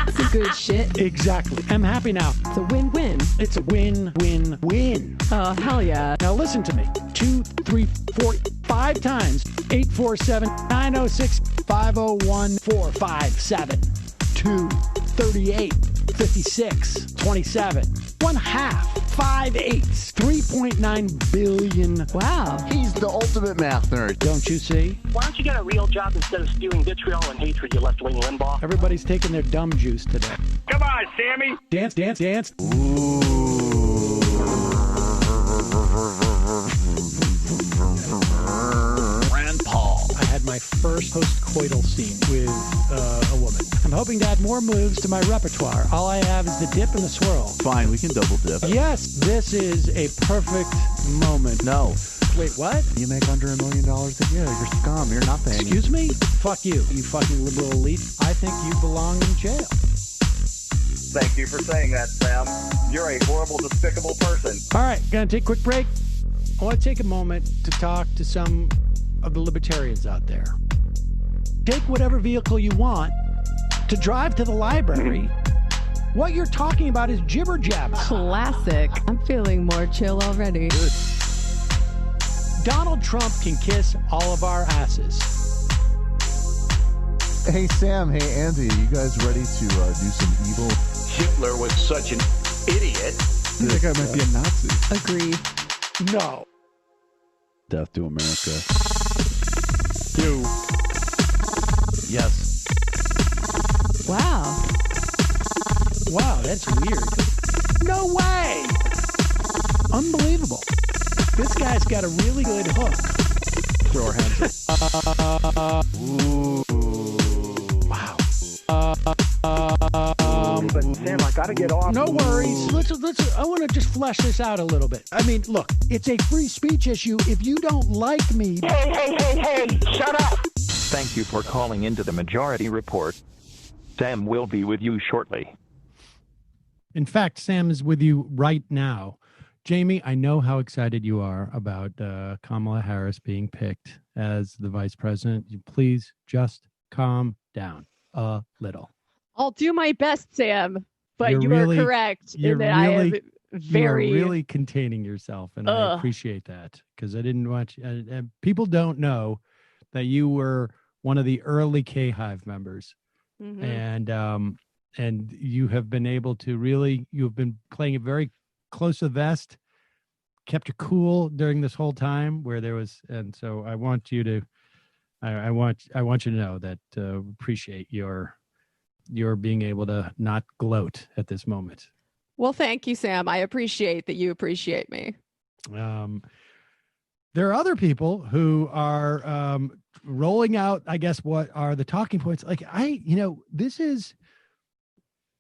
That's a good shit. Exactly. I'm happy now. It's a win-win. It's a win-win-win. Oh, hell yeah. Now listen to me. 2, 3, 4, 5 times. 847-906-501-457. 2, 38, 56, 27. 1/2. 5 eighths. 3.9 billion. Wow. He's the ultimate math nerd. Don't you see? Why don't you get a real job instead of spewing vitriol and hatred, you left-wing Limbaugh? Everybody's taking their dumb juice today. Come on, Sammy. Dance, dance, dance. Rand Paul. I had my first post-coital scene with a woman. I'm hoping to add more moves to my repertoire. All I have is the dip and the swirl. Fine, we can double dip. Yes, this is a perfect moment. No. Wait, what? You make under $1 million a year. You're scum. You're nothing. Excuse me? Fuck you, you fucking liberal elite. I think you belong in jail. Thank you for saying that, Sam. You're a horrible, despicable person. All right, gonna take a quick break. I want to take a moment to talk to some of the libertarians out there. Take whatever vehicle you want to drive to the library. What you're talking about is jibber jabber. Classic. I'm feeling more chill already. Good. Donald Trump can kiss all of our asses. Hey, Sam. Hey, Andy. You guys ready to do some evil? Hitler was such an idiot. That guy might be a Nazi. Agree. No. Death to America. You. Yes. Wow. Wow, that's weird. No way. Unbelievable. This guy's got a really good hook. Throw our hands up. Ooh. Wow. But Sam, I gotta get off. No worries. Let's. I want to just flesh this out a little bit. I mean, look, it's a free speech issue. If you don't like me, Hey! Shut up! Thank you for calling into the Majority Report. Sam will be with you shortly. In fact, Sam is with you right now. Jamie, I know how excited you are about Kamala Harris being picked as the vice president. Please just calm down a little. I'll do my best, Sam. But You're you really- are correct in you're that I am really- very You're really containing yourself, and I appreciate that because I didn't watch. People don't know that you were one of the early K-Hive members, and you have been able to really. You've been playing it very close to the vest, kept you cool during this whole time where there was, and so I want you to. I want you to know that appreciate your being able to not gloat at this moment. Well, thank you, Sam. I appreciate that you appreciate me. There are other people who are rolling out, I guess, what are the talking points. Like this is,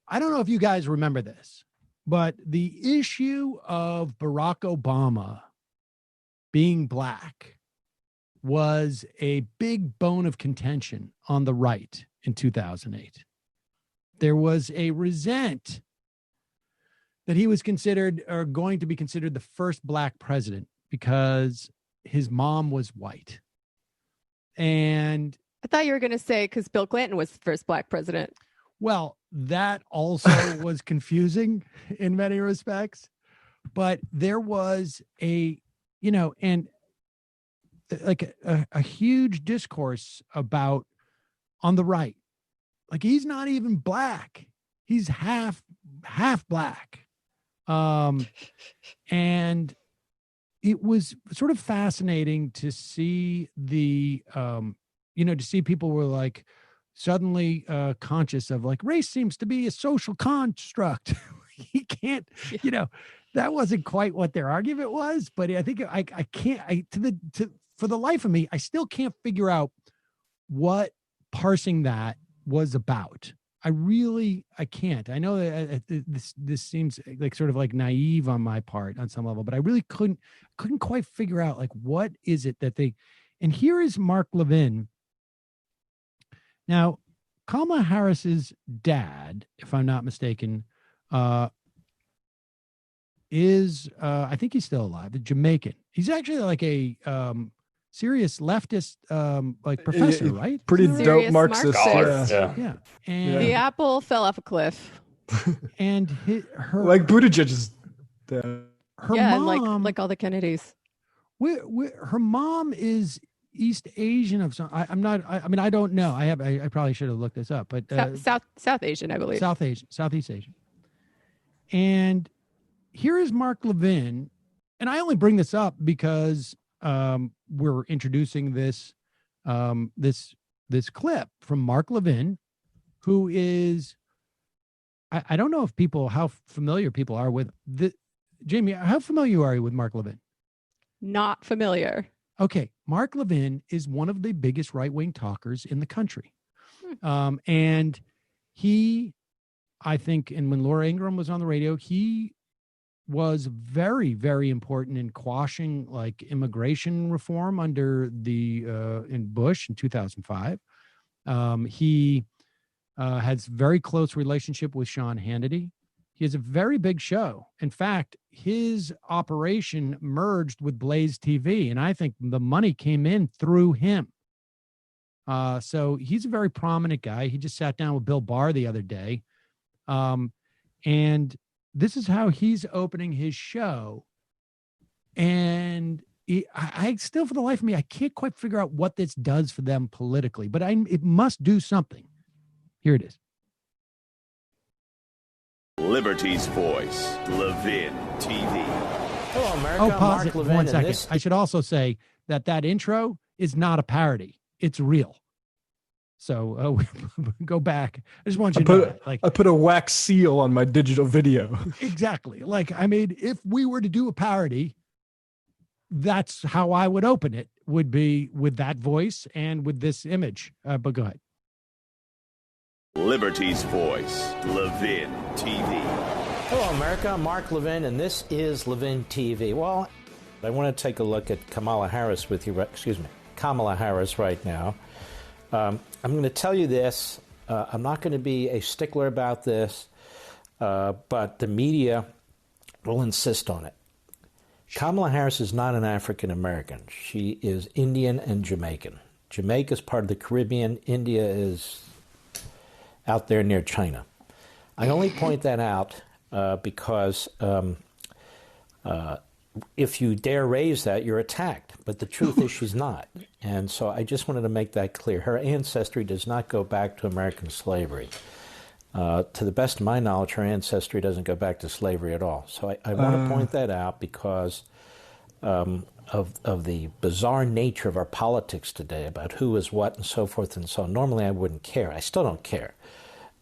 I don't know if you guys remember this, but the issue of Barack Obama being black was a big bone of contention on the right in 2008. There was a resent that he was considered or going to be considered the first black president because his mom was white. And I thought you were going to say because Bill Clinton was the first black president. Well, that also was confusing in many respects. But there was a huge discourse about on the right. Like he's not even black. He's half black. And it was sort of fascinating to see to see people were like suddenly conscious of like race seems to be a social construct. He can't, that wasn't quite what their argument was, but I think for the life of me, I still can't figure out what parsing that was about. I can't. I know that this seems like sort of like naive on my part on some level, but I really couldn't quite figure out like what is it that they. And here is Mark Levin. Now, Kamala Harris's dad, if I'm not mistaken, is I think he's still alive, a Jamaican. He's actually like a serious leftist like professor, right? Pretty dope Marxist. Yeah. And the apple fell off a cliff. And her like Buttigieg's dad. Her mom, and like all the Kennedys. Her mom is East Asian of some. I mean, I don't know. I probably should have looked this up, but South Asian, I believe. Southeast Asian. And here is Mark Levin, and I only bring this up because we're introducing this clip from Mark Levin, who is. I don't know if how familiar people are with Jamie. How familiar are you with Mark Levin? Not familiar. Okay, Mark Levin is one of the biggest right-wing talkers in the country. And he, I think, and when Laura Ingraham was on the radio, he was very, very important in quashing like immigration reform under in Bush in 2005. He has very close relationship with Sean Hannity. He has a very big show. In fact, his operation merged with Blaze TV, and I think the money came in through him. So he's a very prominent guy. He just sat down with Bill Barr the other day. And this is how he's opening his show. And I still, for the life of me, I can't quite figure out what this does for them politically, but it must do something. Here it is. Liberty's voice, Levin TV. Hello, America. Oh, pause Mark it Levin, one second. This... I should also say that intro is not a parody. It's real. So go back. I just want you to know that. Like, I put a wax seal on my digital video. Exactly. Like, I mean, if we were to do a parody, that's how I would open it, would be with that voice and with this image. But go ahead. Liberty's voice, Levin TV. Hello, America. I'm Mark Levin, and this is Levin TV. Well, I want to take a look at Kamala Harris with you. Kamala Harris right now. I'm going to tell you this. I'm not going to be a stickler about this, but the media will insist on it. Kamala Harris is not an African American. She is Indian and Jamaican. Jamaica is part of the Caribbean. India is out there near China. I only point that out because if you dare raise that, you're attacked. But the truth is she's not. And so I just wanted to make that clear. Her ancestry does not go back to American slavery. To the best of my knowledge, her ancestry doesn't go back to slavery at all. So I want to point that out because of the bizarre nature of our politics today about who is what and so forth and so on. Normally I wouldn't care. I still don't care.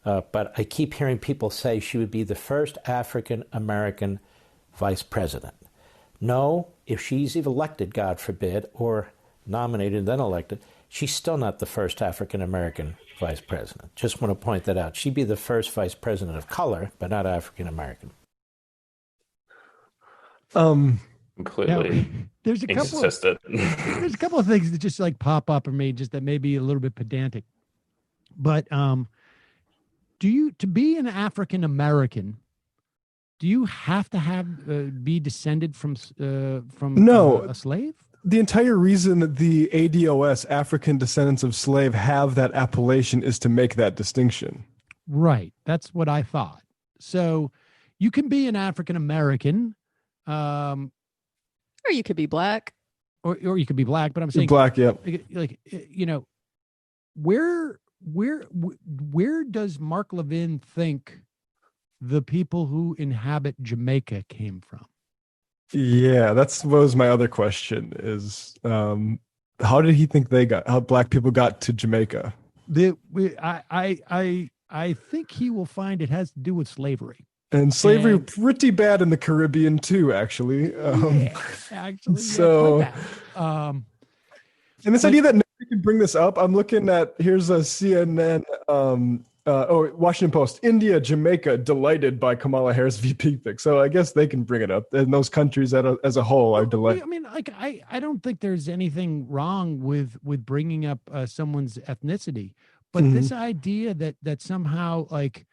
But I keep hearing people say she would be the first African-American vice president. No, if she's elected, God forbid, or nominated and then elected, she's still not the first African-American vice president. Just want to point that out. She'd be the first vice president of color, but not African-American. Completely. Now, there's a couple of things that just like pop up in me, just that may be a little bit pedantic. But to be an African American, do you have to be descended from a slave? The entire reason that the ADOS, African Descendants of Slave, have that appellation is to make that distinction. Right. That's what I thought. So you can be an African American, or you could be black, or you could be black. But I'm saying black. Yeah. Like you know, where does Mark Levin think the people who inhabit Jamaica came from? Yeah, that was my other question is how did he think how black people got to Jamaica? I think he will find it has to do with slavery. And slavery pretty bad in the Caribbean too, actually. So and this idea that nobody can bring this up, I'm looking at, here's a CNN Washington Post, India, Jamaica, delighted by Kamala Harris VP pick. So I guess they can bring it up. And those countries as a whole are delighted. I mean, like, I don't think there's anything wrong with bringing up someone's ethnicity. But this idea that somehow, like,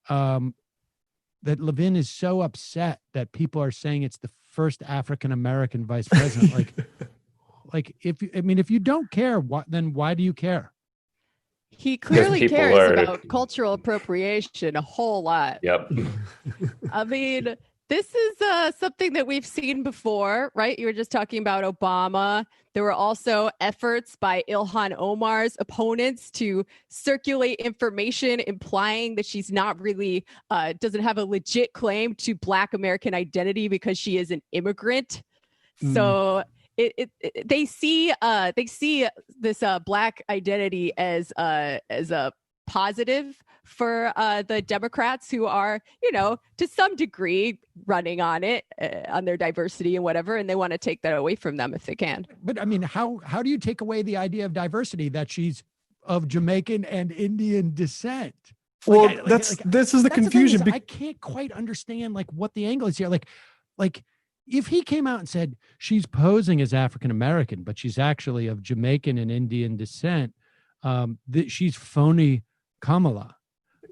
that Levin is so upset that people are saying it's the first African-American vice president, like if you don't care, then why do you care? He clearly cares about cultural appropriation a whole lot. Yep. I mean, this is something that we've seen before, right? You were just talking about Obama. There were also efforts by Ilhan Omar's opponents to circulate information implying that she's not really, doesn't have a legit claim to Black American identity because she is an immigrant. So they see this Black identity as a positive for the Democrats, who are, to some degree running on it, on their diversity and whatever, and they want to take that away from them if they can. But I mean, how do you take away the idea of diversity, that she's of Jamaican and Indian descent? Well, this is the confusion. I can't quite understand like what the angle is here. Like if he came out and said she's posing as African American, but she's actually of Jamaican and Indian descent, that she's phony Kamala.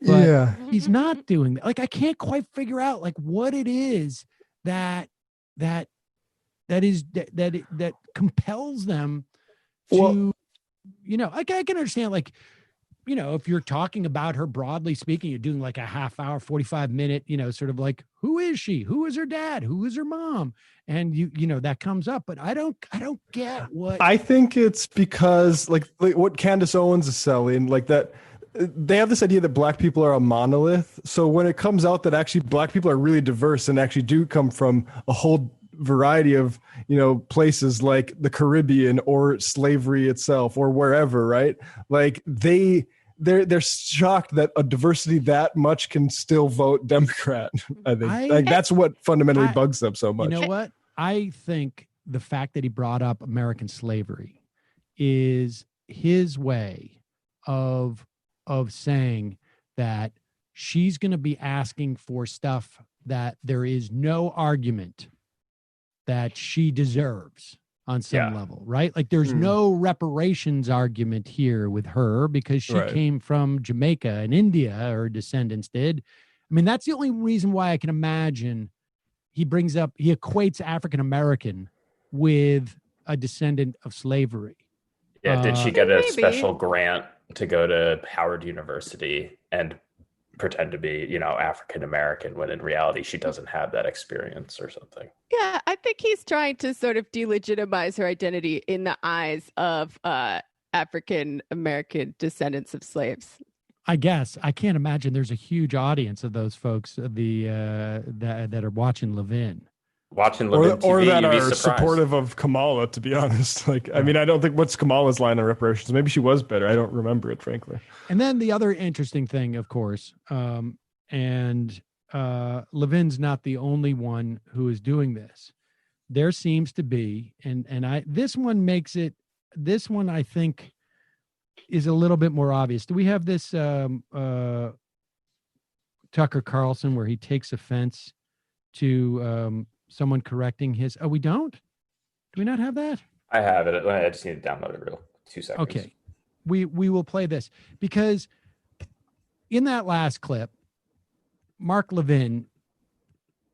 But he's not doing that. Like, I can't quite figure out like what it is that compels them to, I can understand, like, if you're talking about her broadly speaking, you're doing like a half hour, 45 minute, sort of like, who is she? Who is her dad? Who is her mom? And that comes up, but I don't get what. I think it's because like what Candace Owens is selling, like that. They have this idea that Black people are a monolith. So when it comes out that actually Black people are really diverse and actually do come from a whole variety of, places like the Caribbean or slavery itself or wherever, right? Like they're shocked that a diversity that much can still vote Democrat. I think that's what fundamentally bugs them so much. You know what? I think the fact that he brought up American slavery is his way of saying that she's going to be asking for stuff that there is no argument that she deserves on some level, right? Like there's no reparations argument here with her because she came from Jamaica and India, her descendants did. I mean, that's the only reason why I can imagine he equates African-American with a descendant of slavery. Yeah, did she get a special grant to go to Howard University and pretend to be, African American when in reality she doesn't have that experience or something? Yeah, I think he's trying to sort of delegitimize her identity in the eyes of African American descendants of slaves. I guess I can't imagine there's a huge audience of those folks that are watching Levin. Watching Levin TV, or that you'd be are surprised. supportive of Kamala, to be honest. Like, I mean, I don't think what's Kamala's line on reparations. Maybe she was better. I don't remember it, frankly. And then the other interesting thing, of course, and Levin's not the only one who is doing this. There seems to be, this one I think is a little bit more obvious. Do we have this Tucker Carlson where he takes offense to someone correcting his? Oh, we don't? Do we not have that? I have it. I just need to download it real 2 seconds. Okay. We will play this because in that last clip, Mark Levin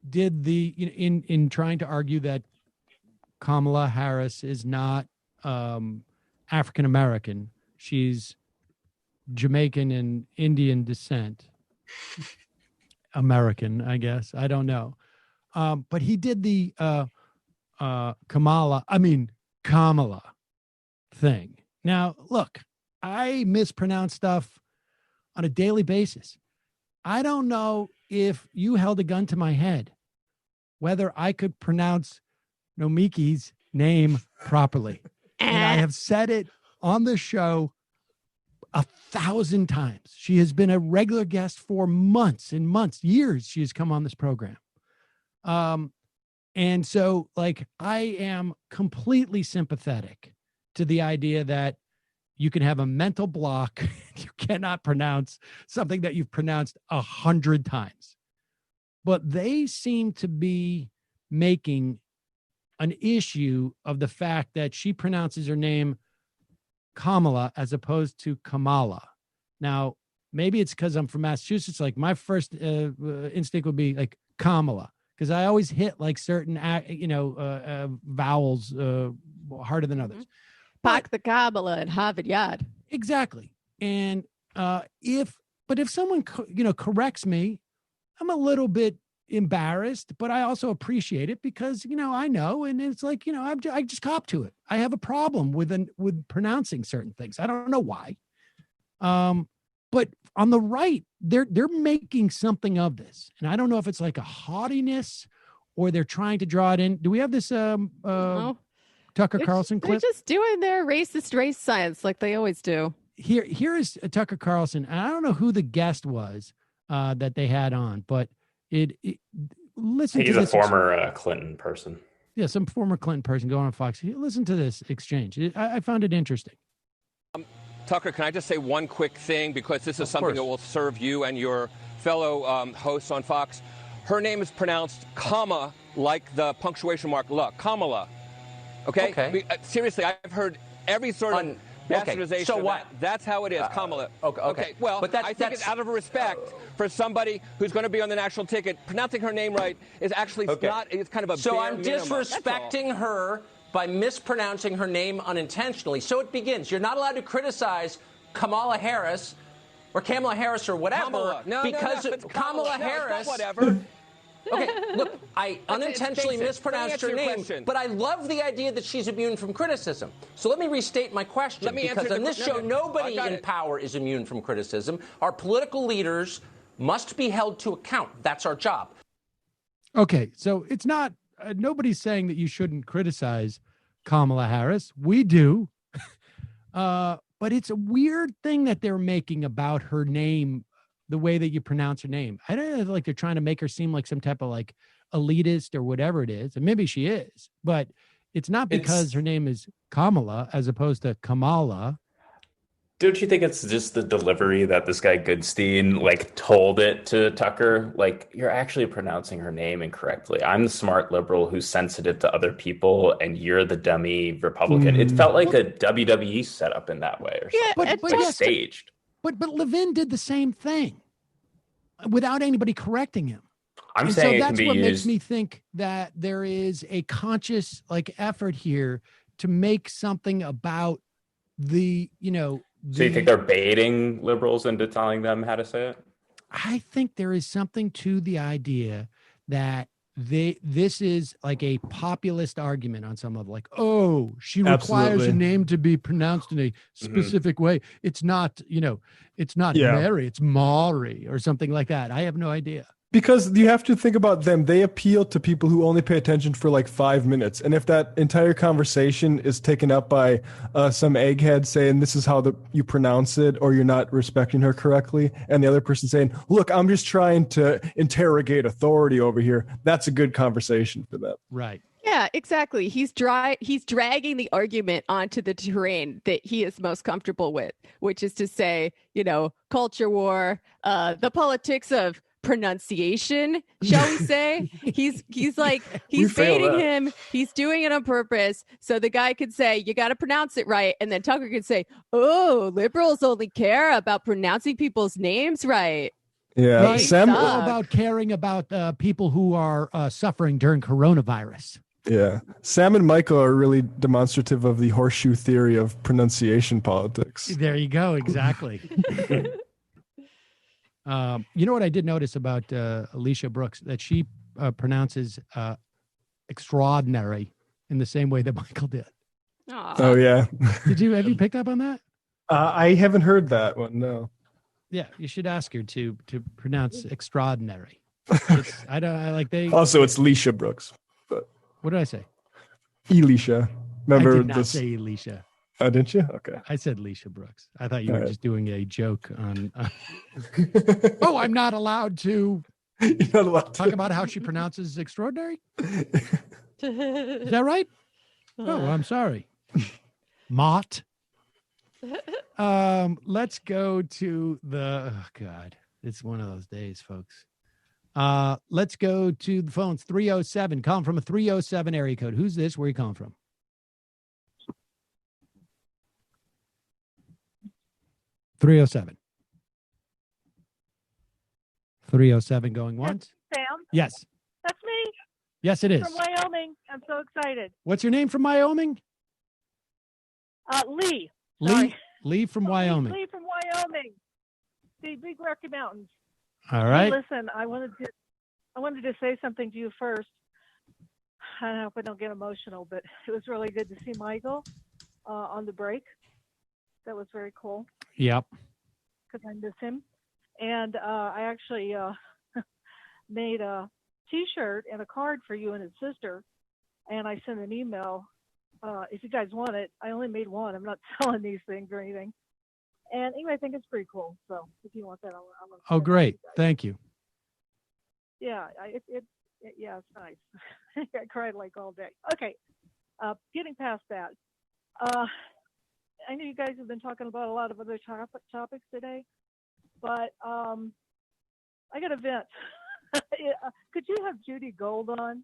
did in trying to argue that Kamala Harris is not African American. She's Jamaican and Indian descent. American, I guess. I don't know. But he did the Kamala thing. Now, look, I mispronounce stuff on a daily basis. I don't know if you held a gun to my head, whether I could pronounce Nomiki's name properly. And I have said it on the show 1,000 times. She has been a regular guest for months and months, years. She has come on this program. And so like, I am completely sympathetic to the idea that you can have a mental block. You cannot pronounce something that you've pronounced 100 times. But they seem to be making an issue of the fact that she pronounces her name Kamala as opposed to Kamala. Now, maybe it's because I'm from Massachusetts. Like my first instinct would be like Kamala, because I always hit like certain, vowels harder than others. Park the Kamala at Harvard Yard. Exactly. And if someone, corrects me, I'm a little bit embarrassed, but I also appreciate it because, I know, and it's like, I just cop to it. I have a problem with pronouncing certain things. I don't know why. But on the right, they're making something of this. And I don't know if it's like a haughtiness or they're trying to draw it in. Do we have this No. Tucker Carlson clip? They're just doing their racist race science like they always do. Here is Tucker Carlson. And I don't know who the guest was that they had on, but listen to this. He's a former Clinton person. Yeah, some former Clinton person going on Fox. Listen to this exchange. I found it interesting. Tucker, can I just say one quick thing, because this is something that will serve you and your fellow hosts on Fox. Her name is pronounced comma, like the punctuation mark la, Kamala. Okay? Seriously, I've heard every sort of bastardization so of what? That's how it is, Kamala. Okay. Well, but I think it's out of respect for somebody who's going to be on the national ticket. Pronouncing her name right is actually not, it's kind of a So bare I'm minimum. disrespecting her by mispronouncing her name unintentionally. So it begins. You're not allowed to criticize Kamala Harris or Kamala Harris or whatever Kamala. No, because it's Kamala No, Harris. it's not whatever. Okay, look, I unintentionally Let me mispronounced answer her your name, question. but I love the idea that she's immune from criticism. So let me restate my question, Let me because answer on this show, nobody in power is immune from criticism. Our political leaders must be held to account. That's our job. Okay, so it's not, nobody's saying that you shouldn't criticize Kamala Harris. We do. But it's a weird thing that they're making about her name, the way that you pronounce her name. I don't know, like they're trying to make her seem like some type of like elitist or whatever it is. And maybe she is, but it's not because her name is Kamala as opposed to Kamala. Don't you think it's just the delivery that this guy Goodstein told it to Tucker? You're actually pronouncing her name incorrectly. I'm the smart liberal who's sensitive to other people, and you're the dummy Republican. It felt like a WWE setup in that way, or something. But Staged. But Levin did the same thing without anybody correcting him. I'm saying it can be that's what used. makes me think that there is a conscious effort here to make something about the. So you think they're baiting liberals into telling them how to say it? I think there is something to the idea that this is like a populist argument on some level, she requires a name to be pronounced in a specific way. It's not, it's not Mary, it's Maury or something like that. I have no idea. Because you have to think about them. They appeal to people who only pay attention for 5 minutes. And if that entire conversation is taken up by some egghead saying this is how you pronounce it, or you're not respecting her correctly, and the other person saying, look, I'm just trying to interrogate authority over here, that's a good conversation for them. Right. Yeah, exactly. He's dragging the argument onto the terrain that he is most comfortable with, which is to say, culture war, the politics of pronunciation, shall we say. He's baiting him. He's doing it on purpose. So the guy could say, you got to pronounce it right. And then Tucker could say, oh, liberals only care about pronouncing people's names right. Yeah. Right. Sam, all about caring about people who are suffering during coronavirus. Yeah. Sam and Michael are really demonstrative of the horseshoe theory of pronunciation politics. There you go. Exactly. You know what I did notice about Alicia Brooks, that she pronounces extraordinary in the same way that Michael did. Aww. Oh yeah. Have you picked up on that? I haven't heard that one. No. Yeah, you should ask her to pronounce extraordinary. Also, it's Leisha Brooks. But what did I say? Elisha. Remember I did not this? say Elisha. Oh, didn't you? Okay. I said Leisha Brooks. I thought you were All right. just doing a joke on. Oh, I'm not allowed to. You're not allowed talk about how she pronounces extraordinary. Is that right? Oh, I'm sorry. Mott. Let's go to the, oh God, it's one of those days, folks. Let's go to the phones. 307, calling from a 307 area code. Who's this? Where are you calling from? 307. 307 going once. Sam? Yes. That's me. Yes, it is. From Wyoming. I'm so excited. What's your name from Wyoming? Lee. Lee from Wyoming. Lee from Wyoming. The Big Rocky Mountains. All right. Hey, listen, I wanted to say something to you first. I hope I don't get emotional, but it was really good to see Michael on the break. That was very cool. Yep. Because I miss him. And I actually made a T-shirt and a card for you and his sister, and I sent an email. If you guys want it, I only made one. I'm not selling these things or anything. And anyway, I think it's pretty cool. So if you want that, I'll Oh, great. Thank you. Yeah, yeah, it's nice. I cried like all day. Okay, getting past that. I know you guys have been talking about a lot of other topics today, but I got a vent. Could you have Judy Gold on?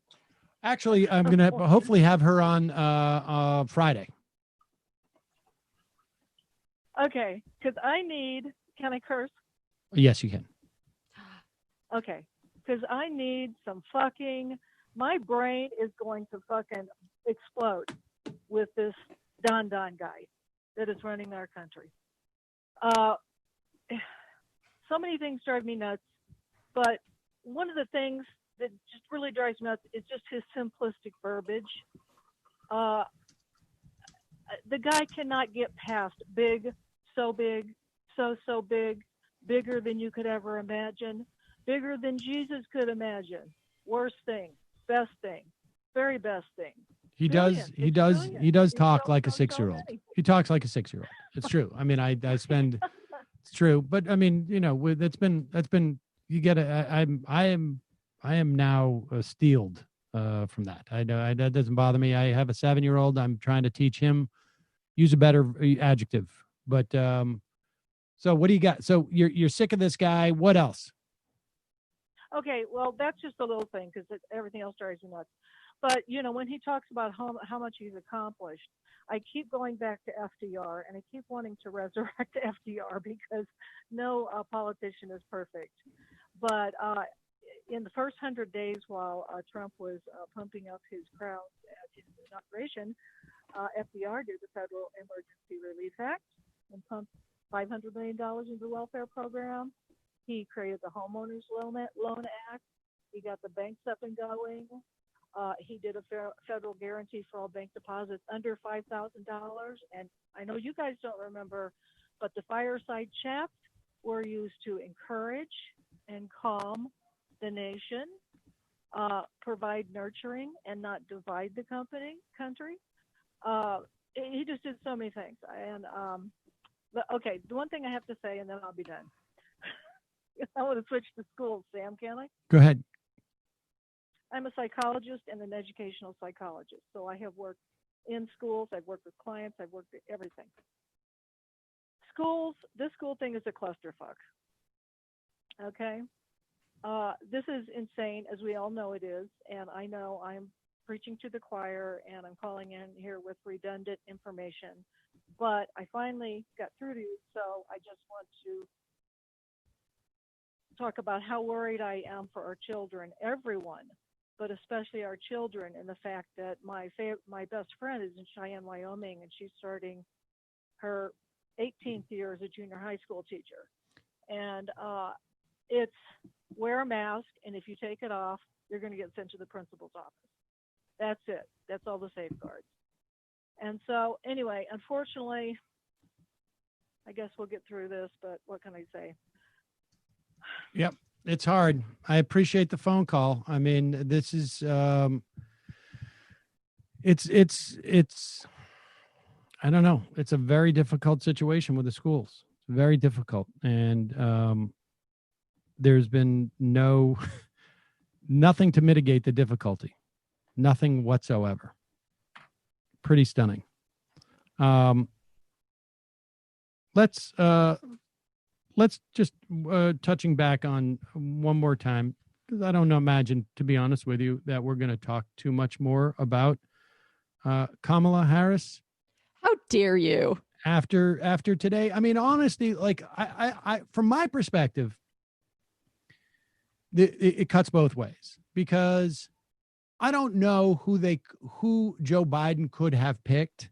Actually, I'm going to hopefully have her on Friday. Okay, because can I curse? Yes, you can. Okay, because I need some my brain is going to fucking explode with this Don guy that is running our country. So many things drive me nuts, but one of the things that just really drives me nuts is just his simplistic verbiage. The guy cannot get past big, so big, so big, bigger than you could ever imagine, bigger than Jesus could imagine, worst thing, best thing, very best thing. He does talk like a 6-year-old. He talks like a 6-year-old. It's true. I mean, I spend, it's true. But I mean, you know, that's been, you get I am now steeled from that. That doesn't bother me. I have a 7-year-old. I'm trying to teach him, use a better adjective. But so what do you got? So you're sick of this guy. What else? Okay, well, that's just a little thing because everything else drives me nuts. But, you know, when he talks about how much he's accomplished, I keep going back to FDR, and I keep wanting to resurrect FDR because no politician is perfect. But in the first 100 days while Trump was pumping up his crowd at his inauguration, FDR did the Federal Emergency Relief Act and pumped $500 million into the welfare program. He created the Homeowners Loan Act. He got the banks up and going. He did a federal guarantee for all bank deposits under $5,000. And I know you guys don't remember, but the fireside chats were used to encourage and calm the nation, provide nurturing and not divide the country. He just did so many things. And okay, the one thing I have to say, and then I'll be done. I want to switch to schools, Sam, can I? Go ahead. I'm a psychologist and an educational psychologist. So I have worked in schools, I've worked with clients, I've worked with everything. Schools, this school thing is a clusterfuck. Okay? This is insane, as we all know it is, and I know I'm preaching to the choir and I'm calling in here with redundant information, but I finally got through to you, so I just want to talk about how worried I am for our children, everyone, but especially our children, and the fact that my best friend is in Cheyenne, Wyoming, and she's starting her 18th year as a junior high school teacher. And it's wear a mask, and if you take it off, you're going to get sent to the principal's office. That's it. That's all the safeguards. And so, anyway, unfortunately, I guess we'll get through this, but what can I say? Yep. It's hard. I appreciate the phone call. I mean, this is, it's, I don't know. It's a very difficult situation with the schools. Very difficult. And there's been nothing to mitigate the difficulty. Nothing whatsoever. Pretty stunning. let's just touching back on one more time, because I don't imagine, to be honest with you, that we're going to talk too much more about Kamala Harris. How dare you? After today, I mean, honestly, like I from my perspective, it cuts both ways, because I don't know who Joe Biden could have picked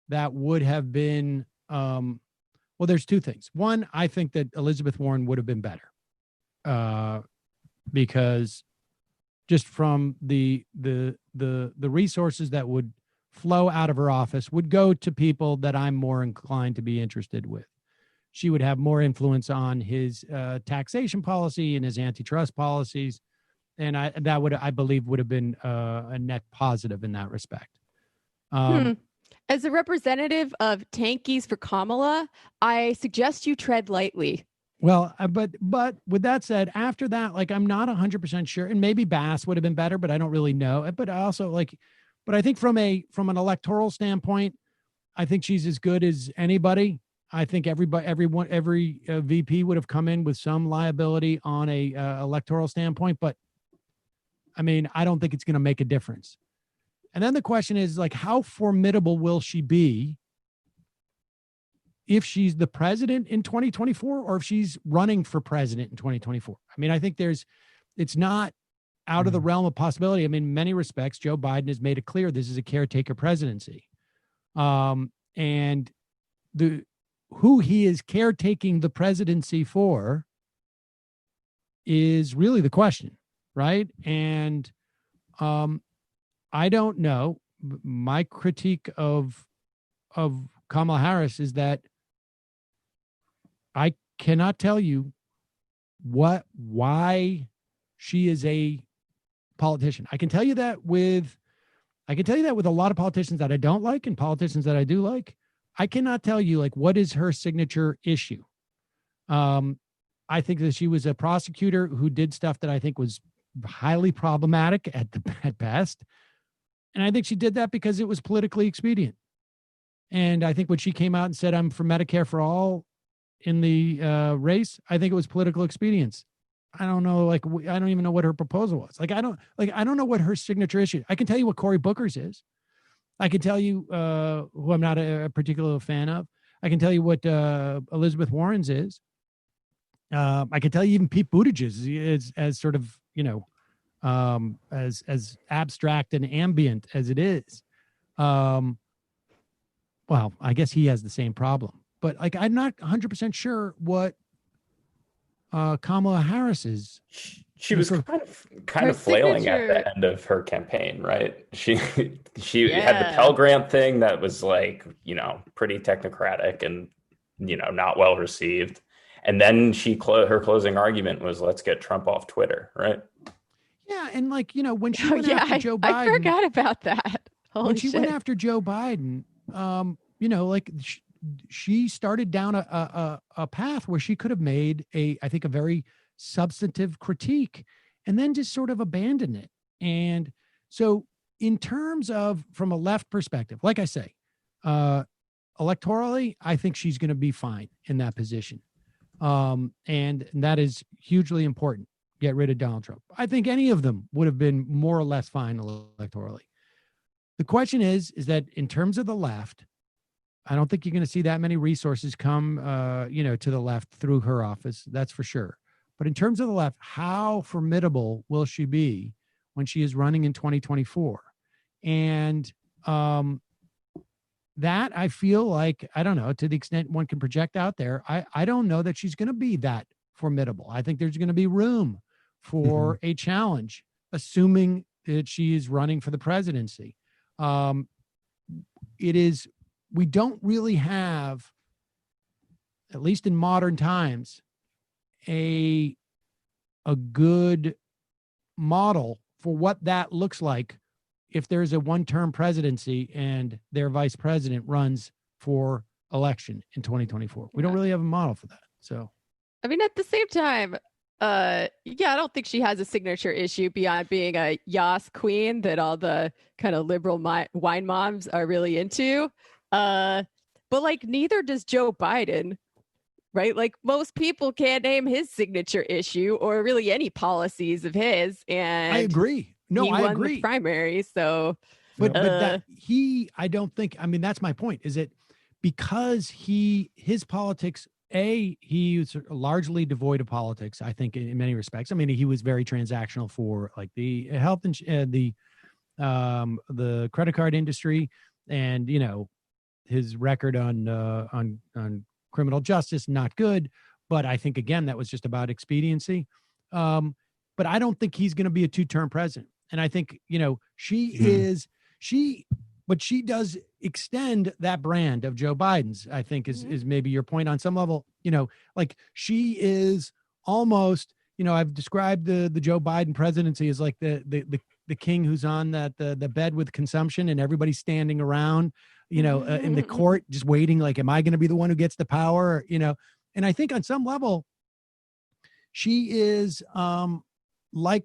that would have been. Well, there's two things. One, I think that Elizabeth Warren would have been better, because just from the resources that would flow out of her office would go to people that I'm more inclined to be interested with. She would have more influence on his taxation policy and his antitrust policies, and I believe would have been a net positive in that respect. As a representative of tankies for Kamala, I suggest you tread lightly. Well, but with that said, after that, like, I'm not 100% sure, and maybe Bass would have been better, but I don't really know. But I also but I think from an electoral standpoint, I think she's as good as anybody. I think every VP would have come in with some liability on a electoral standpoint, but I mean, I don't think it's going to make a difference. And then the question is, like, how formidable will she be if she's the president in 2024, or if she's running for president in 2024? I mean, I think it's not out of the realm of possibility. I mean, in many respects, Joe Biden has made it clear this is a caretaker presidency. And who he is caretaking the presidency for is really the question, right? And I don't know. My critique of Kamala Harris is that I cannot tell you why she is a politician. I can tell you that with a lot of politicians that I don't like and politicians that I do like. I cannot tell you, like, what is her signature issue. I think that she was a prosecutor who did stuff that I think was highly problematic at best. And I think she did that because it was politically expedient. And I think when she came out and said, I'm for Medicare for all in the race, I think it was political expedience. I don't know, like, I don't even know what her proposal was. I don't know what her signature issue. I can tell you what Cory Booker's is. I can tell you who I'm not a particular fan of. I can tell you what Elizabeth Warren's is. I can tell you even Pete Buttigieg's is, as sort of, as abstract and ambient as it is. Well, I guess he has the same problem. But, like, I'm not 100% sure what Kamala Harris is. She was kind of flailing at the end of her campaign, right? She had the Pell Grant thing that was, like, pretty technocratic and, not well received. And then her closing argument was, let's get Trump off Twitter, right? Yeah, and, like, when she went after Joe Biden, I forgot about that. When she went after Joe Biden, she started down a path where she could have made I think a very substantive critique, and then just sort of abandoned it. And so, in terms of, from a left perspective, like I say, electorally, I think she's going to be fine in that position. And that is hugely important. Get rid of Donald Trump. I think any of them would have been more or less fine electorally. The question is that in terms of the left, I don't think you're going to see that many resources come, to the left through her office. That's for sure. But in terms of the left, how formidable will she be when she is running in 2024? And that, I feel like, I don't know, to the extent one can project out there, I don't know that she's going to be that formidable. I think there's going to be room for a challenge, assuming that she is running for the presidency. We don't really have, at least in modern times, a good model for what that looks like if there's a one-term presidency and their vice president runs for election in 2024. We don't really have a model for that. So, I mean, at the same time, I don't think she has a signature issue beyond being a Yas queen that all the kind of liberal wine moms are really into. But, like, neither does Joe Biden, right? Like most people can't name his signature issue or really any policies of his. And I agree. No, he I won agree. the primary. So, but that I don't think, I mean, that's my point, is it because his politics, he was largely devoid of politics, I think, in many respects. I mean, he was very transactional for like the health and the credit card industry, and his record on criminal justice, not good. But I think again that was just about expediency. But I don't think he's going to be a two-term president. And I think but she does extend that brand of Joe Biden's, I think is maybe your point on some level. Like she is almost, I've described the Joe Biden presidency as like the king who's on the bed with consumption and everybody's standing around, in the court, just waiting, like, am I going to be the one who gets the power? And I think on some level, she is like,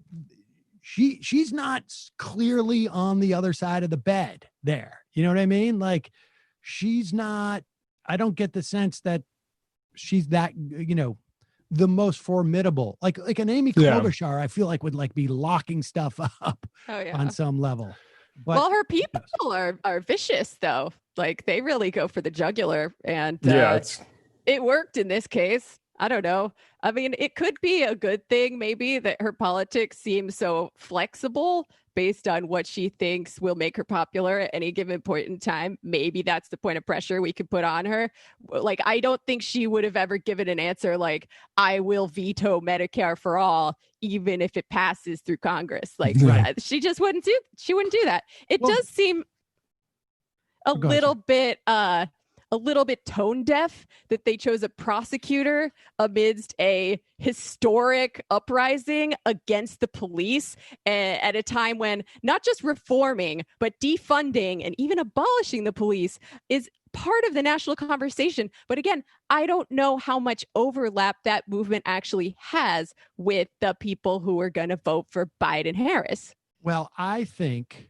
she's not clearly on the other side of the bed there. You know what I mean? Like she's not, I don't get the sense that she's that, the most formidable, like an Amy Klobuchar, I feel like would like be locking stuff up on some level. But, well, her people are vicious though. Like they really go for the jugular, and it worked in this case. I don't know. I mean, it could be a good thing maybe that her politics seem so flexible based on what she thinks will make her popular at any given point in time. Maybe that's the point of pressure we could put on her. Like, I don't think she would have ever given an answer like, I will veto Medicare for all, even if it passes through Congress. Like she just wouldn't do that. It does seem a little bit tone deaf that they chose a prosecutor amidst a historic uprising against the police at a time when not just reforming, but defunding and even abolishing the police is part of the national conversation. But again, I don't know how much overlap that movement actually has with the people who are going to vote for Biden-Harris. Well, I think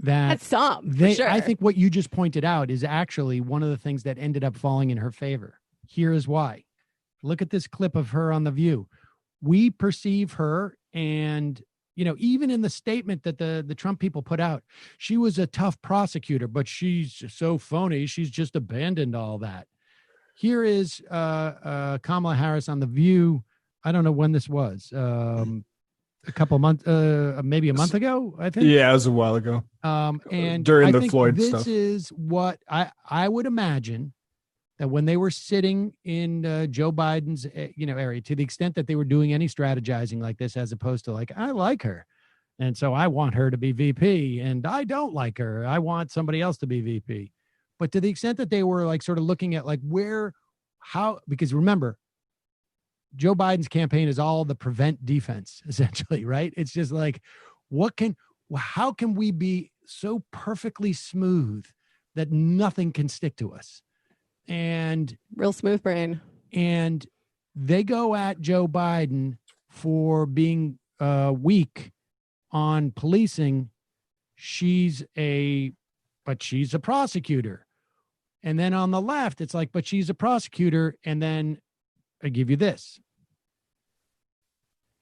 that sure. I think what you just pointed out is actually one of the things that ended up falling in her favor. Here is why. Look at this clip of her on The View. We perceive her, and even in the statement that the Trump people put out, she was a tough prosecutor, but she's so phony. She's just abandoned all that. Here is Kamala Harris on The View. I don't know when this was. A couple of months, maybe a month ago, I think. Yeah, it was a while ago. And during I the think Floyd stuff. This is what I would imagine that when they were sitting in Joe Biden's area, to the extent that they were doing any strategizing like this, as opposed to like, I like her, and so I want her to be VP, and I don't like her, I want somebody else to be VP. But to the extent that they were like sort of looking at like because remember, Joe Biden's campaign is all the prevent defense, essentially, right? It's just like, how can we be so perfectly smooth that nothing can stick to us? And real smooth brain. And they go at Joe Biden for being weak on policing. She's a prosecutor. And then on the left, it's like, but she's a prosecutor. And then I give you this.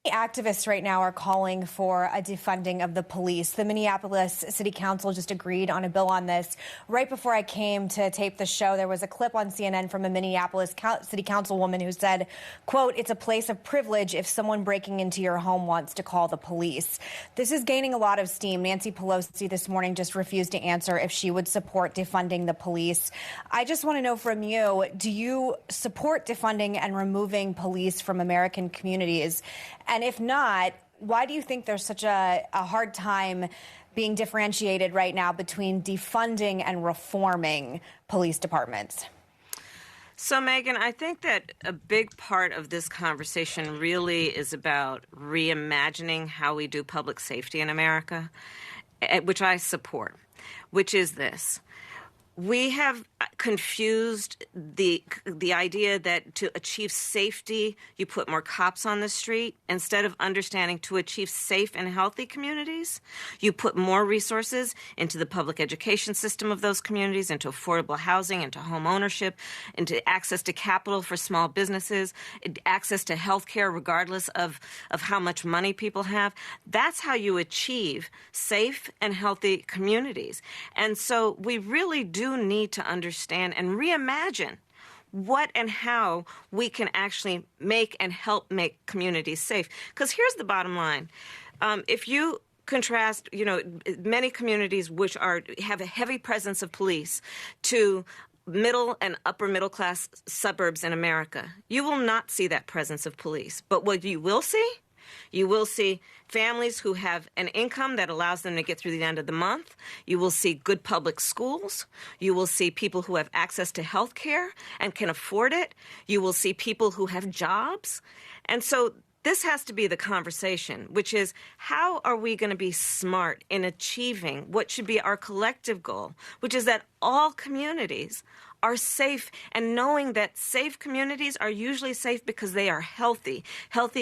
Activists right now are calling for a defunding of the police. The Minneapolis City Council just agreed on a bill on this. Right before I came to tape the show, there was a clip on CNN from a Minneapolis City Councilwoman who said, quote, "It's a place of privilege if someone breaking into your home wants to call the police." This is gaining a lot of steam. Nancy Pelosi this morning just refused to answer if she would support defunding the police. I just want to know from you, do you support defunding and removing police from American communities? And if not, why do you think there's such a hard time being differentiated right now between defunding and reforming police departments? So, Megan, I think that a big part of this conversation really is about reimagining how we do public safety in America, which I support, which is this. We have confused the idea that to achieve safety, you put more cops on the street. Instead of understanding to achieve safe and healthy communities, you put more resources into the public education system of those communities, into affordable housing, into home ownership, into access to capital for small businesses, access to health care regardless of how much money people have. That's how you achieve safe and healthy communities. And so we really do need to understand and reimagine what and how we can actually make and help make communities safe. Because here's the bottom line. If you contrast, many communities which have a heavy presence of police to middle and upper middle class suburbs in America, you will not see that presence of police. But what you will see families who have an income that allows them to get through the end of the month. You will see good public schools. You will see people who have access to health care and can afford it. You will see people who have jobs. And so this has to be the conversation, which is how are we going to be smart in achieving what should be our collective goal, which is that all communities are safe, and knowing that safe communities are usually safe because they are healthy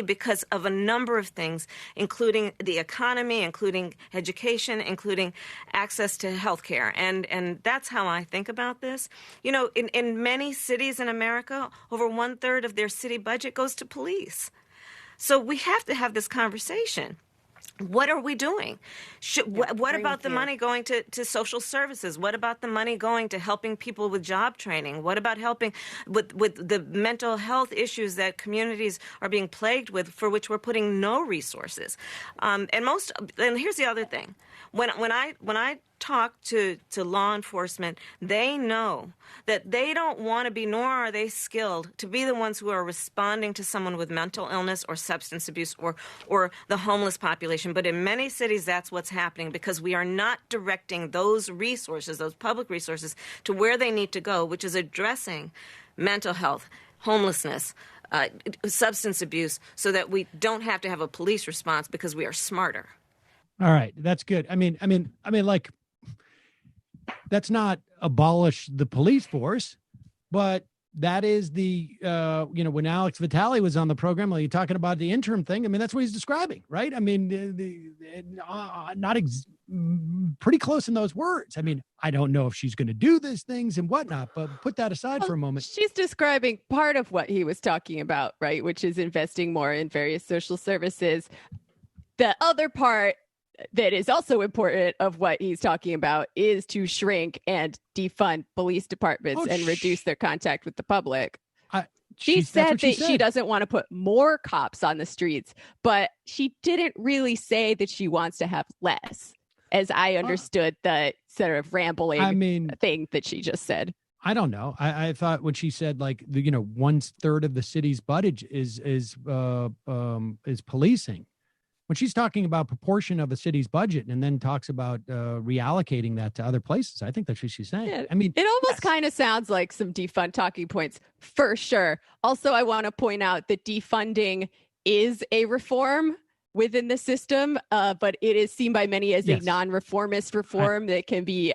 because of a number of things, including the economy, including education, including access to health care. And that's how I think about this. In many cities in America, over 1/3 of their city budget goes to police. So we have to have this conversation. What are we doing? What about the money going to social services? What about the money going to helping people with job training? What about helping with the mental health issues that communities are being plagued with, for which we're putting no resources? And here's the other thing. When I talk to law enforcement, they know that they don't want to be, nor are they skilled to be the ones who are responding to someone with mental illness or substance abuse or the homeless population. But in many cities, that's what's happening, because we are not directing those resources, those public resources, to where they need to go, which is addressing mental health, homelessness, substance abuse, so that we don't have to have a police response because we are smarter. All right, that's good. I mean, like, that's not abolish the police force, but that is the, when Alex Vitale was on the program, you're talking about the interim thing. I mean, that's what he's describing, right? I mean, pretty close in those words. I mean, I don't know if she's going to do these things and whatnot, but put that aside for a moment. She's describing part of what he was talking about, right? Which is investing more in various social services. The other part that is also important of what he's talking about is to shrink and defund police departments and reduce their contact with the public. She said that she doesn't want to put more cops on the streets, but she didn't really say that she wants to have less, as I understood the sort of rambling thing that she just said. I don't know. I thought when she said, like, 1/3 of the city's budget is policing. When she's talking about proportion of a city's budget and then talks about reallocating that to other places, I think that's what she's saying. Yeah, I mean, it almost kind of sounds like some defund talking points for sure. Also, I want to point out that defunding is a reform within the system, but it is seen by many as a non-reformist reform that can be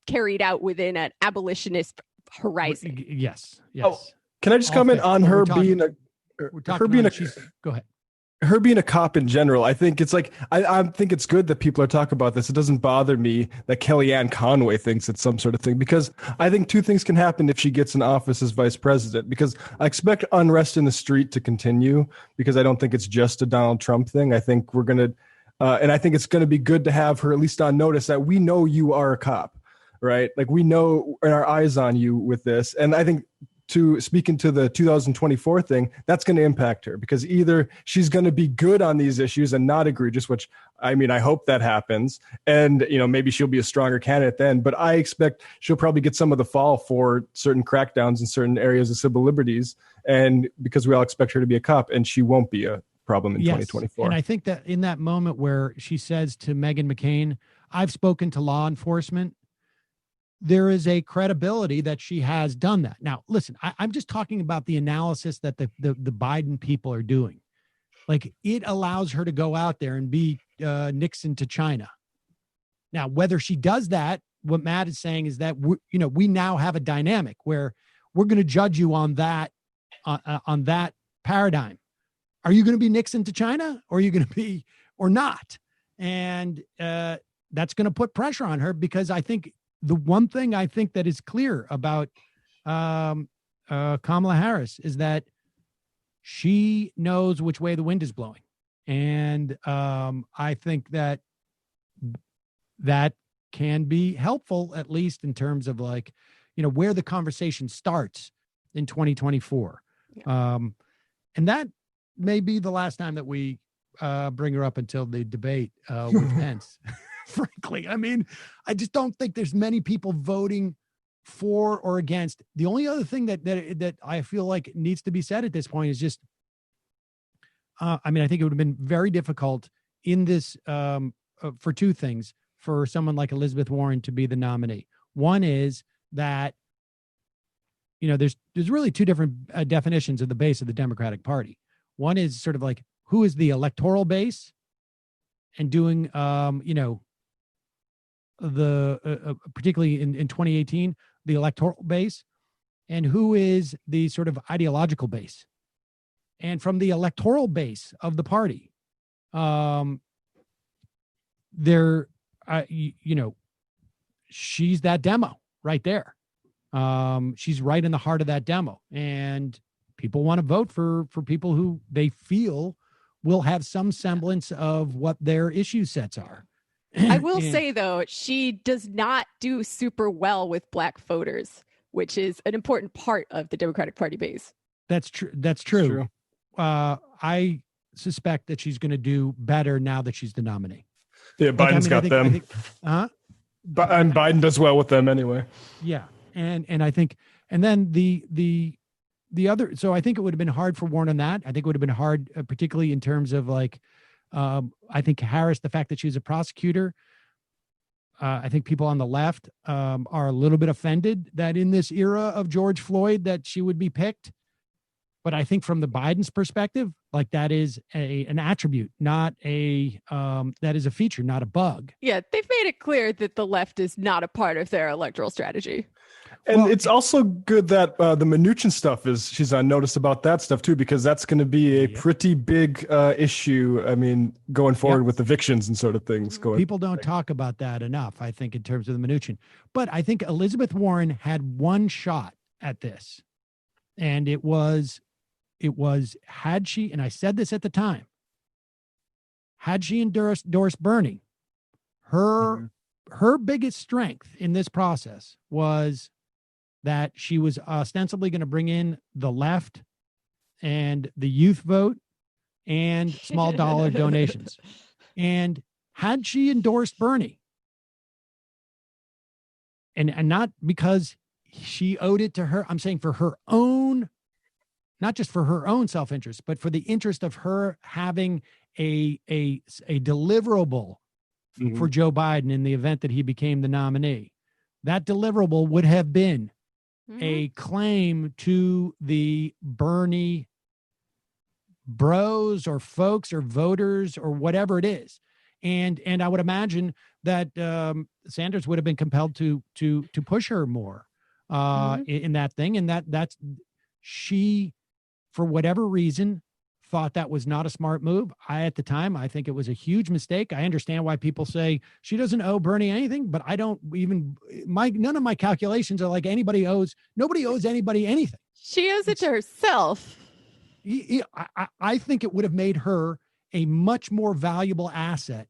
carried out within an abolitionist horizon. Yes. Oh, can I just comment on her being a go ahead. Her being a cop in general? I think it's like, I think it's good that people are talking about this. It doesn't bother me that Kellyanne Conway thinks it's some sort of thing, because I think two things can happen if she gets in office as vice president, because I expect unrest in the street to continue, because I don't think it's just a Donald Trump thing. I think we're going to, and I think it's going to be good to have her at least on notice that we know you are a cop, right? Like, we know, and our eyes on you with this. And I think, to speaking to the 2024 thing, that's going to impact her, because either she's going to be good on these issues and not egregious, which, I mean, I hope that happens. And, maybe she'll be a stronger candidate then, but I expect she'll probably get some of the fall for certain crackdowns in certain areas of civil liberties. And because we all expect her to be a cop, and she won't be a problem in 2024. And I think that in that moment where she says to Meghan McCain, I've spoken to law enforcement, there is a credibility that she has done that. Now, listen, I'm just talking about the analysis that the Biden people are doing. Like, it allows her to go out there and be Nixon to China. Now, whether she does that what Matt is saying is that we now have a dynamic where we're going to judge you on that paradigm. Are you going to be Nixon to China, or are you going to be or not? And that's going to put pressure on her, because I think the one thing I think that is clear about Kamala Harris is that she knows which way the wind is blowing. And I think that can be helpful, at least in terms of where the conversation starts in 2024. Yeah. And that may be the last time that we bring her up until the debate with Pence. Frankly, I mean, I just don't think there's many people voting for or against. The only other thing that I feel like needs to be said at this point is just, I think it would have been very difficult in this for two things for someone like Elizabeth Warren to be the nominee. One is that, there's really two different definitions of the base of the Democratic Party. One is sort of like, who is the electoral base, and doing, particularly in 2018, the electoral base, and who is the sort of ideological base. And from the electoral base of the party, she's that demo right there. She's right in the heart of that demo, and people want to vote for people who they feel will have some semblance of what their issue sets are. I will say, though, she does not do super well with Black voters, which is an important part of the Democratic Party base. That's true. That's true. I suspect that she's going to do better now that she's the nominee. Yeah, Biden's got them. And Biden does well with them anyway. Yeah, and I think, and then the other. So I think it would have been hard for Warren on that. I think it would have been hard, particularly in terms of I think Harris, the fact that she's a prosecutor. I think people on the left are a little bit offended that in this era of George Floyd that she would be picked. But I think from the Biden's perspective, that is an attribute, not that is a feature, not a bug. Yeah, they've made it clear that the left is not a part of their electoral strategy. And it's also good that the Mnuchin stuff she's on notice about that stuff too, because that's going to be a pretty big issue. I mean, going forward with evictions and sort of things. People don't talk about that enough, I think, in terms of the Mnuchin. But I think Elizabeth Warren had one shot at this, and it was had she, and I said this at the time, had she endorsed Bernie, her biggest strength in this process was that she was ostensibly going to bring in the left and the youth vote and small dollar donations. And had she endorsed Bernie, and not because she owed it to her, I'm saying for her own, not just for her own self-interest, but for the interest of her having a deliverable for Joe Biden in the event that he became the nominee. That deliverable would have been a claim to the Bernie bros or folks or voters or whatever it is. And I would imagine that Sanders would have been compelled to push her more in that thing. And that's she, for whatever reason, thought that was not a smart move. At the time, I think it was a huge mistake. I understand why people say she doesn't owe Bernie anything, but I don't even, none of my calculations are like nobody owes anybody anything. She owes it to herself. I think it would have made her a much more valuable asset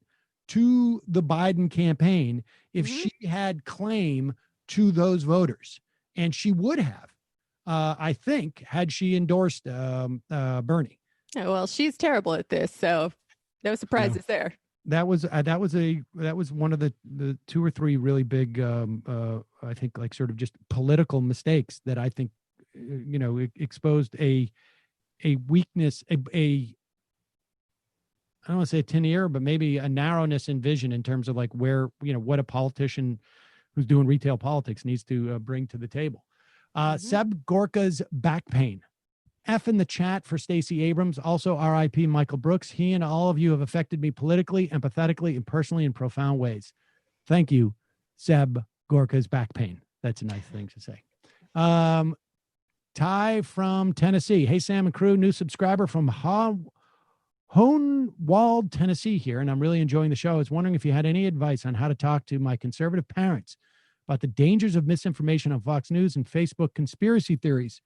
to the Biden campaign if she had claim to those voters. And she would have, I think, had she endorsed Bernie. Oh, well, she's terrible at this, so no surprises there. That was one of the two or three really big, I think, like sort of just political mistakes that I think, exposed a weakness, I don't want to say a tin ear, but maybe a narrowness in vision in terms of like where, what a politician who's doing retail politics needs to bring to the table. Seb Gorka's back pain. F in the chat for Stacey Abrams. Also, RIP Michael Brooks. He and all of you have affected me politically, empathetically, and personally in profound ways. Thank you, Seb, Gorka's back pain. That's a nice thing to say. Ty from Tennessee. Hey, Sam and crew, new subscriber from Hohenwald, Tennessee here, and I'm really enjoying the show. I was wondering if you had any advice on how to talk to my conservative parents about the dangers of misinformation on Fox News and Facebook conspiracy theories.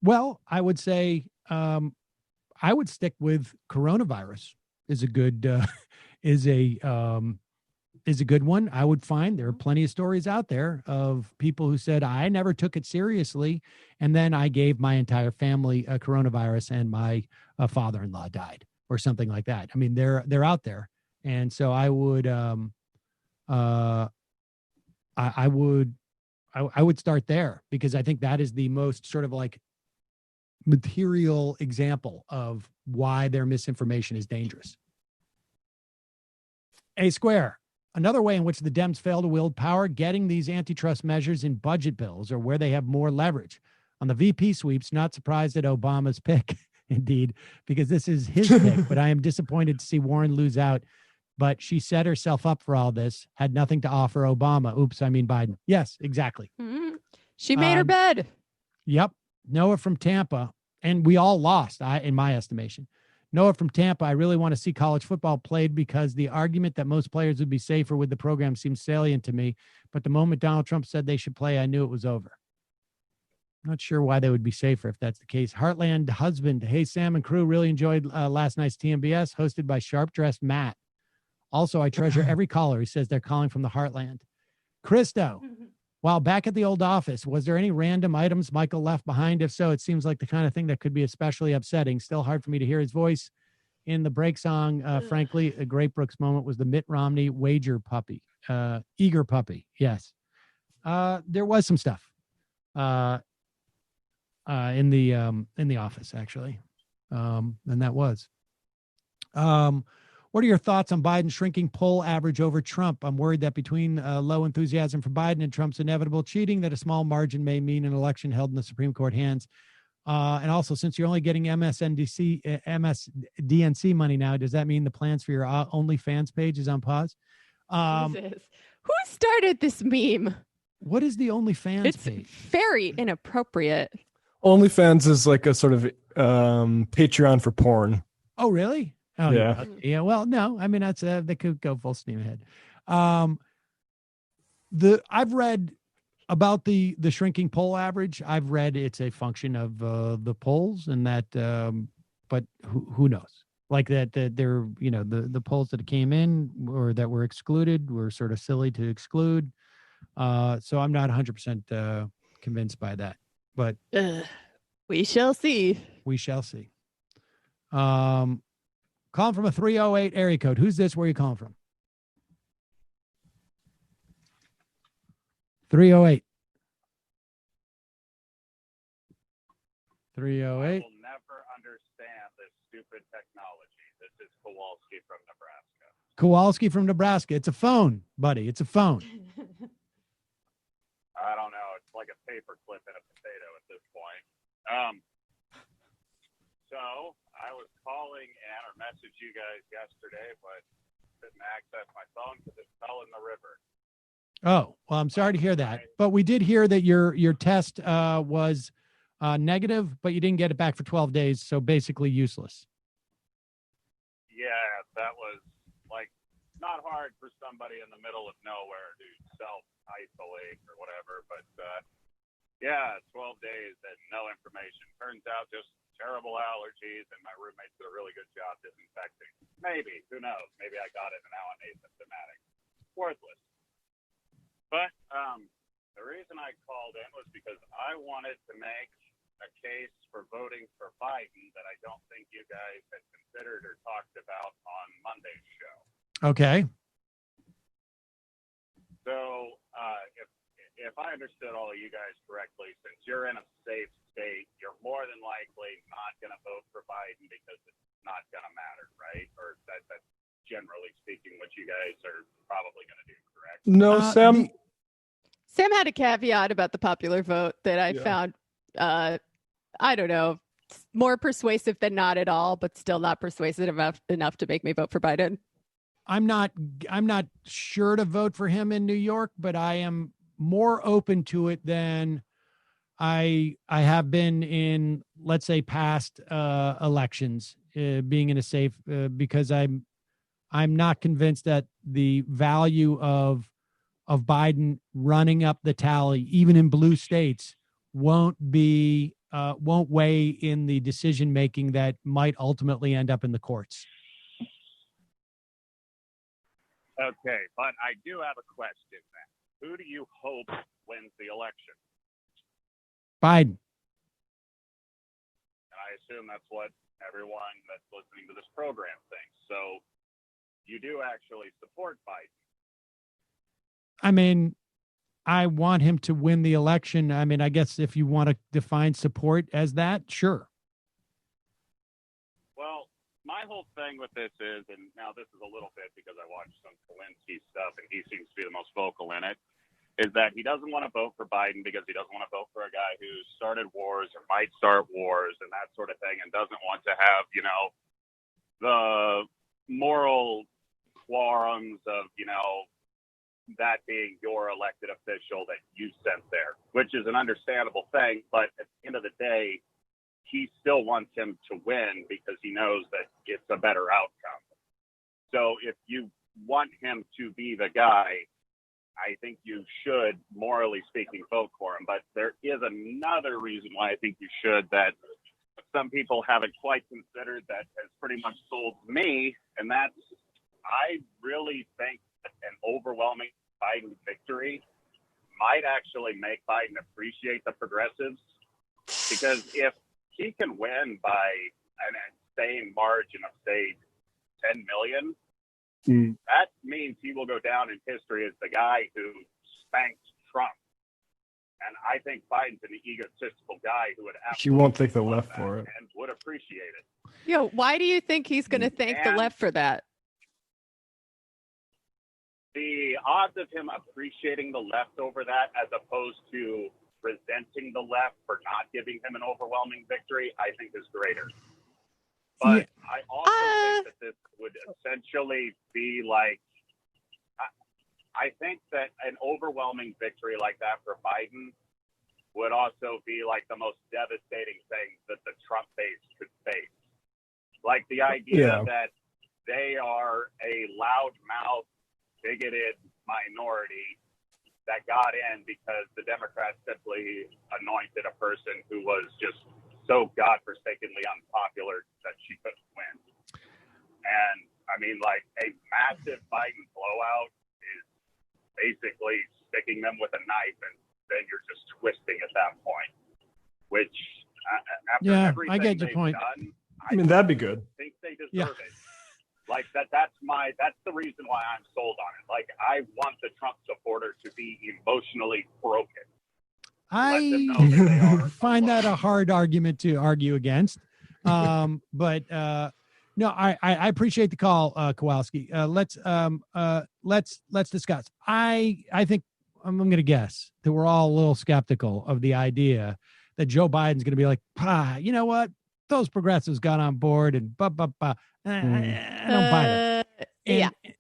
Well, I would say I would stick with coronavirus is a good is a good one. I would find there are plenty of stories out there of people who said, I never took it seriously. And then I gave my entire family a coronavirus and my father-in-law died or something like that. I mean, they're out there. And so I would, I would start there because I think that is the most sort of like material example of why their misinformation is dangerous. A Square. Another way in which the Dems fail to wield power, getting these antitrust measures in budget bills or where they have more leverage. On the VP sweeps, not surprised at Obama's pick, indeed, because this is his pick, but I am disappointed to see Warren lose out. But she set herself up for all this, had nothing to offer Obama. Oops, I mean Biden. Yes, exactly. Mm-hmm. She made her bed. Yep. Noah from Tampa, and we all lost, in my estimation. Noah from Tampa, I really want to see college football played because the argument that most players would be safer with the program seems salient to me. But the moment Donald Trump said they should play, I knew it was over. Not sure why they would be safer if that's the case. Heartland Husband. Hey, Sam and crew, really enjoyed last night's TMBS hosted by sharp-dressed Matt. Also, I treasure every caller who says they're calling from the Heartland. Christo, while back at the old office, was there any random items Michael left behind? If so, it seems like the kind of thing that could be especially upsetting. Still hard for me to hear his voice in the break song. Frankly, a great Brooks moment was the Mitt Romney wager puppy, eager puppy. Yes. There was some stuff in the office, actually. And that was. What are your thoughts on Biden's shrinking poll average over Trump? I'm worried that between low enthusiasm for Biden and Trump's inevitable cheating, that a small margin may mean an election held in the Supreme Court hands. And also, since you're only getting MSDNC money now, does that mean the plans for your OnlyFans page is on pause? Who started this meme? What is the OnlyFans page? Very inappropriate. OnlyFans is like a sort of Patreon for porn. Oh, really? Oh, yeah. Yeah. Well, no, I mean, that's they could go full steam ahead. I've read about the shrinking poll average. I've read it's a function of the polls and that, but who knows? Like that they're, the polls that came in or that were excluded were sort of silly to exclude. So I'm not 100% convinced by that, but we shall see. We shall see. Calling from a 308 area code. Who's this? Where are you calling from? 308. 308. I will never understand this stupid technology. This is Kowalski from Nebraska. Kowalski from Nebraska. It's a phone, buddy. It's a phone. I don't know. It's like a paperclip in a potato at this point. So I was calling or message you guys yesterday, but couldn't access my phone because it fell in the river. Oh, well, I'm sorry to hear that. But we did hear that your test was negative, but you didn't get it back for 12 days, so basically useless. Yeah, that was like not hard for somebody in the middle of nowhere to self-isolate or whatever, but yeah, 12 days and no information. Turns out just terrible allergies, and my roommates did a really good job disinfecting. Maybe, who knows? Maybe I got it and now I'm asymptomatic. Worthless. But the reason I called in was because I wanted to make a case for voting for Biden that I don't think you guys had considered or talked about on Monday's show. Okay. So if I understood all of you guys correctly, since you're in a safe state, you're more than likely not going to vote for Biden because it's not going to matter, right? Or that's generally speaking what you guys are probably going to do, correct? No, Sam. Sam had a caveat about the popular vote that I found, I don't know, more persuasive than not at all, but still not persuasive enough to make me vote for Biden. I'm not sure to vote for him in New York, but I am more open to it than I have been in, let's say, past elections, being in a safe, because I'm not convinced that the value of Biden running up the tally, even in blue states, won't weigh in the decision making that might ultimately end up in the courts. Okay, but I do have a question then. Who do you hope wins the election? Biden. And I assume that's what everyone that's listening to this program thinks. So you do actually support Biden. I mean, I want him to win the election. I mean, I guess if you want to define support as that, sure. Well, my whole thing with this is, and now this is a little bit because I watched some Zelensky stuff and he seems to be the most vocal in it, is that he doesn't want to vote for Biden because he doesn't want to vote for a guy who started wars or might start wars and that sort of thing, and doesn't want to have, the moral quorums of, that being your elected official that you sent there, which is an understandable thing. But at the end of the day, he still wants him to win because he knows that it's a better outcome. So if you want him to be the guy, I think you should, morally speaking, vote for him. But there is another reason why I think you should that some people haven't quite considered that has pretty much sold me, and that's I really think that an overwhelming Biden victory might actually make Biden appreciate the progressives, because if he can win by an insane margin of, say, 10 million, that means he will go down in history as the guy who spanked Trump. And I think Biden's an egotistical guy who would He won't take the left for it and would appreciate it. Why do you think he's going to thank the left for that? The odds of him appreciating the left over that, as opposed to resenting the left for not giving him an overwhelming victory, I think is greater. But I also think that this would essentially be like, I think that an overwhelming victory like that for Biden would also be like the most devastating thing that the Trump base could face. Like the idea that they are a loudmouth, bigoted minority that got in because the Democrats simply anointed a person who was just so godforsakenly unpopular that she couldn't win. And I mean, like, a massive Biden blowout is basically sticking them with a knife, and then you're just twisting at that point. Which, after everything I get your they've point. done, I mean, that'd be good. I think they deserve it. Like that's the reason why I'm sold on it. Like, I want the Trump supporter to be emotionally broken. I find that a hard argument to argue against. But no, I appreciate the call, Kowalski. Let's discuss. I think I'm going to guess that we're all a little skeptical of the idea that Joe Biden's going to be like, you know what? Those progressives got on board and I don't buy that.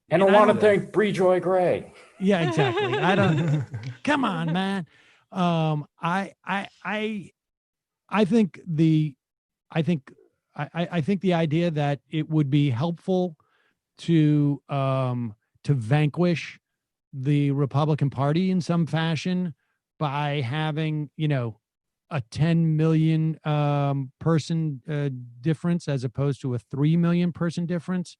And I want to thank Bree Joy Gray. Yeah, exactly. I don't. Come on, man. I think the idea that it would be helpful to vanquish the Republican Party in some fashion by having, a 10 million person difference as opposed to a 3 million person difference.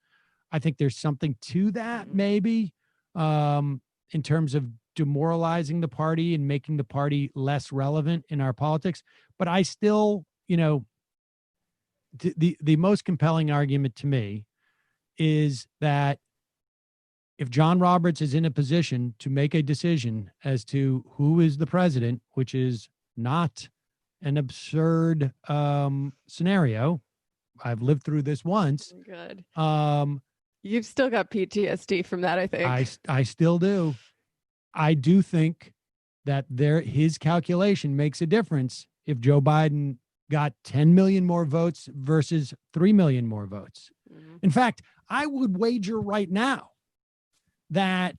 I think there's something to that, maybe, in terms of demoralizing the party and making the party less relevant in our politics. But I still, the most compelling argument to me is that if John Roberts is in a position to make a decision as to who is the president, which is not an absurd scenario, I've lived through this once. Good. You've still got PTSD from that, I think. I still do. I do think that his calculation makes a difference if Joe Biden got 10 million more votes versus 3 million more votes. In fact, I would wager right now that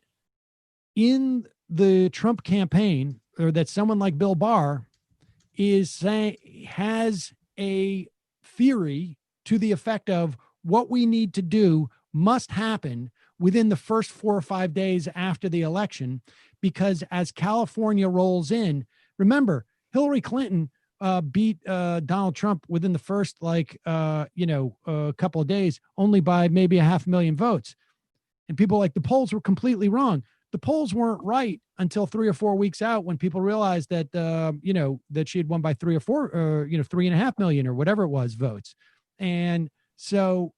in the Trump campaign, or that someone like Bill Barr has a theory to the effect of what we need to do must happen within the first 4 or 5 days after the election, because as California rolls in, remember, Hillary Clinton beat Donald Trump within the first couple of days only by maybe 500,000 votes. And people like the polls were completely wrong. The polls weren't right until 3 or 4 weeks out, when people realized that, that she had won by 3 or 4, 3.5 million or whatever it was votes. And so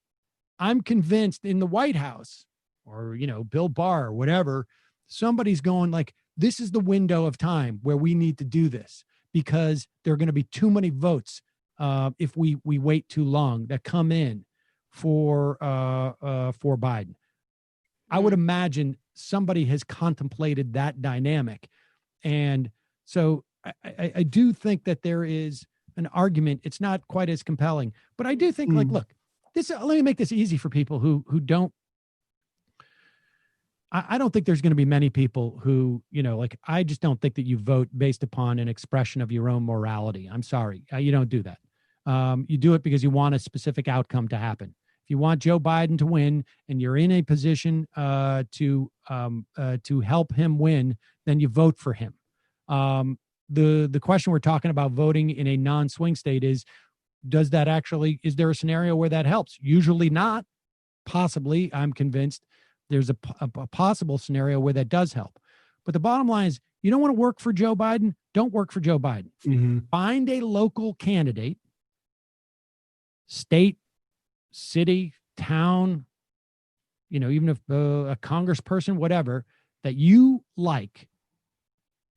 I'm convinced in the White House, or, Bill Barr or whatever, somebody's going like, this is the window of time where we need to do this, because there are going to be too many votes if we wait too long that come in for Biden. I would imagine somebody has contemplated that dynamic. And so I do think that there is an argument. It's not quite as compelling, but I do think look, let me make this easy for people who don't. I don't think there's going to be many people who, I just don't think that you vote based upon an expression of your own morality. I'm sorry. You don't do that. You do it because you want a specific outcome to happen. If you want Joe Biden to win and you're in a position to help him win, then you vote for him. The question we're talking about voting in a non-swing state is there a scenario where that helps? Usually not. Possibly, I'm convinced there's a possible scenario where that does help. But the bottom line is, you don't want to work for Joe Biden? Don't work for Joe Biden. Mm-hmm. Find a local candidate, state, city, town, even if a congressperson, whatever, that you like,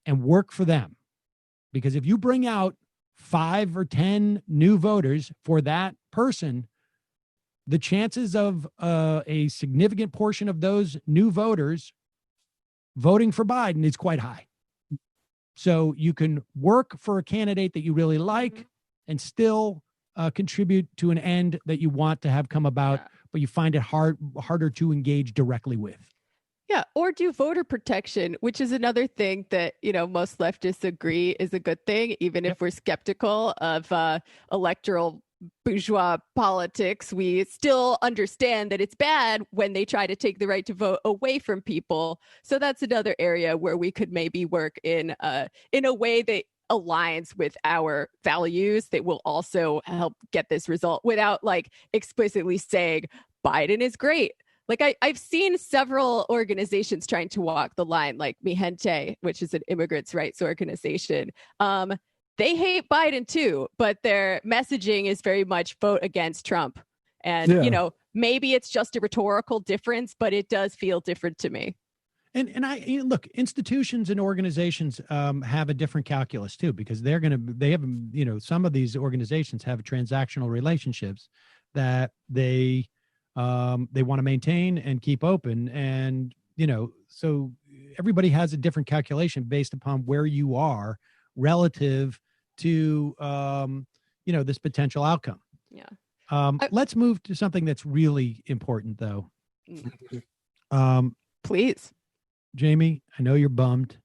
and work for them. Because if you bring out 5 or 10 new voters for that person, the chances of a significant portion of those new voters voting for Biden is quite high. So you can work for a candidate that you really like and still contribute to an end that you want to have come about, but you find it harder to engage directly with. Yeah, or do voter protection, which is another thing that, most leftists agree is a good thing, even if we're skeptical of electoral bourgeois politics. We still understand that it's bad when they try to take the right to vote away from people. So that's another area where we could maybe work in a way that aligns with our values that will also help get this result without explicitly saying Biden is great. I've seen several organizations trying to walk the line, like Mi Gente, which is an immigrants' rights organization. They hate Biden too, but their messaging is very much vote against Trump. And, maybe it's just a rhetorical difference, but it does feel different to me. And I look, institutions and organizations have a different calculus too, because they have, some of these organizations have transactional relationships that they want to maintain and keep open. And, so everybody has a different calculation based upon where you are relative to, this potential outcome. Yeah. Let's move to something that's really important, though. Please. Jamie, I know you're bummed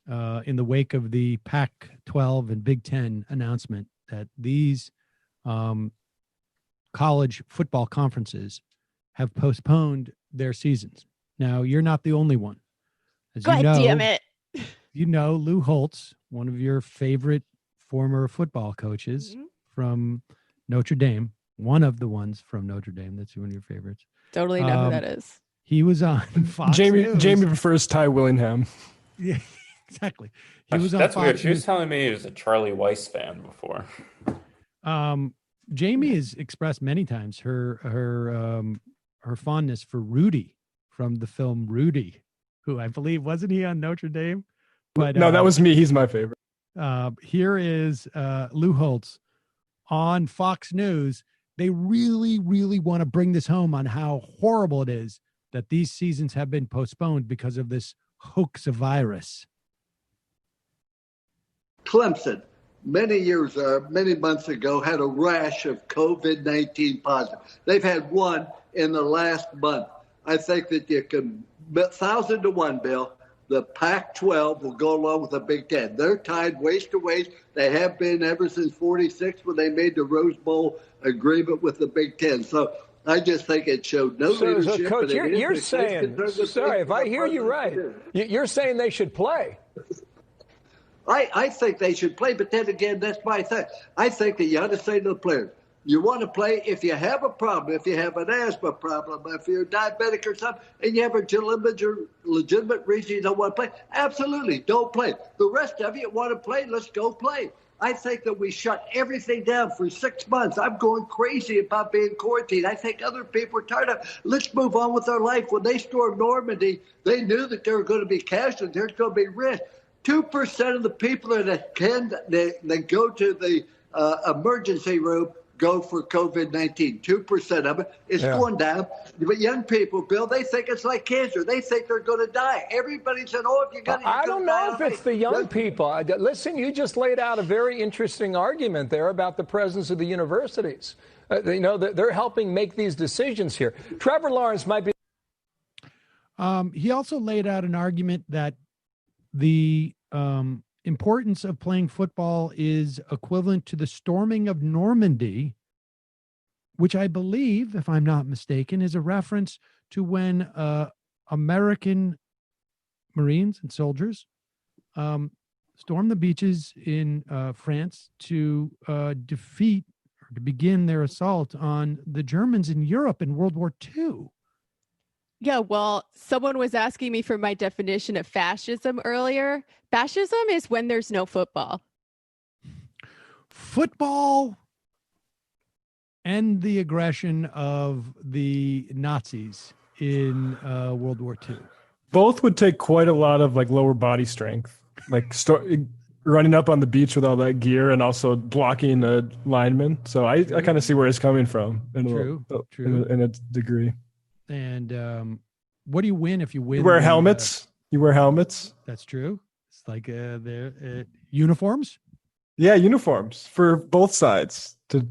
in the wake of the Pac-12 and Big Ten announcement that these college football conferences have postponed their seasons. Now, you're not the only one. As God damn it. Lou Holtz, one of your favorite former football coaches from Notre Dame, one of the ones from Notre Dame. That's one of your favorites. Totally know who that is. He was on Fox News. Jamie prefers Ty Willingham. Yeah, exactly. He was on That's Fox weird. She News. was telling me he was a Charlie Weiss fan before. Jamie has expressed many times her fondness for Rudy from the film Rudy, who I believe wasn't he on Notre Dame? But no, that was me. He's my favorite. Here is Lou Holtz on Fox News. They really, really want to bring this home on how horrible it is that these seasons have been postponed because of this hoax virus. Clemson, many months ago, had a rash of COVID-19 positive. They've had one in the last month. I think that you can, 1,000 to 1, Bill, the Pac-12 will go along with the Big Ten. They're tied waist to waist. They have been ever since 46 when they made the Rose Bowl agreement with the Big Ten. So I just think it showed no leadership. So, Coach, you're saying, sorry, if I hear you right, you're saying they should play. I think they should play, but then again, that's my thing. I think that you ought to say to the players, you want to play if you have a problem, if you have an asthma problem, if you're diabetic or something, and you have a legitimate reason you don't want to play, absolutely, don't play. The rest of you want to play, let's go play. I think that we shut everything down for 6 months. I'm going crazy about being quarantined. I think other people are tired of. Let's move on with our life. When they stormed Normandy, they knew that there were going to be casualties. There's going to be risk. 2% of the people that go to the emergency room go for COVID-19. 2% of it is going down. But young people, Bill, they think it's like cancer. They think they're going to die. Everybody said, "Oh, if you're going to." I don't know if it's the young people. Listen, you just laid out a very interesting argument there about the presence of the universities. They're helping make these decisions here. Trevor Lawrence might be. He also laid out an argument that the importance of playing football is equivalent to the storming of Normandy, which I believe, if I'm not mistaken, is a reference to when American Marines and soldiers stormed the beaches in France to defeat or to begin their assault on the Germans in Europe in World War II. Yeah, well, someone was asking me for my definition of fascism earlier. Fascism is when there's no football. Football and the aggression of the Nazis in World War II. Both would take quite a lot of lower body strength, running up on the beach with all that gear and also blocking a lineman. So I kind of see where it's coming from. True. In a degree. And what do you win if you win? You wear helmets. You wear helmets. That's true. It's like their uniforms. Yeah, uniforms for both sides to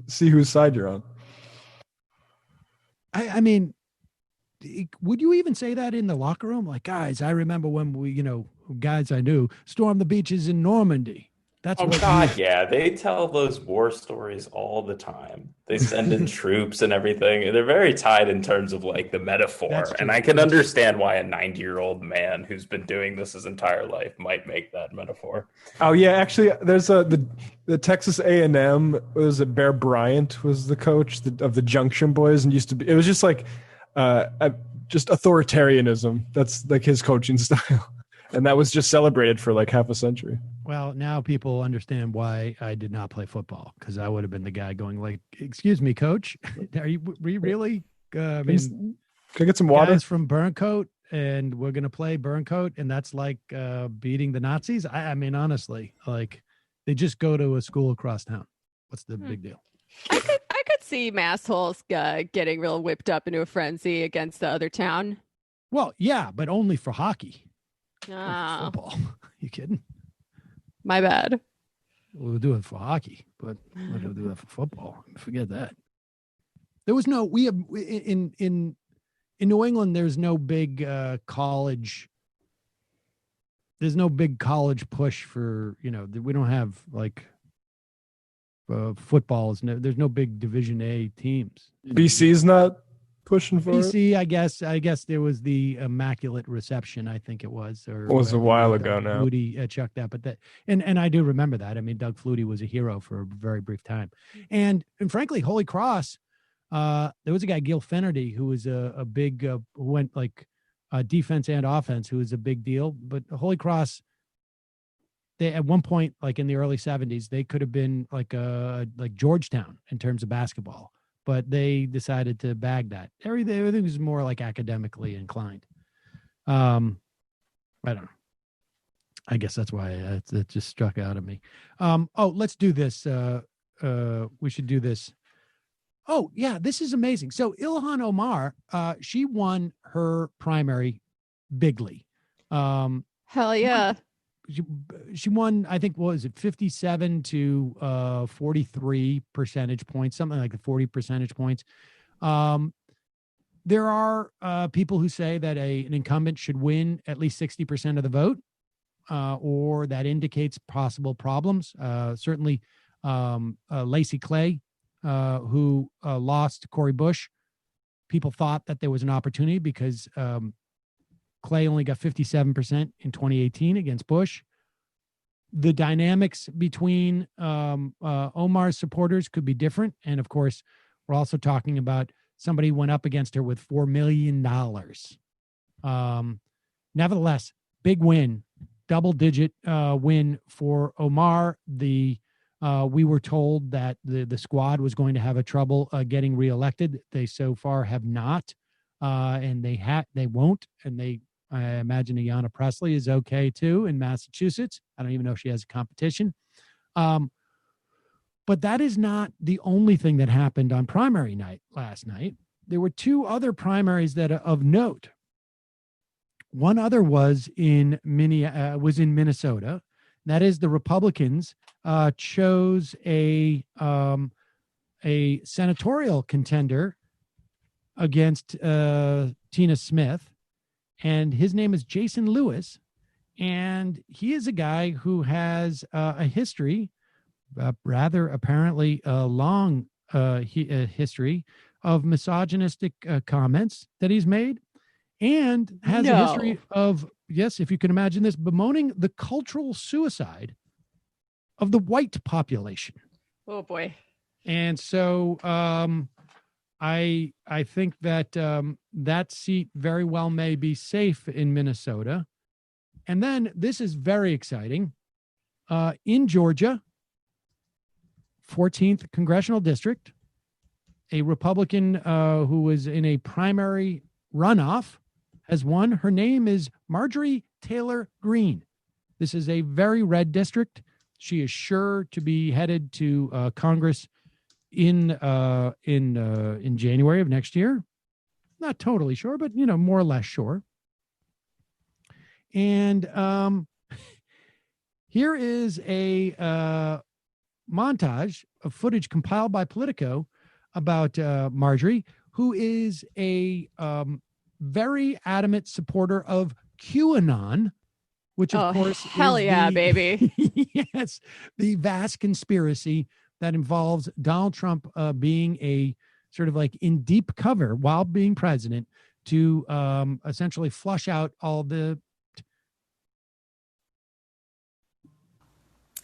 see whose side you're on. I mean, would you even say that in the locker room? Like, guys, I remember when we, guys I knew stormed the beaches in Normandy. That's yeah. They tell those war stories all the time. They send in troops and everything. They're very tied in terms of the metaphor. And I can understand why a 90-year-old man who's been doing this his entire life might make that metaphor. Oh yeah, actually, there's the Texas A&M. Was it Bear Bryant was the coach of the Junction Boys, and used to be. It was just just authoritarianism. That's his coaching style. And that was just celebrated for half a century. Well, now people understand why I did not play football, because I would have been the guy going "Excuse me, coach, are you really? Can I get some water?" Guys from Burncoat, and we're going to play Burncoat, and that's like beating the Nazis. I mean, honestly, they just go to a school across town. What's the big deal? I could see massholes getting real whipped up into a frenzy against the other town. Well, yeah, but only for hockey. Oh. Football. You kidding? My bad. We'll do it for hockey, but we're not going to do that for football. Forget that. There was no. We have in New England. There's no big college. There's no big college push for We don't have football. There's no big Division A teams. BC's not pushing for BC, it? I guess there was the Immaculate Reception, I think it was. Or it was a while ago now. Flutie chucked that, but and I do remember that. I mean, Doug Flutie was a hero for a very brief time. And frankly, Holy Cross, there was a guy, Gil Finnerty, who was a big, who went defense and offense, who was a big deal. But Holy Cross, they at one point, in the early 70s, they could have been like Georgetown in terms of basketball. But they decided to bag that. Everything was more academically inclined. I don't know. I guess that's why it just struck out at me. Let's do this. We should do this. Oh, yeah, this is amazing. So Ilhan Omar, she won her primary bigly. Hell yeah. she won, I think, what was it, 57 to 43 percentage points, something like the 40 percentage points. There are people who say that an incumbent should win at least 60% of the vote, or that indicates possible problems. Certainly, Lacey Clay, who lost Cori Bush, people thought that there was an opportunity because Clay only got 57% in 2018 against Bush. The dynamics between Omar's supporters could be different. And of course, we're also talking about somebody went up against her with $4 million. Nevertheless, big win, double-digit win for Omar. We were told that the squad was going to have a trouble getting reelected. They so far have not, and they won't. And I imagine Ayanna Pressley is okay too in Massachusetts. I don't even know if she has a competition. But that is not the only thing that happened on primary night last night. There were two other primaries that are of note. One other was in Minnesota. That is, the Republicans chose a senatorial contender against Tina Smith, and his name is Jason Lewis, and he is a guy who has a history. Rather apparently a long history of misogynistic comments that he's made, and has a history of, yes, if you can imagine this, bemoaning the cultural suicide of the white population. Oh boy. And so I think that that seat very well may be safe in Minnesota. And then this is very exciting. In Georgia, 14th congressional district, a Republican who was in a primary runoff has won. Her name is Marjorie Taylor Greene. This is a very red district. She is sure to be headed to Congress in January of next year. Not totally sure, but more or less sure. And here is a montage of footage compiled by Politico about Marjorie, who is a very adamant supporter of QAnon, which of course hell is yeah, baby. Yes, the vast conspiracy that involves Donald Trump being a sort of like in deep cover while being president to essentially flush out all the.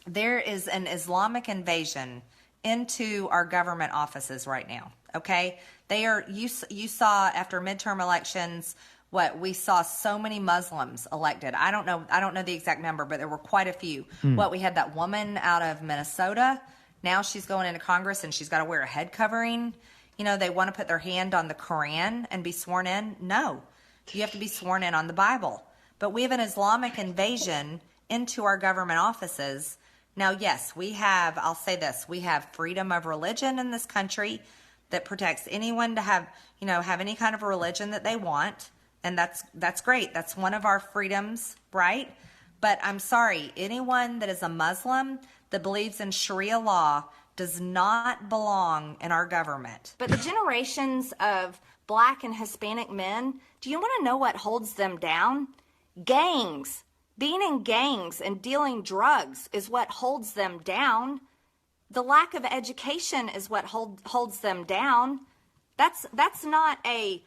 There is an Islamic invasion into our government offices right now. Okay, they are. You saw after midterm elections what we saw, so many Muslims elected. I don't know the exact number, but there were quite a few. What, we had that woman out of Minnesota. Now she's going into Congress and she's got to wear a head covering. They want to put their hand on the Quran and be sworn in. No, you have to be sworn in on the Bible. But we have an Islamic invasion into our government offices. Now, yes, we have, I'll say this, we have freedom of religion in this country that protects anyone to have any kind of religion that they want. And that's great. That's one of our freedoms, right? But I'm sorry, anyone that is a Muslim that believes in Sharia law does not belong in our government. But the generations of Black and Hispanic men, do you want to know what holds them down? Gangs. Being in gangs and dealing drugs is what holds them down. The lack of education is what holds them down. That's not a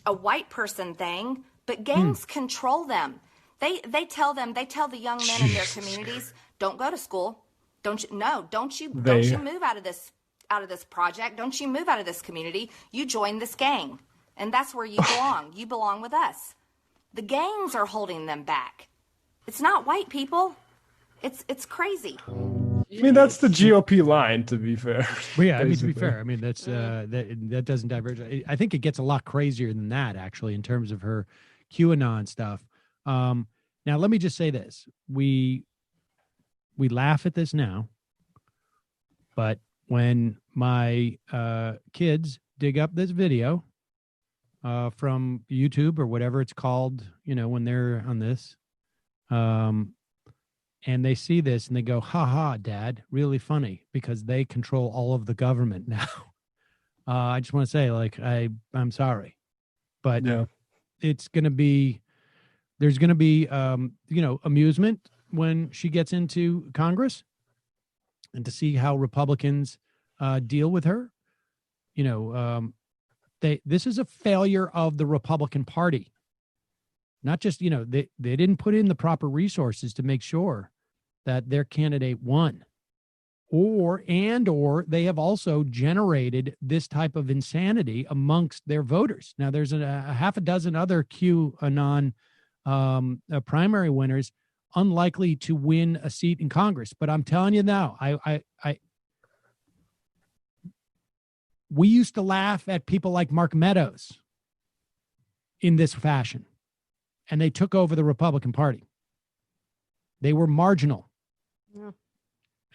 white person thing, but gangs control them. They tell the young men in their communities, don't go to school. Don't you move out of this project. Don't you move out of this community. You join this gang. And that's where you belong. You belong with us. The gangs are holding them back. It's not white people. It's crazy. I mean, that's the GOP line, to be fair. Well, yeah, to be fair, that's that doesn't diverge. I think it gets a lot crazier than that, actually, in terms of her QAnon stuff. Now, let me just say this: we laugh at this now, but when my kids dig up this video from YouTube or whatever it's called, when they're on this, and they see this and they go, ha ha, Dad, really funny, because they control all of the government now. I just want to say, like, I'm sorry, but it's going to be, there's going to be, amusement when she gets into Congress, and to see how Republicans deal with her. This is a failure of the Republican Party. Not just, they didn't put in the proper resources to make sure that their candidate won. Or they have also generated this type of insanity amongst their voters. Now, there's a half a dozen other QAnon primary winners unlikely to win a seat in Congress. But I'm telling you now, we used to laugh at people like Mark Meadows in this fashion, and they took over the Republican Party. They were marginal. Yeah.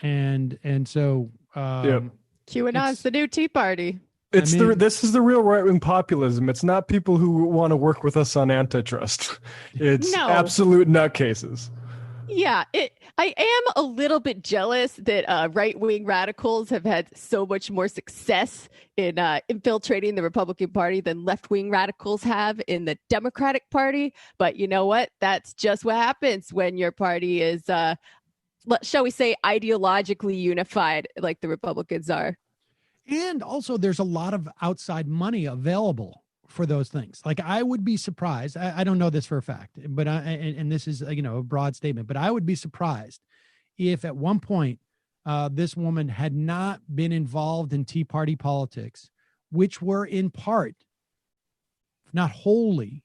And so QAnon's the new Tea Party. This is the real right-wing populism. It's not people who want to work with us on antitrust. It's absolute nutcases. Yeah, I am a little bit jealous that right-wing radicals have had so much more success in infiltrating the Republican Party than left-wing radicals have in the Democratic Party. But you know what? That's just what happens when your party is, shall we say, ideologically unified like the Republicans are. And also, there's a lot of outside money available for those things. Like, I would be surprised. I don't know this for a fact, but and this is, a broad statement, but I would be surprised if at one point this woman had not been involved in Tea Party politics, which were in part, not wholly,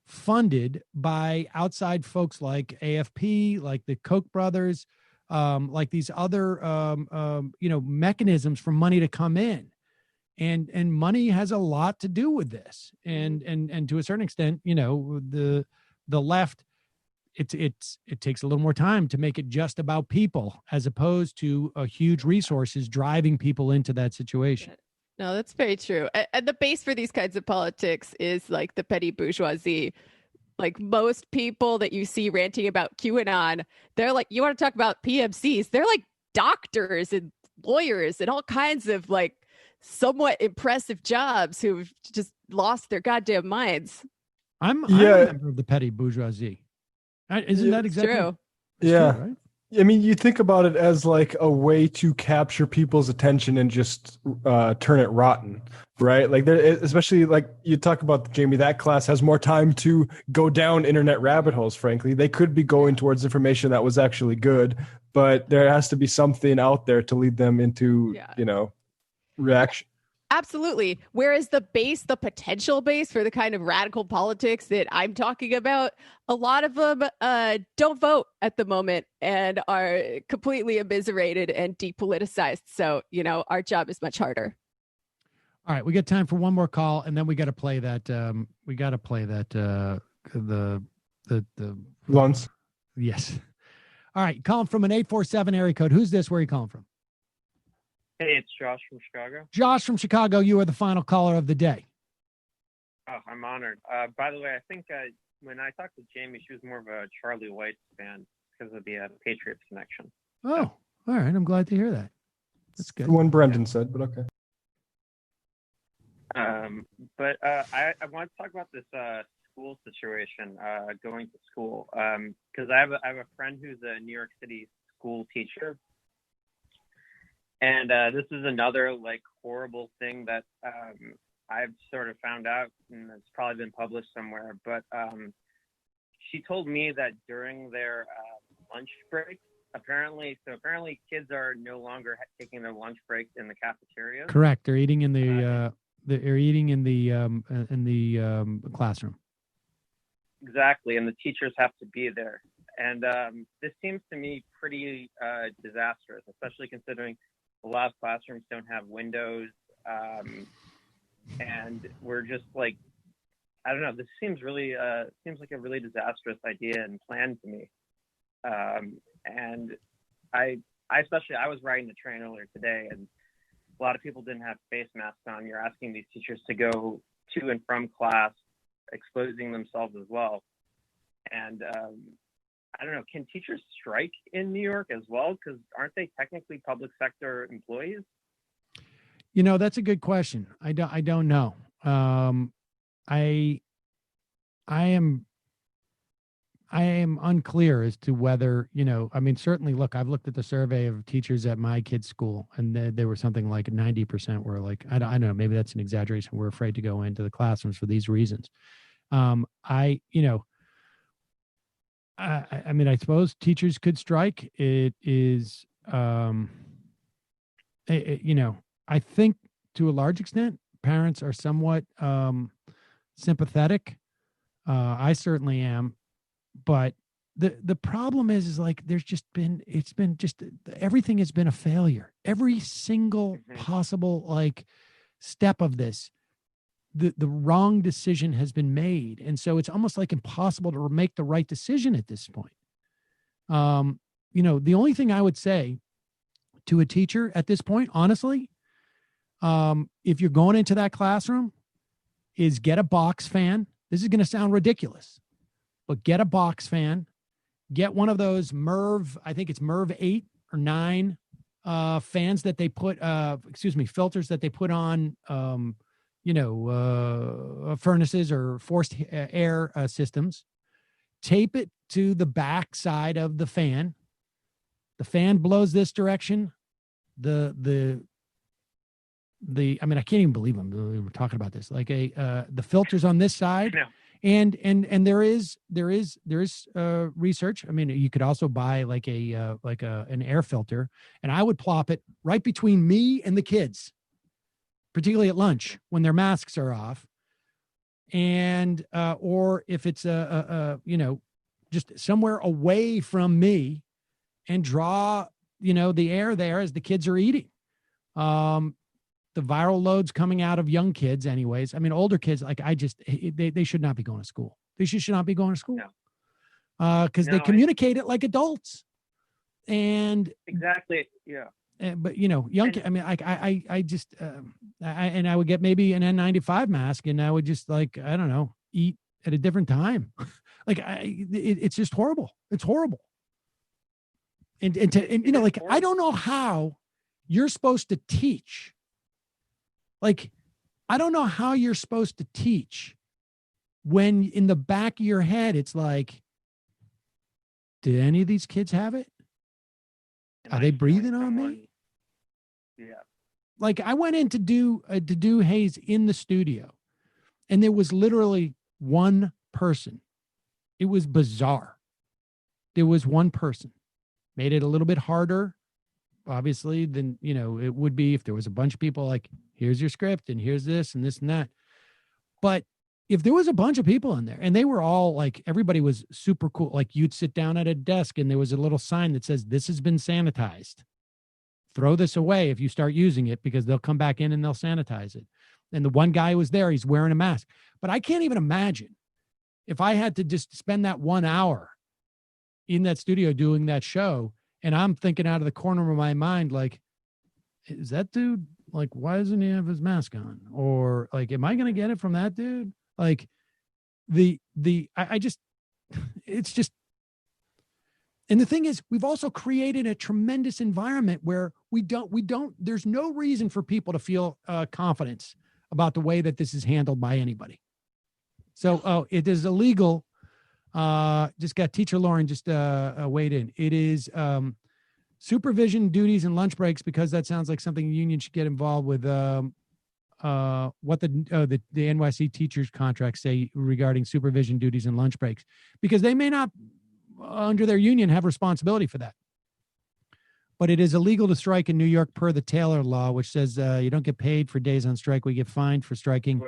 funded by outside folks like AFP, like the Koch brothers, like these other, mechanisms for money to come in. And money has a lot to do with this. And to a certain extent, the left, it takes a little more time to make it just about people, as opposed to huge resources driving people into that situation. No, that's very true. And the base for these kinds of politics is like the petty bourgeoisie. Like, most people that you see ranting about QAnon, they're like, you want to talk about PMCs? They're like doctors and lawyers and all kinds of like somewhat impressive jobs who've just lost their goddamn minds. I'm a member of the petty bourgeoisie. Isn't that exactly true? Yeah. True, right? I mean, you think about it as like a way to capture people's attention and just turn it rotten, right? Like, especially like you talk about, Jamie, that class has more time to go down internet rabbit holes, frankly. They could be going towards information that was actually good, but there has to be something out there to lead them into, reaction. Absolutely. Whereas the potential base for the kind of radical politics that I'm talking about, a lot of them don't vote at the moment and are completely immiserated and depoliticized. So, our job is much harder. All right, we got time for one more call, and then we got to play that. The Luntz. Yes. All right, calling from an 847 area code. Who's this? Where are you calling from? Hey, it's Josh from Chicago. Josh from Chicago, you are the final caller of the day. Oh, I'm honored. By the way, I think when I talked to Jamie, she was more of a Charlie White fan because of the Patriots connection. Oh, all right. I'm glad to hear that. That's good. One Brendan said, but okay. But I want to talk about this school situation, going to school, because I have a friend who's a New York City school teacher. And this is another like horrible thing that I've sort of found out, and it's probably been published somewhere. But she told me that during their lunch break, apparently kids are no longer taking their lunch breaks in the cafeteria. Correct. They're eating in the classroom. Exactly, and the teachers have to be there. And this seems to me pretty disastrous, especially considering a lot of classrooms don't have windows, and we're just like, I don't know. This seems really seems like a really disastrous idea and plan to me. And I was riding the train earlier today, and a lot of people didn't have face masks on. You're asking these teachers to go to and from class, exposing themselves as well. And I don't know, can teachers strike in New York as well? Because aren't they technically public sector employees? You know, that's a good question. I don't know. I am unclear as to whether, you know, I mean, certainly, look, I've looked at the survey of teachers at my kid's school, and there were something like 90% were like, I don't know, maybe that's an exaggeration. We're afraid to go into the classrooms for these reasons. I mean, I suppose teachers could strike. It is, you know, I think to a large extent, parents are somewhat sympathetic. I certainly am. But the problem is like everything has been a failure. Every single possible like step of this, the wrong decision has been made. And so it's almost like impossible to make the right decision at this point. You know, the only thing I would say to a teacher at this point, honestly, if you're going into that classroom, is get a box fan. This is going to sound ridiculous, but get a box fan, get one of those Merv, I think it's Merv 8 or 9 fans that they put, filters that they put on, furnaces or forced air systems. Tape it to the back side of the fan. The fan blows this direction. I mean, I can't even believe we're talking about this. Like the filters on this side. No. And there is research. I mean, you could also buy like an air filter, and I would plop it right between me and the kids, particularly at lunch when their masks are off, and or if it's just somewhere away from me, and draw the air there as the kids are eating. The viral loads coming out of young kids anyways. I mean, older kids, like they should not be going to school. They should not be going to school. Because they communicate it like adults. And exactly. Yeah. But young kids, I mean, I would get maybe an N95 mask, and I would just I don't know, eat at a different time. It's just horrible. It's horrible. And I don't know how you're supposed to teach. I don't know how you're supposed to teach when in the back of your head, it's like, did any of these kids have it? Are they breathing on me? Yeah. I went in to do Hayes in the studio, and there was literally one person. It was bizarre. There was one person. Made it a little bit harder, obviously, than it would be if there was a bunch of people like, here's your script and here's this and this and that. But if there was a bunch of people in there and they were all everybody was super cool, you'd sit down at a desk and there was a little sign that says, this has been sanitized. Throw this away if you start using it, because they'll come back in and they'll sanitize it. And the one guy who was there, he's wearing a mask. But I can't even imagine if I had to just spend that 1 hour in that studio doing that show, and I'm thinking out of the corner of my mind, is that dude, why doesn't he have his mask on? Or am I going to get it from that dude? It's just, and the thing is, we've also created a tremendous environment where there's no reason for people to feel confidence about the way that this is handled by anybody. So, it is illegal. Just got Teacher Lauren just weighed in. It is supervision duties and lunch breaks, because that sounds like something the union should get involved with. What the NYC teachers contracts say regarding supervision duties and lunch breaks, because they may not, under their union, have responsibility for that. But it is illegal to strike in New York per the Taylor law, which says you don't get paid for days on strike. We get fined for striking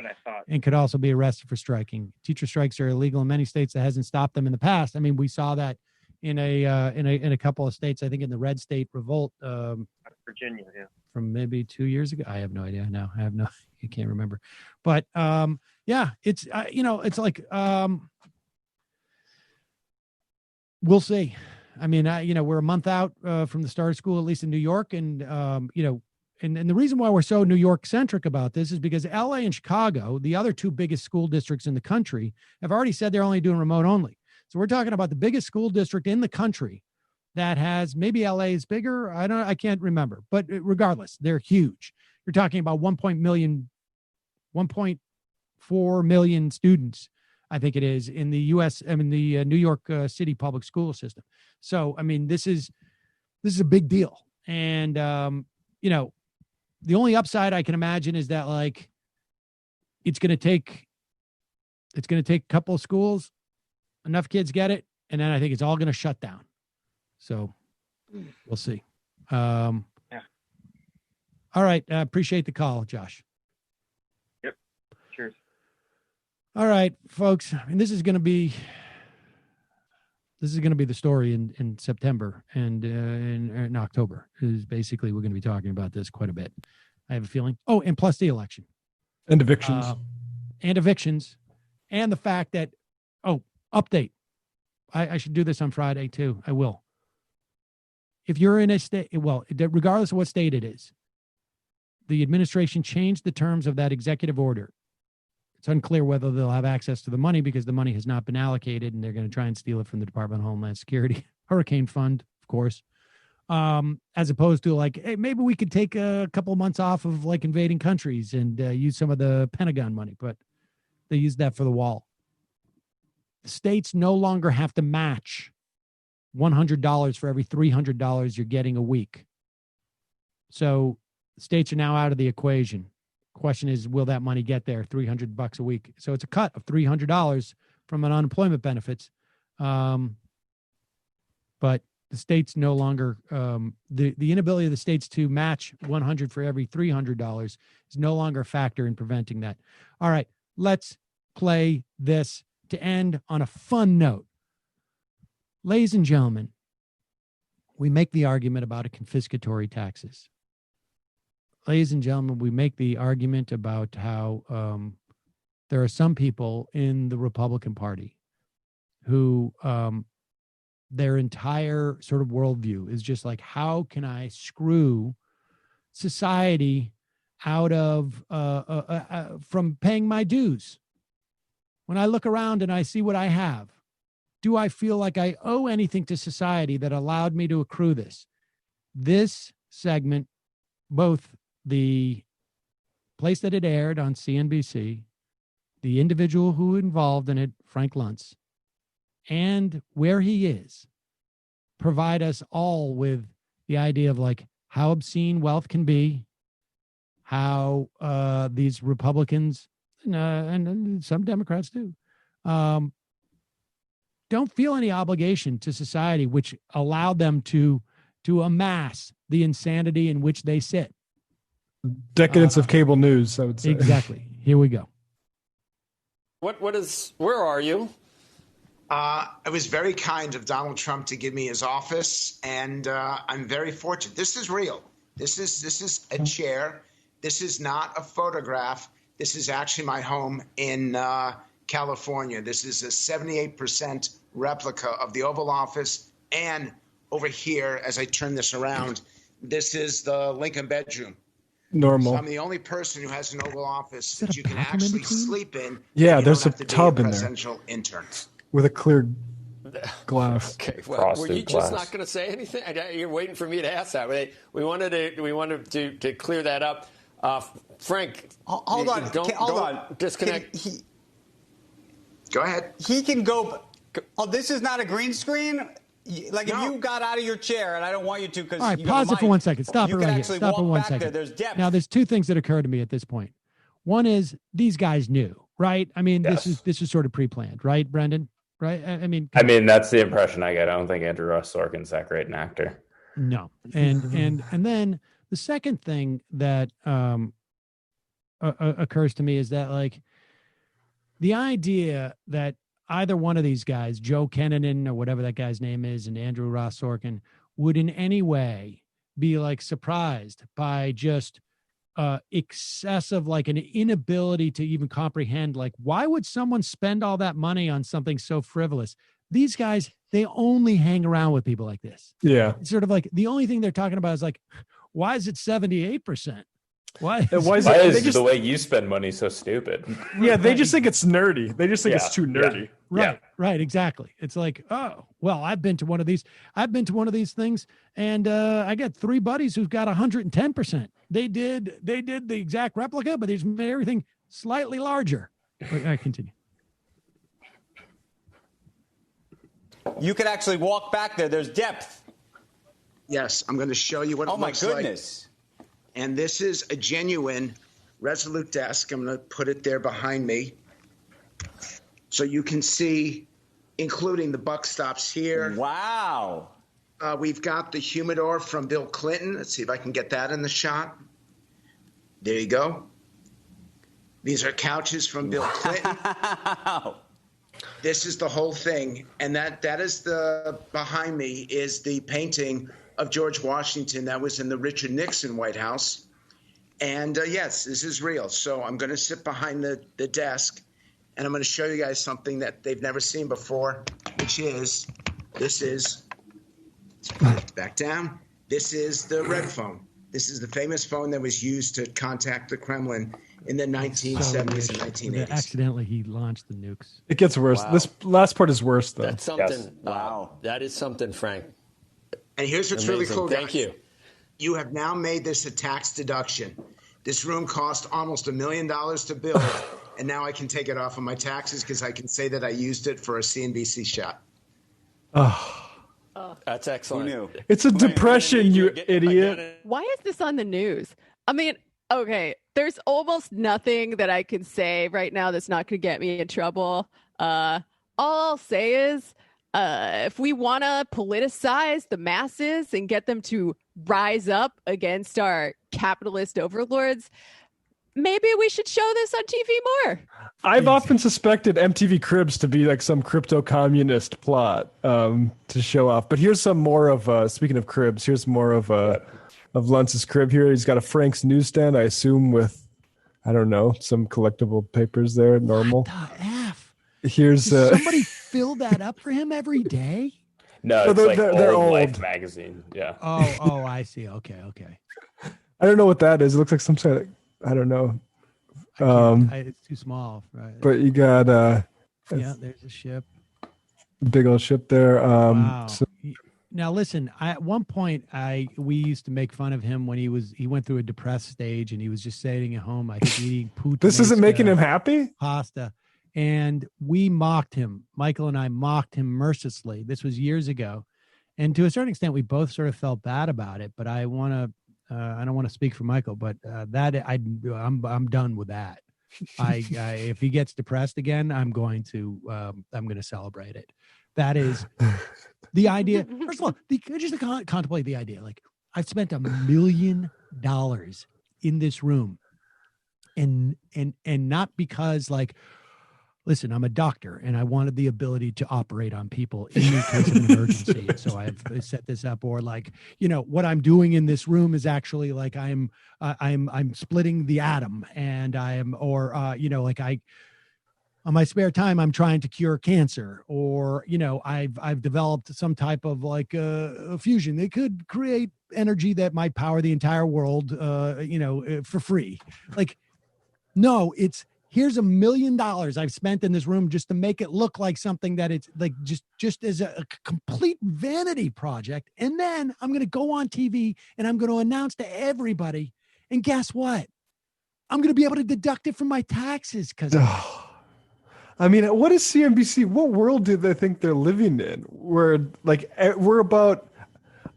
and could also be arrested for striking. Teacher strikes are illegal in many states. That hasn't stopped them in the past. I mean, we saw that in a couple of states. I think in the Red State Revolt, Virginia, yeah, from maybe 2 years ago. I have no idea. No, I can't remember. But yeah, it's we'll see. I mean, we're a month out from the start of school, at least in New York. And, and the reason why we're so New York centric about this is because LA and Chicago, the other two biggest school districts in the country, have already said they're only doing remote only. So we're talking about the biggest school district in the country that has, maybe LA is bigger. I can't remember, but regardless, they're huge. You're talking about 1.4 million students, I think it is, in the U.S. I mean, the New York City public school system. So, I mean, this is a big deal. And, you know, the only upside I can imagine is that, like, it's going to take a couple of schools, enough kids get it, and then I think it's all going to shut down. So we'll see. Yeah. All right. Appreciate the call, Josh. Yep. Cheers. All right, folks. I mean, this is going to be the story in September and in October. Is basically, we're going to be talking about this quite a bit. I have a feeling. Oh, and plus the election. And evictions. And the fact that, update. I should do this on Friday too. I will. If you're in a state, well, regardless of what state it is, the administration changed the terms of that executive order. It's unclear whether they'll have access to the money because the money has not been allocated, and they're going to try and steal it from the Department of Homeland Security, Hurricane Fund, of course. As opposed to, like, hey, maybe we could take a couple of months off of, like, invading countries and use some of the Pentagon money, but they use that for the wall. The states no longer have to match $100 for every $300 you're getting a week. So states are now out of the equation. Question is, will that money get there? $300 a week. So it's a cut of $300 from an unemployment benefits. But the states no longer, the inability of the states to match $100 for every $300 is no longer a factor in preventing that. All right, let's play this to end on a fun note. Ladies and gentlemen, we make the argument about a confiscatory taxes. Ladies and gentlemen, we make the argument about how there are some people in the Republican Party who their entire sort of worldview is just like, how can I screw society out of from paying my dues? When I look around and I see what I have, do I feel like I owe anything to society that allowed me to accrue this? This segment, both the place that it aired on CNBC, the individual who involved in it, Frank Luntz, and where he is, provide us all with the idea of, like, how obscene wealth can be, how these Republicans and some Democrats do, don't feel any obligation to society, which allowed them to amass the insanity in which they sit. Decadence of cable news, I would say. Exactly. Here we go. Where are you? It was very kind of Donald Trump to give me his office, and I'm very fortunate. This is real. This is a chair. This is not a photograph. This is actually my home in California. This is a 78% replica of the Oval Office. And over here, as I turn this around, this is the Lincoln bedroom. Normal. So I'm the only person who has an Oval Office that you can actually sleep in. Yeah, you there's don't a have to tub be a in there. presidential intern. With a clear glass. Okay, well, were you just not going to say anything? You're waiting for me to ask that. We wanted to clear that up. Frank, hold on. Don't disconnect. Go ahead. He can go. Oh, this is not a green screen? Like, if you got out of your chair, and I don't want you to, because all right, pause it for 1 second. Stop it right here. Stop it 1 second. There's depth. Now, there's two things that occur to me at this point. One is these guys knew, right? I mean, Yes. this is sort of pre-planned, right, Brendan? Right? I mean, that's the impression I get. I don't think Andrew Ross Sorkin's that great an actor. No. And then the second thing that occurs to me is that, like, the idea that either one of these guys, Joe Kennan or whatever that guy's name is, and Andrew Ross Sorkin, would in any way be, like, surprised by just excessive, like, an inability to even comprehend, like, why would someone spend all that money on something so frivolous? These guys, they only hang around with people like this. Yeah. It's sort of like the only thing they're talking about is, like, why is it 78%? Why? Why is Why it, is the way you spend money so stupid? Yeah, they just think it's nerdy. They just think it's too nerdy. Right, exactly. It's like, oh, well, I've been to one of these things, and I got 3 buddies who've got 110%. They did the exact replica, but they just made everything slightly larger. I continue. You could actually walk back there. There's depth. Yes, I'm going to show you what it looks like. Oh, my goodness. And this is a genuine Resolute desk. I'm going to put it there behind me. So you can see, including the buck stops here. Wow. We've got the humidor from Bill Clinton. Let's see if I can get that in the shot. There you go. These are couches from Bill Clinton. Wow. This is the whole thing. And that is behind me is the painting of George Washington that was in the Richard Nixon White House. And yes, this is real. So I'm going to sit behind the desk, and I'm going to show you guys something that they've never seen before, which is, let's put it back down. This is the red phone. This is the famous phone that was used to contact the Kremlin in the 1970s and 1980s. Accidentally, he launched the nukes. It gets worse. Wow. This last part is worse, though. That's something. Yes. Wow. That is something, Frank. And here's what's really cool, guys. Thank you. You have now made this a tax deduction. This room cost almost $1 million to build, and now I can take it off of my taxes because I can say that I used it for a CNBC shot. Oh. That's excellent. Who knew? It's a depression, you idiot. Why is this on the news? I mean, okay, there's almost nothing that I can say right now that's not going to get me in trouble. All I'll say is, if we want to politicize the masses and get them to rise up against our capitalist overlords, maybe we should show this on TV more. I've often suspected MTV Cribs to be like some crypto communist plot to show off. But here's some more of, speaking of Cribs, here's more of Luntz's crib here. He's got a Frank's newsstand, I assume, with, I don't know, some collectible papers there, normal. What the F? Here's Does somebody fill that up for him every day? No, it's they're old old. Life magazine. Yeah. Oh, I see. Okay. I don't know what that is. It looks like some sort of, I don't know. It's too small. Right. But you got yeah, there's a ship. Big old ship there. Wow. Now listen, at one point we used to make fun of him when he went through a depressed stage and he was just sitting at home, I think, eating puttanesca. This isn't making him happy? Pasta. And we mocked him. Michael and I mocked him mercilessly. This was years ago. And to a certain extent, we both sort of felt bad about it. But I don't want to speak for Michael, but I'm done with that. If he gets depressed again, I'm going to celebrate it. That is the idea. First of all, just to contemplate the idea. Like, I've spent $1 million in this room, and not because, like, listen, I'm a doctor and I wanted the ability to operate on people in the case of an emergency. So I've set this up, or like, what I'm doing in this room is actually like I'm splitting the atom, and on my spare time, I'm trying to cure cancer, or, I've developed some type of like a fusion that could create energy that might power the entire world, for free. Like, no, here's $1 million I've spent in this room just to make it look like something that it's like just as a complete vanity project. And then I'm going to go on TV and I'm going to announce to everybody. And guess what? I'm going to be able to deduct it from my taxes because. I mean, what is CNBC? What world do they think they're living in? Where like we're about.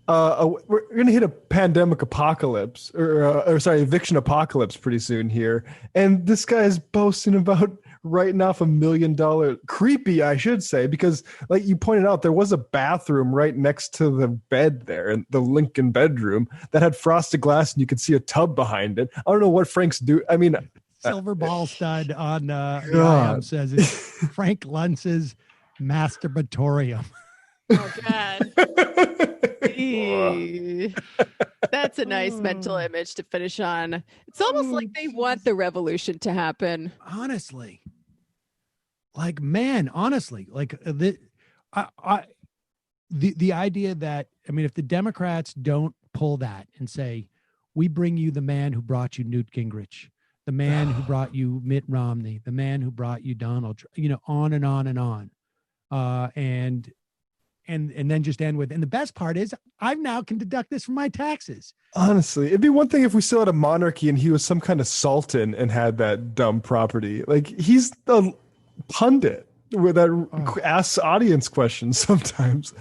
We're going to hit a pandemic apocalypse or eviction apocalypse pretty soon here. And this guy is boasting about writing off $1 million. Creepy, I should say, because like you pointed out, there was a bathroom right next to the bed there, in the Lincoln bedroom, that had frosted glass and you could see a tub behind it. I don't know what Frank's do. I mean, Silver Ball Stud on IM says it's Frank Luntz's masturbatorium. Oh, God. That's a nice mental image to finish on. It's almost like they want the revolution to happen. Honestly. Like, man, honestly, like the idea that, I mean, if the Democrats don't pull that and say, we bring you the man who brought you Newt Gingrich, the man who brought you Mitt Romney, the man who brought you Donald Trump, you know, on and on and on. And then just end with, and the best part is I now can deduct this from my taxes. Honestly, it'd be one thing if we still had a monarchy and he was some kind of sultan and had that dumb property. Like, he's the pundit with that asks audience questions sometimes.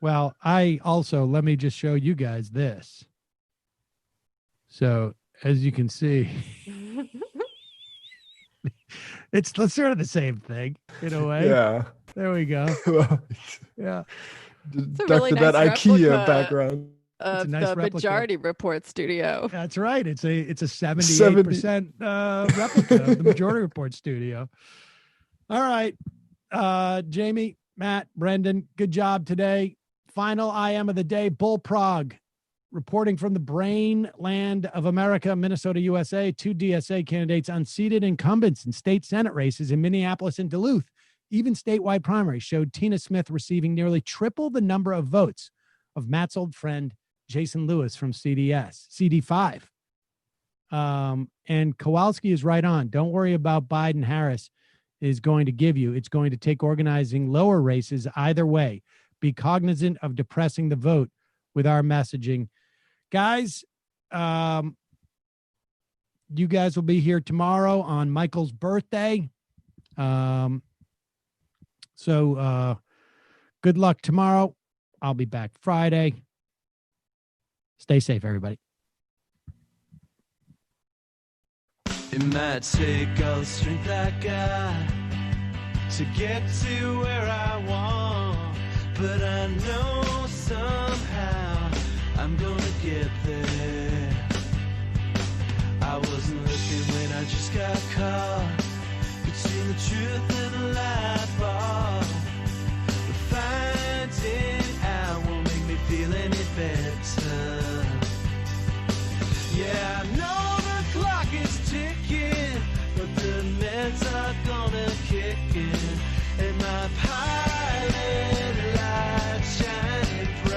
Well, let me just show you guys this. So as you can see, it's sort of the same thing in a way. Yeah. There we go. Yeah. It's a really nice that IKEA replica background. Of nice the replica. Majority Report studio. That's right. It's a 78% replica of the Majority Report studio. All right. Jamie, Matt, Brendan, good job today. Final IM of the day, Bull Prague. Reporting from the brain land of America, Minnesota, USA, 2 DSA candidates unseated incumbents in state Senate races in Minneapolis and Duluth. Even statewide primaries showed Tina Smith receiving nearly triple the number of votes of Matt's old friend, Jason Lewis from CD5. And Kowalski is right on. Don't worry about Biden-Harris is going to give you. It's going to take organizing lower races either way. Be cognizant of depressing the vote with our messaging. Guys, you guys will be here tomorrow on Michael's birthday. So good luck tomorrow. I'll be back Friday. Stay safe, everybody. It might take all the strength I got to get to where I want, but I know somehow I'm gonna get there. I wasn't looking when I just got caught between the truth and the lie bar, but finding out won't make me feel any better. Yeah, I know the clock is ticking, but the meds are gonna kick in.